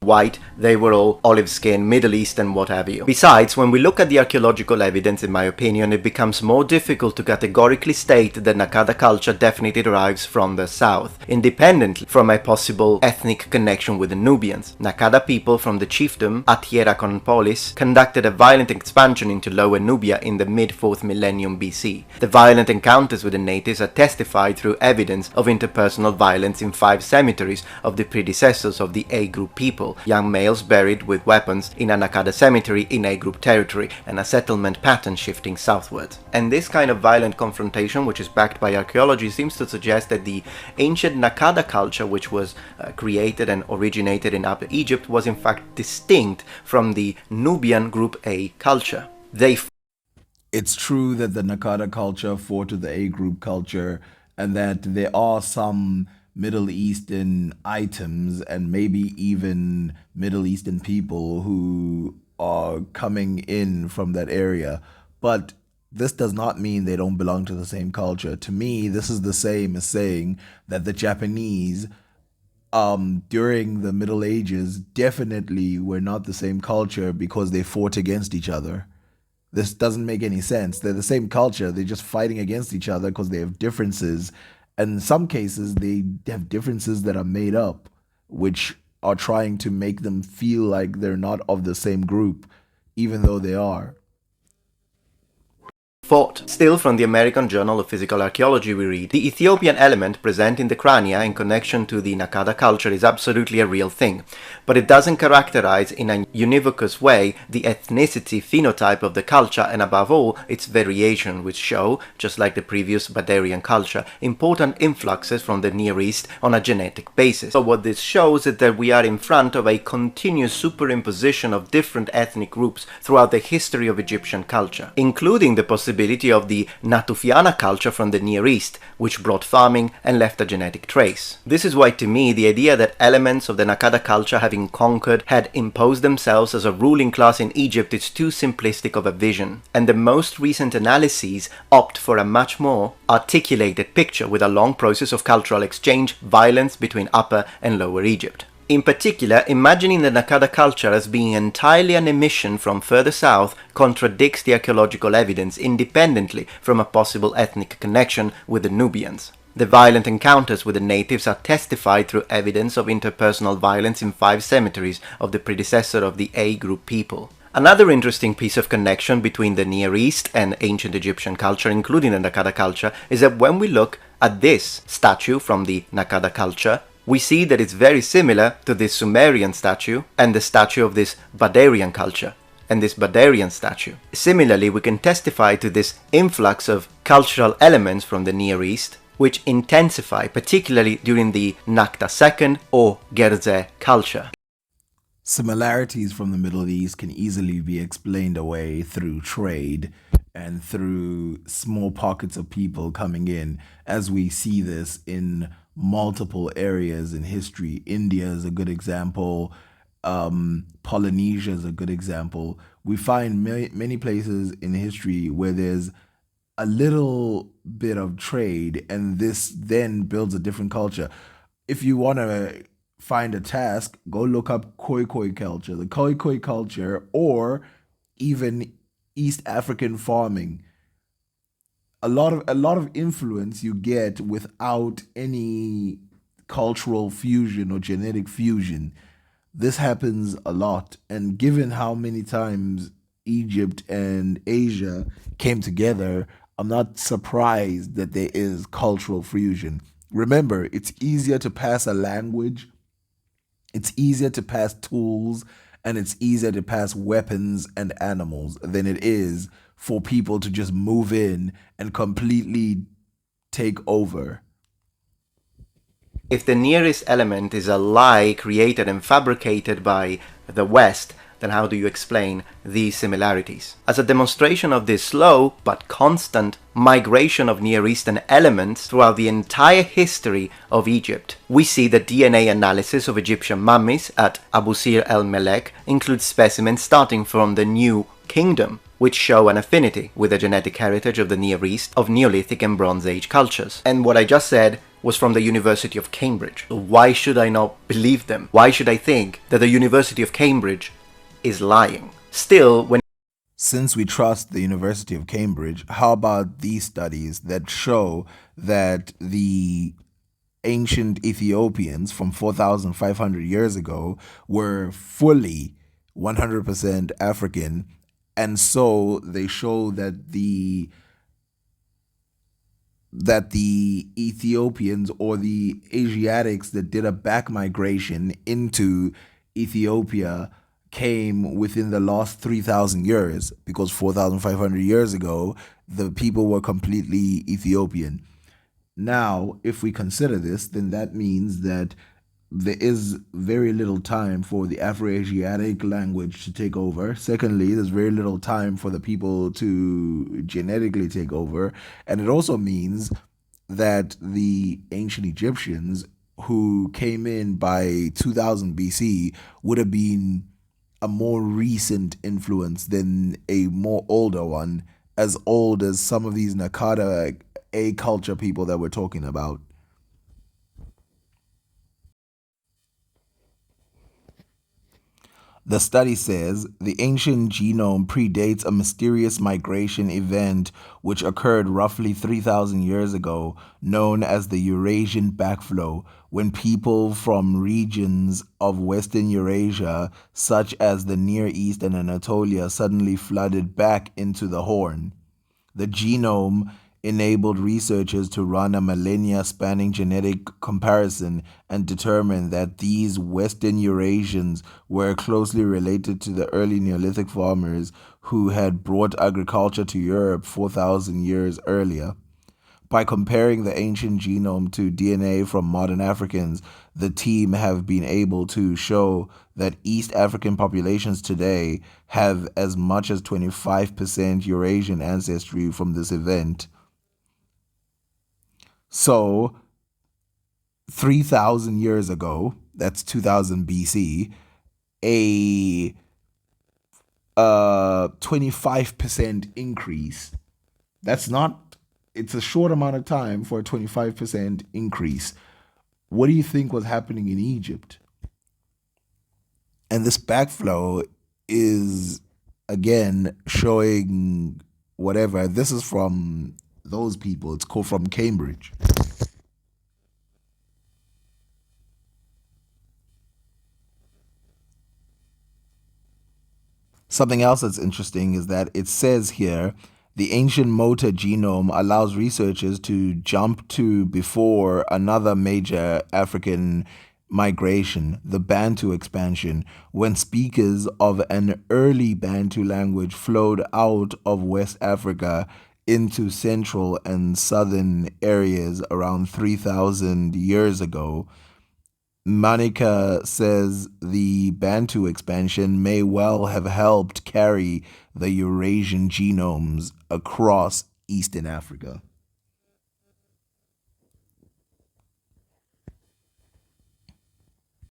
[SPEAKER 2] White, they were all olive skin, Middle East and what have you. Besides, when we look at the archaeological evidence, in my opinion, it becomes more difficult to categorically state that Nakada culture definitely derives from the south, independently from a possible ethnic connection with the Nubians. Nakada people from the chiefdom Hierakonpolis conducted a violent expansion into Lower Nubia in the mid-4th millennium BC. The violent encounters with the natives are testified through evidence of interpersonal violence in 5 cemeteries of the predecessors of the A group people, young males buried with weapons in a Nakada cemetery in A group territory, and a settlement pattern shifting southward. And this kind of violent confrontation, which is backed by archaeology, seems to suggest that the ancient Nakada culture, which was created and originated in Upper Egypt, was in fact distinct from the Nubian group A culture.
[SPEAKER 17] It's true that the Nakada culture fought to the A group culture, and that there are some Middle Eastern items and maybe even Middle Eastern people who are coming in from that area. But this does not mean they don't belong to the same culture. To me, this is the same as saying that the Japanese during the Middle Ages definitely were not the same culture because they fought against each other. This doesn't make any sense. They're the same culture. They're just fighting against each other because they have differences. And in some cases, they have differences that are made up, which are trying to make them feel like they're not of the same group, even though they are.
[SPEAKER 2] Fought. Still, from the American Journal of Physical Archaeology we read, the Ethiopian element present in the crania in connection to the Nakada culture is absolutely a real thing, but it doesn't characterize in a univocous way the ethnicity phenotype of the culture, and above all, its variation, which show, just like the previous Badarian culture, important influxes from the Near East on a genetic basis. So what this shows is that we are in front of a continuous superimposition of different ethnic groups throughout the history of Egyptian culture, including the possibility of the Natufiana culture from the Near East, which brought farming and left a genetic trace. This is why, to me, the idea that elements of the Nakada culture, having conquered, had imposed themselves as a ruling class in Egypt is too simplistic of a vision, and the most recent analyses opt for a much more articulated picture with a long process of cultural exchange, violence between Upper and Lower Egypt. In particular, imagining the Nakada culture as being entirely an emission from further south contradicts the archaeological evidence independently from a possible ethnic connection with the Nubians. The violent encounters with the natives are testified through evidence of interpersonal violence in 5 cemeteries of the predecessor of the A group people. Another interesting piece of connection between the Near East and ancient Egyptian culture, including the Nakada culture, is that when we look at this statue from the Nakada culture, we see that it's very similar to this Sumerian statue and the statue of this Badarian culture and this Badarian statue. Similarly, we can testify to this influx of cultural elements from the Near East, which intensify particularly during the Nakta II or Gerze culture.
[SPEAKER 17] Similarities from the Middle East can easily be explained away through trade and through small pockets of people coming in, as we see this in multiple areas in history. India is a good example. Polynesia is a good example. We find many places in history where there's a little bit of trade, and this then builds a different culture. If you want to find a task, go look up Khoi culture, the Khoi culture, or even East African farming. A lot of influence you get without any cultural fusion or genetic fusion. This happens a lot, and given how many times Egypt and Asia came together, I'm not surprised that there is cultural fusion. Remember, it's easier to pass a language, it's easier to pass tools, and it's easier to pass weapons and animals than it is for people to just move in and completely take over.
[SPEAKER 2] If the nearest element is a lie created and fabricated by the West, then how do you explain these similarities? As a demonstration of this slow but constant migration of Near Eastern elements throughout the entire history of Egypt, we see that DNA analysis of Egyptian mummies at Abu Sir el-Melek includes specimens starting from the New Kingdom, which show an affinity with the genetic heritage of the Near East of Neolithic and Bronze Age cultures. And what I just said was from the University of Cambridge. Why should I not believe them? Why should I think that the University of Cambridge is lying? Still, when
[SPEAKER 17] Since we trust the University of Cambridge, how about these studies that show that the ancient Ethiopians from 4,500 years ago were fully 100% African, and so they show that the Ethiopians or the Asiatics that did a back migration into Ethiopia came within the last 3,000 years, because 4,500 years ago, the people were completely Ethiopian. Now, if we consider this, then that means that there is very little time for the Afro-Asiatic language to take over. Secondly, there's very little time for the people to genetically take over. And it also means that the ancient Egyptians who came in by 2000 BC would have been a more recent influence than a more older one, as old as some of these Nakada A culture people that we're talking about. The study says the ancient genome predates a mysterious migration event which occurred roughly 3,000 years ago, known as the Eurasian backflow, when people from regions of Western Eurasia, such as the Near East and Anatolia, suddenly flooded back into the Horn. The genome enabled researchers to run a millennia-spanning genetic comparison and determine that these Western Eurasians were closely related to the early Neolithic farmers who had brought agriculture to Europe 4,000 years earlier. By comparing the ancient genome to DNA from modern Africans, the team have been able to show that East African populations today have as much as 25% Eurasian ancestry from this event. So, 3,000 years ago, that's 2000 BC, a 25% increase. It's a short amount of time for a 25% increase. What do you think was happening in Egypt? And this backflow is, again, showing whatever. This is from those people. It's called from Cambridge. Something else that's interesting is that it says here, the ancient motor genome allows researchers to jump to before another major African migration, the Bantu expansion, when speakers of an early Bantu language flowed out of West Africa into central and southern areas around 3,000 years ago. Manika says the Bantu expansion may well have helped carry the Eurasian genomes across Eastern Africa.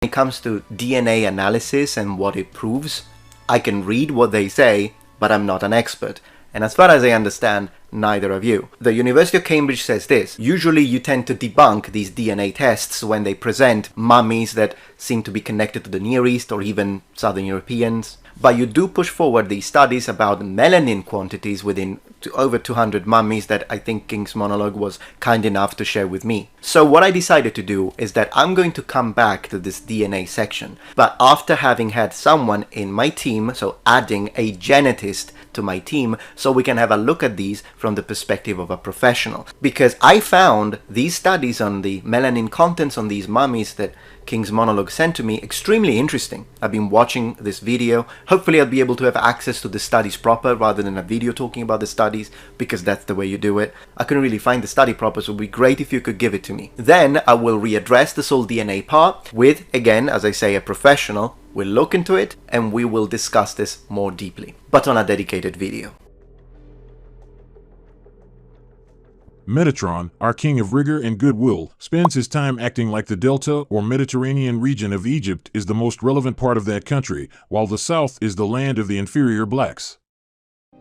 [SPEAKER 2] When it comes to DNA analysis and what it proves, I can read what they say, but I'm not an expert. And as far as I understand, neither of you. The University of Cambridge says this: usually you tend to debunk these DNA tests when they present mummies that seem to be connected to the Near East or even Southern Europeans. But you do push forward these studies about melanin quantities within to over 200 mummies that I think King's Monologue was kind enough to share with me. So what I decided to do is that I'm going to come back to this DNA section, but after having had someone in my team, so adding a genetist to my team, so we can have a look at these from the perspective of a professional. Because I found these studies on the melanin contents on these mummies that King's Monologue sent to me extremely interesting. I've been watching this video. Hopefully I'll be able to have access to the studies proper rather than a video talking about the studies, because that's the way you do it. I couldn't really find the study proper, so it would be great if you could give it to me. Then I will readdress the soul DNA part with, again, as I say, a professional. We'll look into it and we will discuss this more deeply, but on a dedicated video.
[SPEAKER 7] Metatron, our king of rigor and goodwill, spends his time acting like the Delta or Mediterranean region of Egypt is the most relevant part of that country, while the south is the land of the inferior blacks.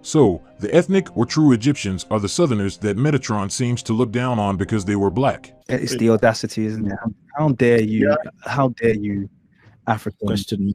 [SPEAKER 7] So, the ethnic or true Egyptians are the southerners that Metatron seems to look down on because they were black.
[SPEAKER 4] It's the audacity, isn't it? How dare you? How dare you, African?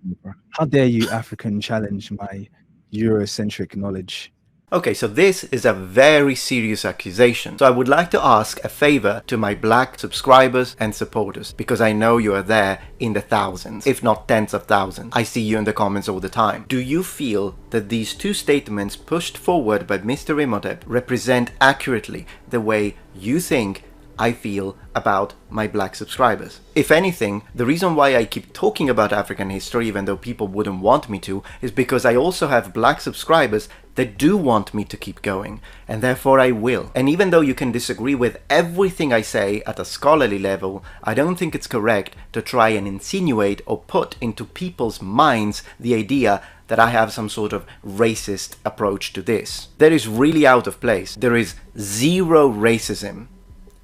[SPEAKER 4] How dare you, African, challenge my Eurocentric knowledge?
[SPEAKER 2] Okay, so this is a very serious accusation. So I would like to ask a favor to my black subscribers and supporters, because I know you are there in the thousands, if not tens of thousands. I see you in the comments all the time. Do you feel that these two statements pushed forward by Mr. Imhotep represent accurately the way you think I feel about my black subscribers? If anything, the reason why I keep talking about African history, even though people wouldn't want me to, is because I also have black subscribers that do want me to keep going, and therefore I will. And even though you can disagree with everything I say at a scholarly level, I don't think it's correct to try and insinuate or put into people's minds the idea that I have some sort of racist approach to this. That is really out of place. There is zero racism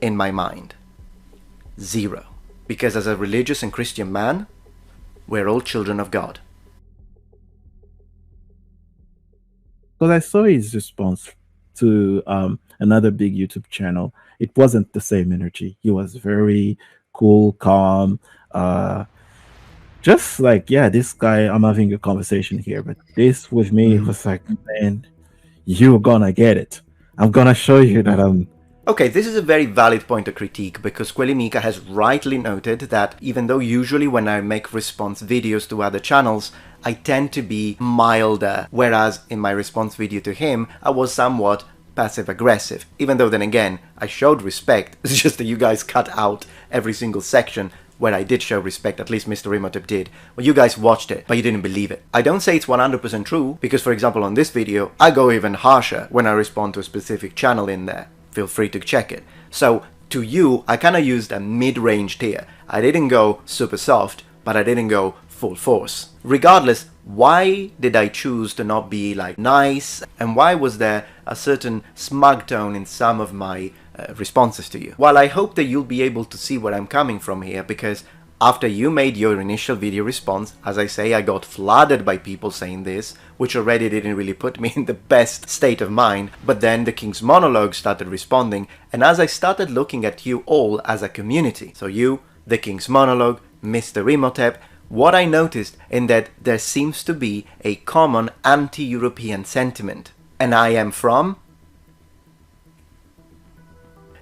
[SPEAKER 2] in my mind. Zero. Because as a religious and Christian man, we're all children of God.
[SPEAKER 5] Because I saw his response to another big YouTube channel. It wasn't the same energy. He was very cool, calm, just like, yeah, this guy, I'm having a conversation here, but this with me was like, man, you're gonna get it. I'm gonna show you that I'm...
[SPEAKER 2] Okay, this is a very valid point of critique, because kuelimika has rightly noted that even though usually when I make response videos to other channels, I tend to be milder, whereas in my response video to him, I was somewhat passive-aggressive. Even though then again, I showed respect, it's just that you guys cut out every single section where I did show respect, at least Mr. Imhotep did. Well, you guys watched it, but you didn't believe it. I don't say it's 100% true, because for example on this video, I go even harsher when I respond to a specific channel in there. Feel free to check it. So to you, I kind of used a mid-range tier. I didn't go super soft, but I didn't go full force. Regardless, why did I choose to not be like nice, and why was there a certain smug tone in some of my responses to you? Well, I hope that you'll be able to see where I'm coming from here, because after you made your initial video response, as I say, I got flooded by people saying this, which already didn't really put me in the best state of mind, but then the King's Monologue started responding, and as I started looking at you all as a community, so you, the King's Monologue, Mr. Imhotep, what I noticed in that there seems to be a common anti-European sentiment. And I am from?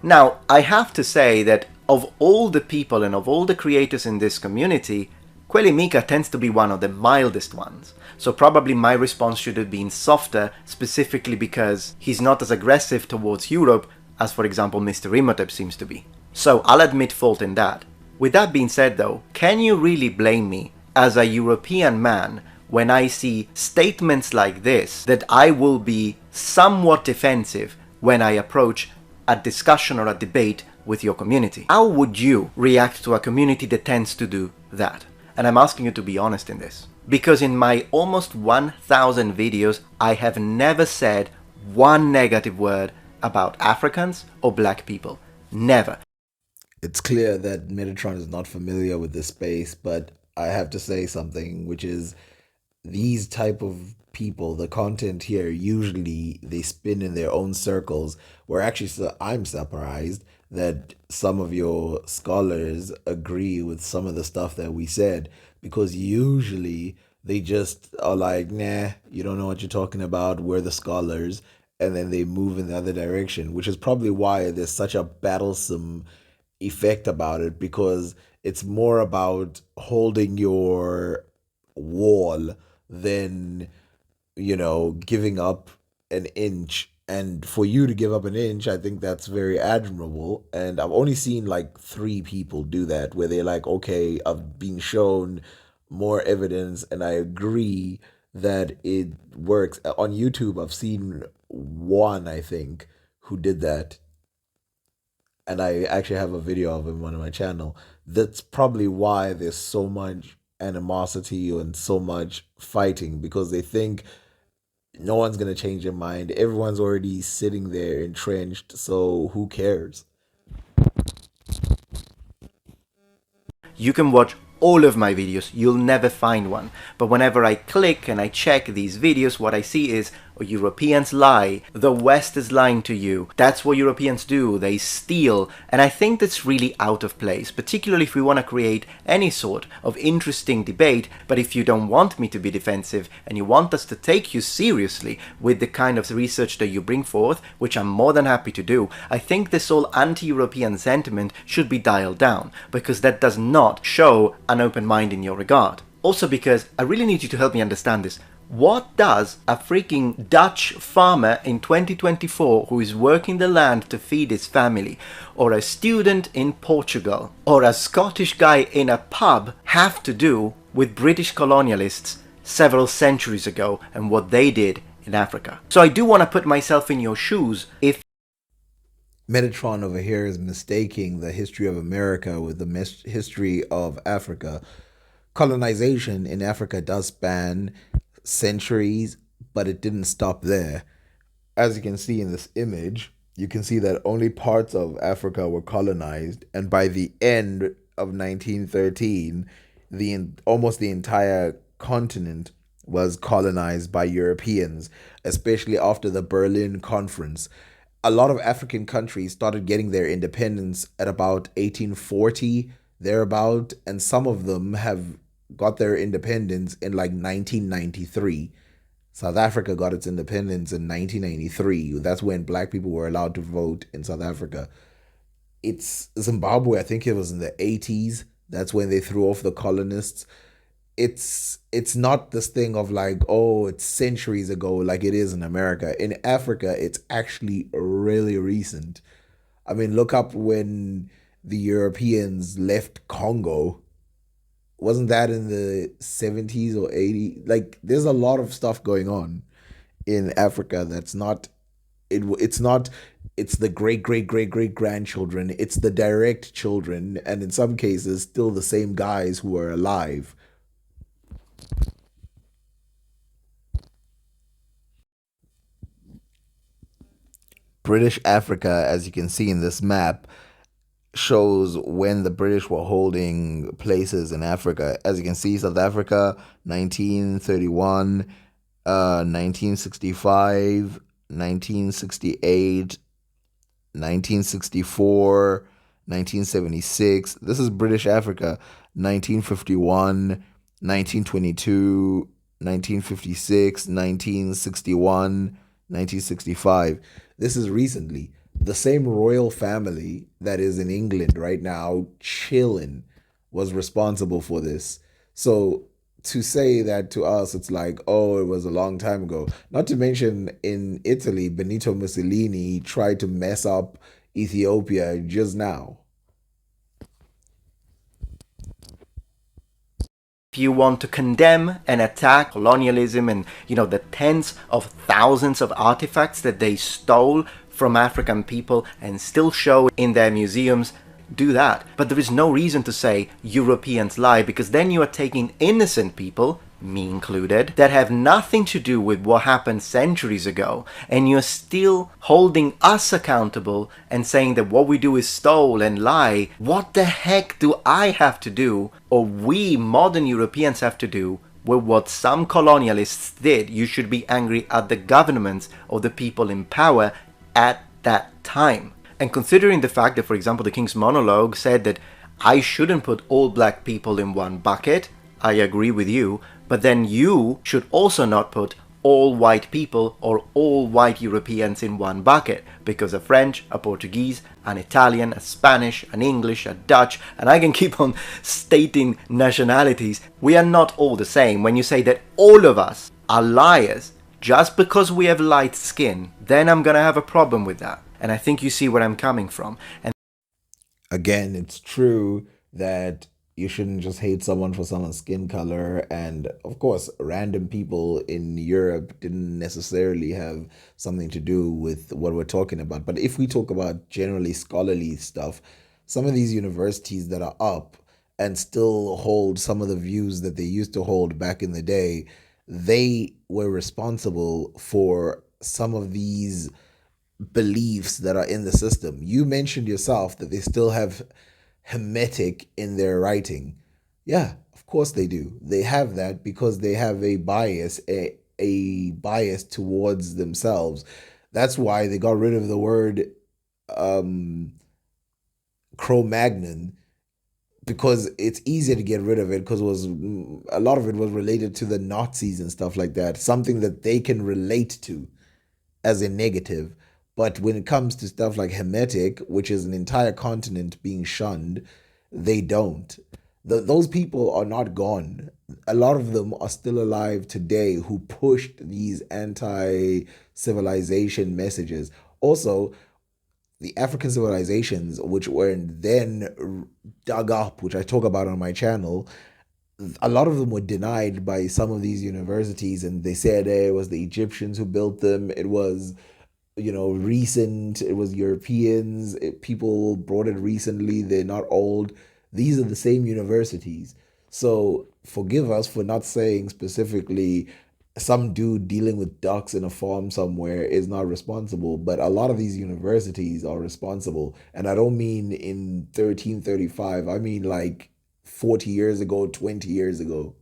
[SPEAKER 2] Now, I have to say that of all the people and of all the creators in this community, kuelimika tends to be one of the mildest ones. So probably my response should have been softer, specifically because he's not as aggressive towards Europe as, for example, Mr. Imhotep seems to be. So I'll admit fault in that. With that being said though, can you really blame me as a European man when I see statements like this, that I will be somewhat defensive when I approach a discussion or a debate with your community? How would you react to a community that tends to do that? And I'm asking you to be honest in this. Because in my almost 1,000 videos, I have never said one negative word about Africans or black people. Never.
[SPEAKER 1] It's clear that Metatron is not familiar with this space, but I have to say something, which is these type of people, the content here, usually they spin in their own circles, where actually I'm surprised that some of your scholars agree with some of the stuff that we said, because usually they just are like, nah, you don't know what you're talking about, we're the scholars,
[SPEAKER 17] and then they move in the other direction, which is probably why there's such a battlesome effect about it, because it's more about holding your wall than, giving up an inch. And for you to give up an inch, I think that's very admirable. And I've only seen like 3 people do that, where they're like, okay, I've been shown more evidence and I agree that it works. On YouTube, I've seen one, I think, who did that. And I actually have a video of him on my channel. That's probably why there's so much animosity and so much fighting, because they think no one's going to change their mind. Everyone's already sitting there entrenched, so who cares?
[SPEAKER 2] You can watch all of my videos, you'll never find one. But whenever I click and I check these videos, what I see is, Europeans lie, the West is lying to you. That's what Europeans do, they steal. And I think that's really out of place, particularly if we want to create any sort of interesting debate. But if you don't want me to be defensive and you want us to take you seriously with the kind of research that you bring forth, which I'm more than happy to do, I think this whole anti-European sentiment should be dialed down, because that does not show an open mind in your regard. Also because I really need you to help me understand this. What does a freaking Dutch farmer in 2024 who is working the land to feed his family, or a student in Portugal, or a Scottish guy in a pub have to do with British colonialists several centuries ago and what they did in Africa? So I do want to put myself in your shoes. If
[SPEAKER 17] Metatron over here is mistaking the history of America with the history of Africa. Colonization in Africa does span centuries, but it didn't stop there. As you can see in this image, you can see that only parts of Africa were colonized, and by the end of 1913, almost the entire continent was colonized by Europeans, especially after the Berlin Conference. A lot of African countries started getting their independence at about 1840, thereabout, and some of them have got their independence in like 1993. South Africa got its independence in 1993. That's when black people were allowed to vote in South Africa. It's Zimbabwe, I think it was in the 80s. That's when they threw off the colonists. It's not this thing of like, oh, it's centuries ago like it is in America. In Africa, it's actually really recent. I mean, look up when the Europeans left Congo. Wasn't that in the 70s or 80s? Like, there's a lot of stuff going on in Africa that's not, it's the great grandchildren. It's the direct children, and in some cases, still the same guys who are alive. British Africa, as you can see in this map, shows when the British were holding places in Africa. As you can see, South Africa, 1931, 1965, 1968, 1964, 1976. This is British Africa, 1951, 1922, 1956, 1961, 1965. This is recently. The same royal family that is in England right now, chilling, was responsible for this. So to say that to us, it's like, oh, it was a long time ago. Not to mention in Italy, Benito Mussolini tried to mess up Ethiopia just now.
[SPEAKER 2] If you want to condemn and attack colonialism and, the tens of thousands of artifacts that they stole from African people and still show in their museums, do that. But there is no reason to say Europeans lie, because then you are taking innocent people, me included, that have nothing to do with what happened centuries ago, and you're still holding us accountable and saying that what we do is stole and lie. What the heck do I have to do, or we modern Europeans have to do, with what some colonialists did? You should be angry at the governments of the people in power at that time. And considering the fact that, for example, the King's monologue said that I shouldn't put all black people in one bucket, I agree with you, but then you should also not put all white people or all white Europeans in one bucket, because a French, a Portuguese, an Italian, a Spanish, an English, a Dutch, and I can keep on stating nationalities. We are not all the same. When you say that all of us are liars just because we have light skin, then I'm gonna have a problem with that. And I think you see where I'm coming from. And
[SPEAKER 1] again, it's true that you shouldn't just hate someone for someone's skin color. And of course, random people in Europe didn't necessarily have something to do with what we're talking about. But if we talk about generally scholarly stuff, some of these universities that are up and still hold some of the views that they used to hold back in the day, they were responsible for some of these beliefs that are in the system. You mentioned yourself that they still have Hermetic in their writing. Yeah, of course they do. They have that because they have a bias, a bias towards themselves. That's why they got rid of the word Cro-Magnon, because it's easier to get rid of it, because it was a lot of it was related to the Nazis and stuff like that, something that they can relate to as a negative. But when it comes to stuff like Hermetic, which is an entire continent being shunned, they don't. Those people are not gone. A lot of them are still alive today who pushed these anti-civilization messages. Also, the African civilizations, which were then dug up, which I talk about on my channel, a lot of them were denied by some of these universities, and they said it was the Egyptians who built them. It was, recent. It was Europeans. People brought it recently. They're not old. These are the same universities. So forgive us for not saying specifically some dude dealing with ducks in a farm somewhere is not responsible, but a lot of these universities are responsible. And I don't mean in 1335. I mean like 40 years ago, 20 years ago.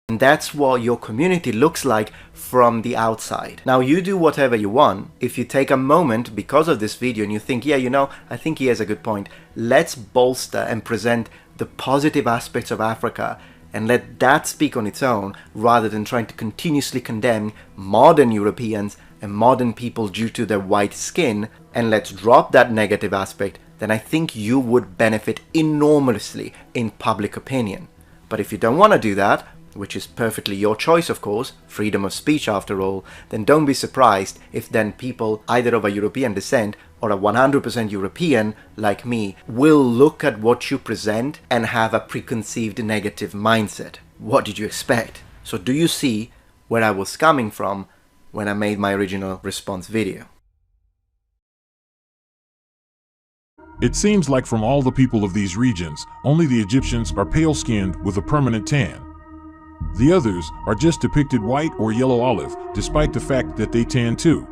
[SPEAKER 2] And that's what your community looks like from the outside. Now, you do whatever you want. If you take a moment because of this video and you think, yeah, I think he has a good point, let's bolster and present the positive aspects of Africa and let that speak on its own, rather than trying to continuously condemn modern Europeans and modern people due to their white skin, and let's drop that negative aspect, then I think you would benefit enormously in public opinion. But if you don't want to do that, which is perfectly your choice, of course, freedom of speech after all, then don't be surprised if then people either of a European descent or a 100% European like me will look at what you present and have a preconceived negative mindset. What did you expect? So do you see where I was coming from when I made my original response video?
[SPEAKER 7] It seems like from all the people of these regions, only the Egyptians are pale-skinned with a permanent tan. The others are just depicted white or yellow olive, despite the fact that they tan too.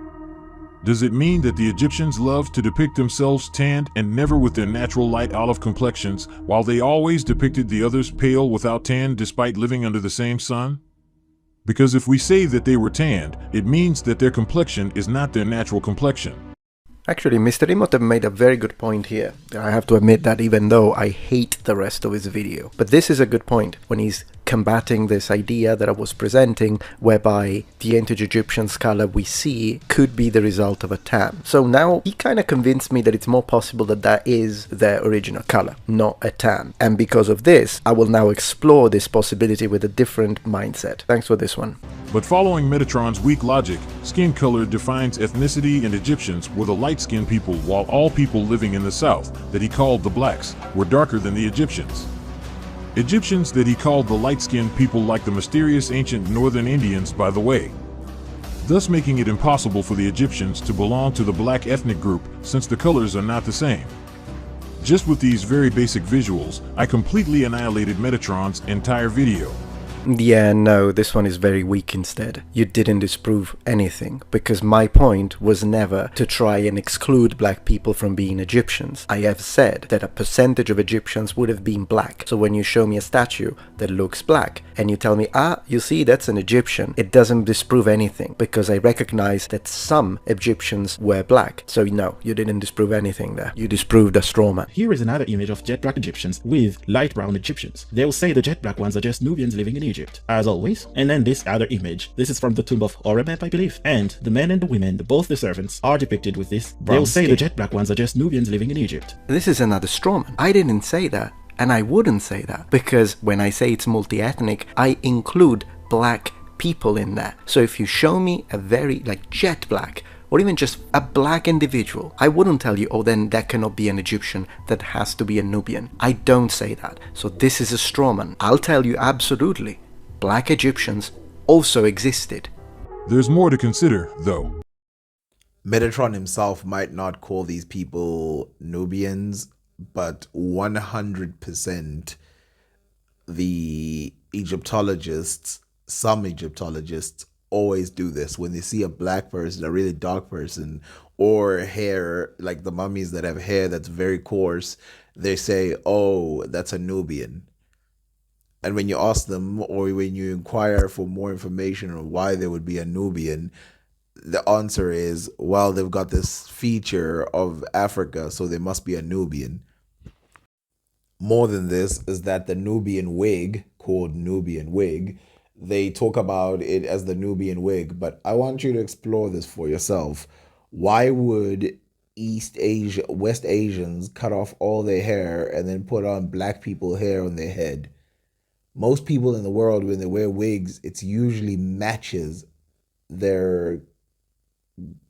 [SPEAKER 7] Does it mean that the Egyptians love to depict themselves tanned and never with their natural light olive complexions, while they always depicted the others pale without tan despite living under the same sun? Because if we say that they were tanned, it means that their complexion is not their natural complexion.
[SPEAKER 2] Actually, Mr. Imhotep made a very good point here. I have to admit that, even though I hate the rest of his video. But this is a good point when he's combating this idea that I was presenting, whereby the ancient Egyptians color we see could be the result of a tan. So now he kind of convinced me that it's more possible that that is their original color, not a tan. And because of this, I will now explore this possibility with a different mindset. Thanks for this one.
[SPEAKER 7] But following Metatron's weak logic, skin color defines ethnicity, and Egyptians were the light-skinned people, while all people living in the south, that he called the blacks, were darker than the Egyptians. Egyptians that he called the light-skinned people, like the mysterious ancient northern Indians, by the way, thus making it impossible for the Egyptians to belong to the black ethnic group, since the colors are not the same. Just with these very basic visuals, I completely annihilated Metatron's entire video.
[SPEAKER 2] Yeah, no, this one is very weak instead. You didn't disprove anything, because my point was never to try and exclude black people from being Egyptians. I have said that a percentage of Egyptians would have been black. So when you show me a statue that looks black, and you tell me, you see, that's an Egyptian, it doesn't disprove anything, because I recognize that some Egyptians were black. So no, you didn't disprove anything there. You disproved a strawman.
[SPEAKER 18] Here is another image of jet black Egyptians with light brown Egyptians. They'll say the jet black ones are just Nubians living in Egypt.
[SPEAKER 3] Egypt, as always. And then this other image, this is from the tomb of Horemheb, I believe. And the men and the women, both the servants, are depicted with this. They'll say the jet black ones are just Nubians living in Egypt.
[SPEAKER 2] This is another strawman. I didn't say that, and I wouldn't say that, because when I say it's multi-ethnic, I include black people in that. So if you show me a very, like, jet black, or even just a black individual, I wouldn't tell you, oh, then that cannot be an Egyptian, that has to be a Nubian. I don't say that. So this is a strawman. I'll tell you absolutely, black Egyptians also existed.
[SPEAKER 7] There's more to consider, though.
[SPEAKER 17] Metatron himself might not call these people Nubians, but 100% the Egyptologists, some Egyptologists, always do this. When they see a black person, a really dark person, or hair, like the mummies that have hair that's very coarse, they say, oh, that's a Nubian. And when you ask them, or when you inquire for more information on why there would be a Nubian, the answer is, well, they've got this feature of Africa, so they must be a Nubian. More than this is that the Nubian wig, called Nubian wig, they talk about it as the Nubian wig, but I want you to explore this for yourself. Why would West Asians cut off all their hair and then put on black people hair on their head? Most people in the world, when they wear wigs, it usually matches their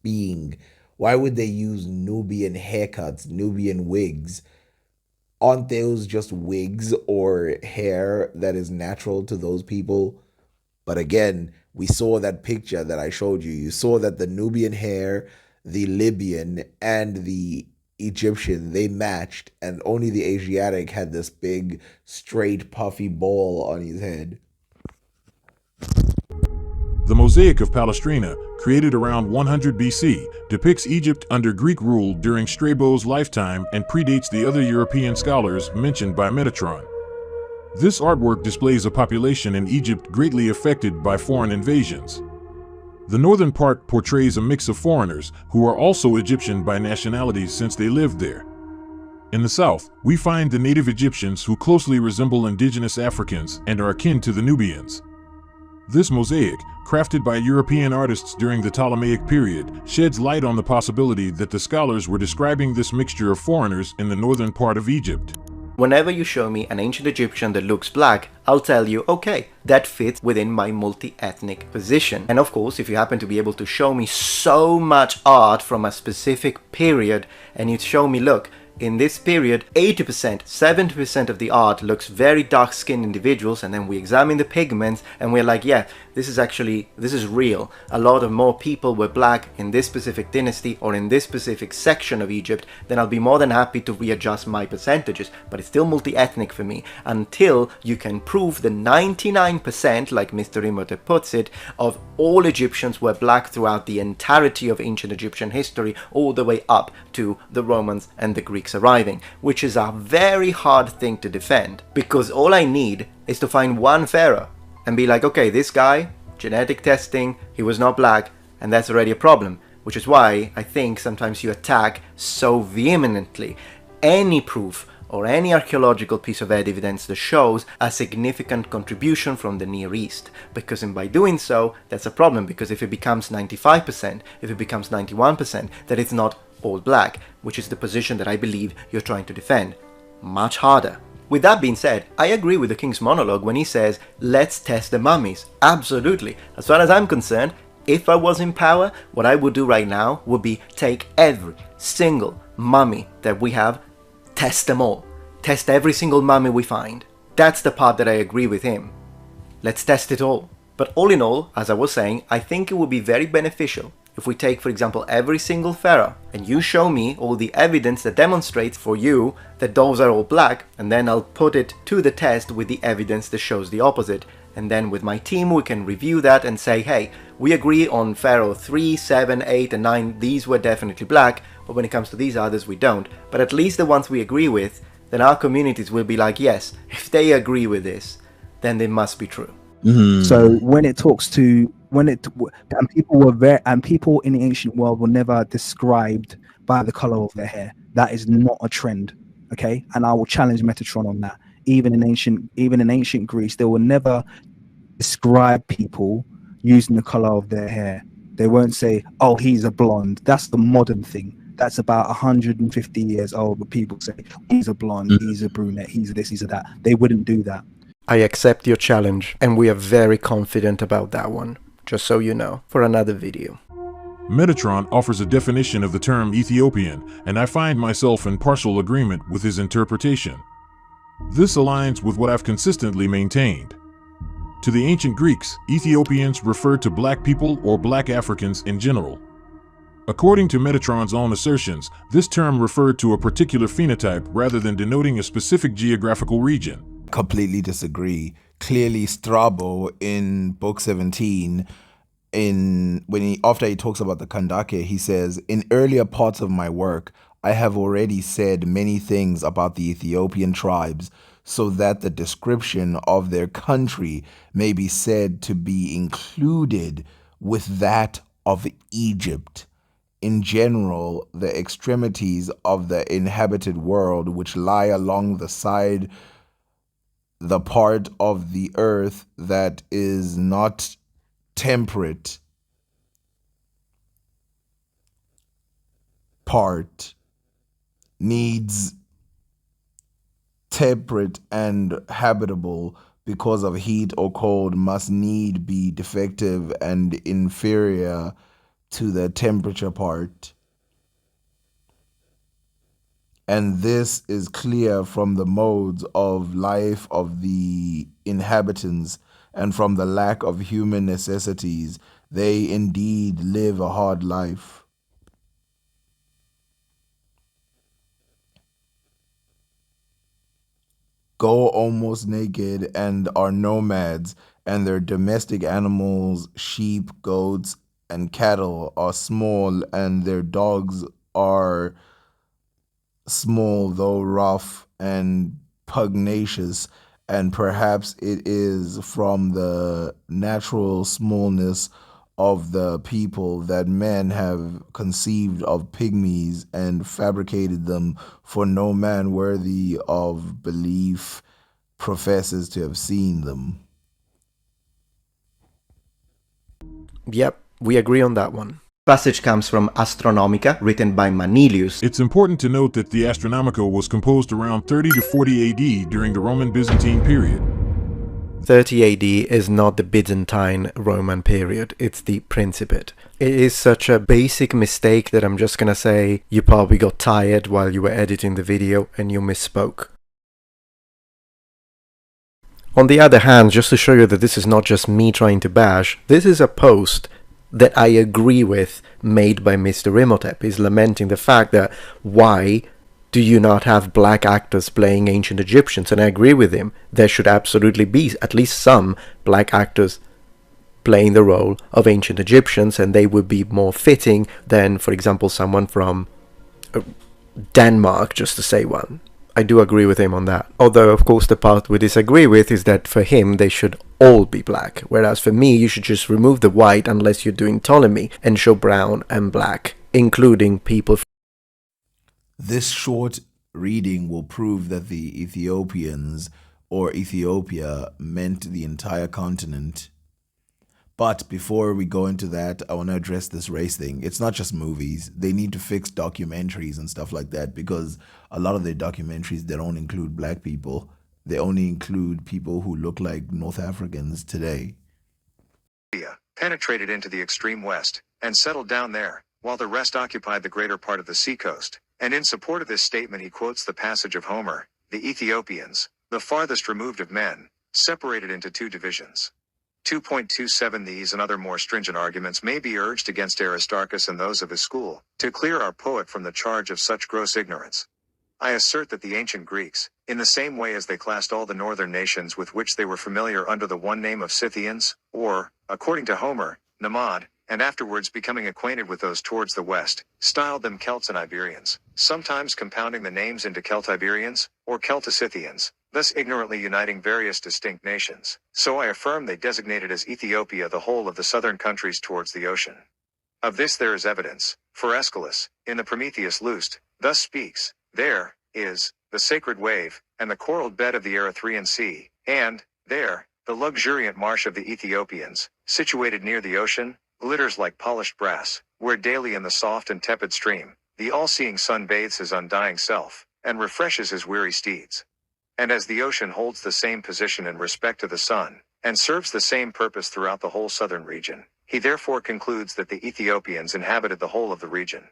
[SPEAKER 17] being. Why would they use Nubian haircuts, Nubian wigs? Aren't those just wigs or hair that is natural to those people? But again, we saw that picture that I showed you. You saw that the Nubian hair, the Libyan, and the Egyptian, they matched, and only the Asiatic had this big, straight, puffy ball on his head.
[SPEAKER 7] The Mosaic of Palestrina, created around 100 BC, depicts Egypt under Greek rule during Strabo's lifetime and predates the other European scholars mentioned by Metatron. This artwork displays a population in Egypt greatly affected by foreign invasions. The northern part portrays a mix of foreigners who are also Egyptian by nationality since they lived there. In the south, we find the native Egyptians who closely resemble indigenous Africans and are akin to the Nubians. This mosaic, crafted by European artists during the Ptolemaic period, sheds light on the possibility that the scholars were describing this mixture of foreigners in the northern part of Egypt.
[SPEAKER 2] Whenever you show me an ancient Egyptian that looks black, I'll tell you, okay, that fits within my multi-ethnic position. And of course, if you happen to be able to show me so much art from a specific period, and you show me, look, in this period, 80%, 70% of the art looks very dark-skinned individuals, and then we examine the pigments, and we're like, yeah, this is real. A lot of more people were black in this specific dynasty or in this specific section of Egypt, then I'll be more than happy to readjust my percentages, but it's still multi-ethnic for me, until you can prove the 99%, like Mr. Imhotep puts it, of all Egyptians were black throughout the entirety of ancient Egyptian history, all the way up to the Romans and the Greeks arriving, which is a very hard thing to defend, because all I need is to find one pharaoh and be like, okay, this guy, genetic testing, he was not black, and that's already a problem, which is why I think sometimes you attack so vehemently any proof or any archaeological piece of evidence that shows a significant contribution from the Near East, because by doing so, that's a problem, because if it becomes 95%, if it becomes 91%, that it's not all black, which is the position that I believe you're trying to defend. Much harder. With that being said, I agree with the King's monologue when he says, let's test the mummies. Absolutely. As far as I'm concerned, if I was in power, what I would do right now would be take every single mummy that we have, test them all. Test every single mummy we find. That's the part that I agree with him. Let's test it all. But all in all, as I was saying, I think it would be very beneficial if we take, for example, every single pharaoh, and you show me all the evidence that demonstrates for you that those are all black, and then I'll put it to the test with the evidence that shows the opposite. And then with my team we can review that and say, hey, we agree on pharaoh 3, 7, 8 and 9, these were definitely black, but when it comes to these others we don't. But at least the ones we agree with, then our communities will be like, yes, if they agree with this, then they must be true.
[SPEAKER 4] So when it talks to and people in the ancient world were never described by the color of their hair. That is not a trend, okay? And I will challenge Metatron on that. Even in ancient Greece, there were never describe people using the color of their hair. They won't say, oh, he's a blonde. That's the modern thing. That's about 150 years old, but people say, he's a blonde, he's a brunette, he's a this, he's a that. They wouldn't do that.
[SPEAKER 2] I accept your challenge, and we are very confident about that one, just so you know, for another video.
[SPEAKER 7] Metatron offers a definition of the term Ethiopian, and I find myself in partial agreement with his interpretation. This aligns with what I've consistently maintained. To the ancient Greeks, Ethiopians referred to black people or black Africans in general. According to Metatron's own assertions, this term referred to a particular phenotype rather than denoting a specific geographical region.
[SPEAKER 17] Completely disagree. Clearly, Strabo in book 17, after he talks about the Kandake, he says, in earlier parts of my work, I have already said many things about the Ethiopian tribes, so that the description of their country may be said to be included with that of Egypt. In general, the extremities of the inhabited world which lie along the side, the part of the earth that is not temperate part needs temperate and habitable because of heat or cold, must need be defective and inferior to the temperature part. And this is clear from the modes of life of the inhabitants and from the lack of human necessities. They indeed live a hard life. Go almost naked and are nomads, and their domestic animals, sheep, goats, and cattle are small, and their dogs are small, though rough and pugnacious, and perhaps it is from the natural smallness of the people that men have conceived of pygmies and fabricated them, for no man worthy of belief professes to have seen them.
[SPEAKER 2] Yep, we agree on that one. Passage comes from Astronomica, written by Manilius.
[SPEAKER 7] It's important to note that the Astronomica was composed around 30 to 40 AD during the Roman-Byzantine period.
[SPEAKER 2] 30 AD is not the Byzantine Roman period, it's the Principate. It is such a basic mistake that I'm just gonna say you probably got tired while you were editing the video and you misspoke. On the other hand, just to show you that this is not just me trying to bash, this is a post that I agree with made by Mr. Imhotep. He's lamenting the fact that why do you not have black actors playing ancient Egyptians? And I agree with him. There should absolutely be at least some black actors playing the role of ancient Egyptians, and they would be more fitting than, for example, someone from Denmark, just to say one. I do agree with him on that. Although, of course, the part we disagree with is that for him, they should all be black. Whereas for me, you should just remove the white unless you're doing Ptolemy and show brown and black, including people.
[SPEAKER 17] This short reading will prove that the Ethiopians or Ethiopia meant the entire continent. But before we go into that, I want to address this race thing. It's not just movies. They need to fix documentaries and stuff like that, because a lot of their documentaries, they don't include black people. They only include people who look like North Africans today.
[SPEAKER 18] Penetrated into the extreme west and settled down there, while the rest occupied the greater part of the seacoast. And in support of this statement he quotes the passage of Homer, the Ethiopians, the farthest removed of men, separated into two divisions. 2.27 These and other more stringent arguments may be urged against Aristarchus and those of his school, to clear our poet from the charge of such gross ignorance. I assert that the ancient Greeks, in the same way as they classed all the northern nations with which they were familiar under the one name of Scythians, or, according to Homer, Nemad, and afterwards becoming acquainted with those towards the west, styled them Celts and Iberians, sometimes compounding the names into Celtiberians, or Celtoscythians, thus ignorantly uniting various distinct nations. So I affirm they designated as Ethiopia the whole of the southern countries towards the ocean. Of this there is evidence, for Aeschylus, in the Prometheus Lust, thus speaks, there is the sacred wave, and the coralled bed of the Erythraean Sea, and there The luxuriant marsh of the Ethiopians, situated near the ocean, glitters like polished brass, where daily in the soft and tepid stream, the all-seeing sun bathes his undying self, and refreshes his weary steeds. And as the ocean holds the same position in respect to the sun, and serves the same purpose throughout the whole southern region, he therefore concludes that the Ethiopians inhabited the whole of the region.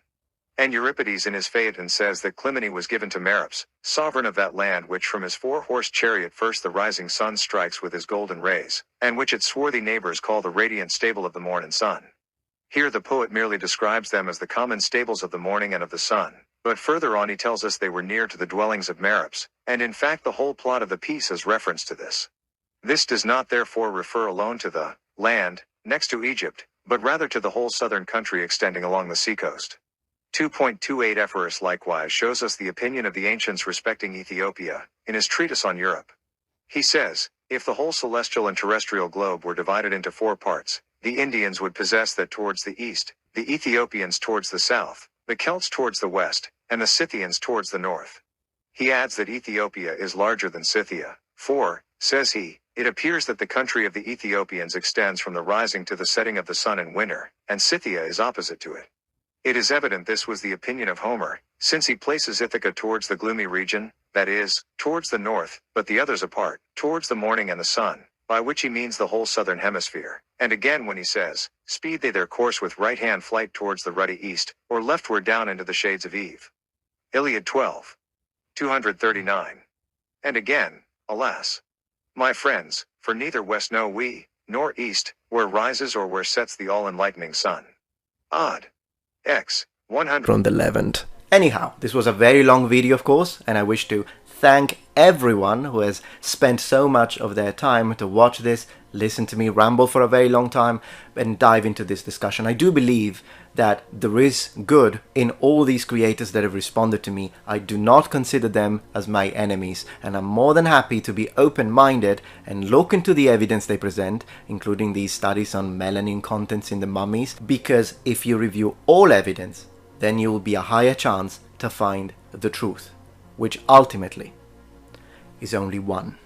[SPEAKER 18] And Euripides in his Phaeton says that Clymene was given to Merops, sovereign of that land which from his 4-horse chariot first the rising sun strikes with his golden rays, and which its swarthy neighbors call the radiant stable of the morn and sun. Here the poet merely describes them as the common stables of the morning and of the sun, but further on he tells us they were near to the dwellings of Merops, and in fact the whole plot of the piece has reference to this. This does not therefore refer alone to the land next to Egypt, but rather to the whole southern country extending along the seacoast. 2.28 Ephorus likewise shows us the opinion of the ancients respecting Ethiopia, in his treatise on Europe. He says, if the whole celestial and terrestrial globe were divided into 4 parts, the Indians would possess that towards the east, the Ethiopians towards the south, the Celts towards the west, and the Scythians towards the north. He adds that Ethiopia is larger than Scythia, for, says he, it appears that the country of the Ethiopians extends from the rising to the setting of the sun in winter, and Scythia is opposite to it. It is evident this was the opinion of Homer, since he places Ithaca towards the gloomy region, that is, towards the north, but the others apart, towards the morning and the sun, by which he means the whole southern hemisphere. And again when he says, speed they their course with right-hand flight towards the ruddy east, or leftward down into the shades of eve. Iliad 12. 239. And again, alas, my friends, for neither west know we, nor east, where rises or where sets the all-enlightening sun. Odd. X. 100.
[SPEAKER 2] From the Levant. Anyhow, this was a very long video, of course, and I wish to thank everyone who has spent so much of their time to watch this, listen to me ramble for a very long time, and dive into this discussion. I do believe that there is good in all these creators that have responded to me. I do not consider them as my enemies, and I'm more than happy to be open-minded and look into the evidence they present, including these studies on melanin contents in the mummies, because if you review all evidence, then you will be a higher chance to find the truth, which ultimately is only one.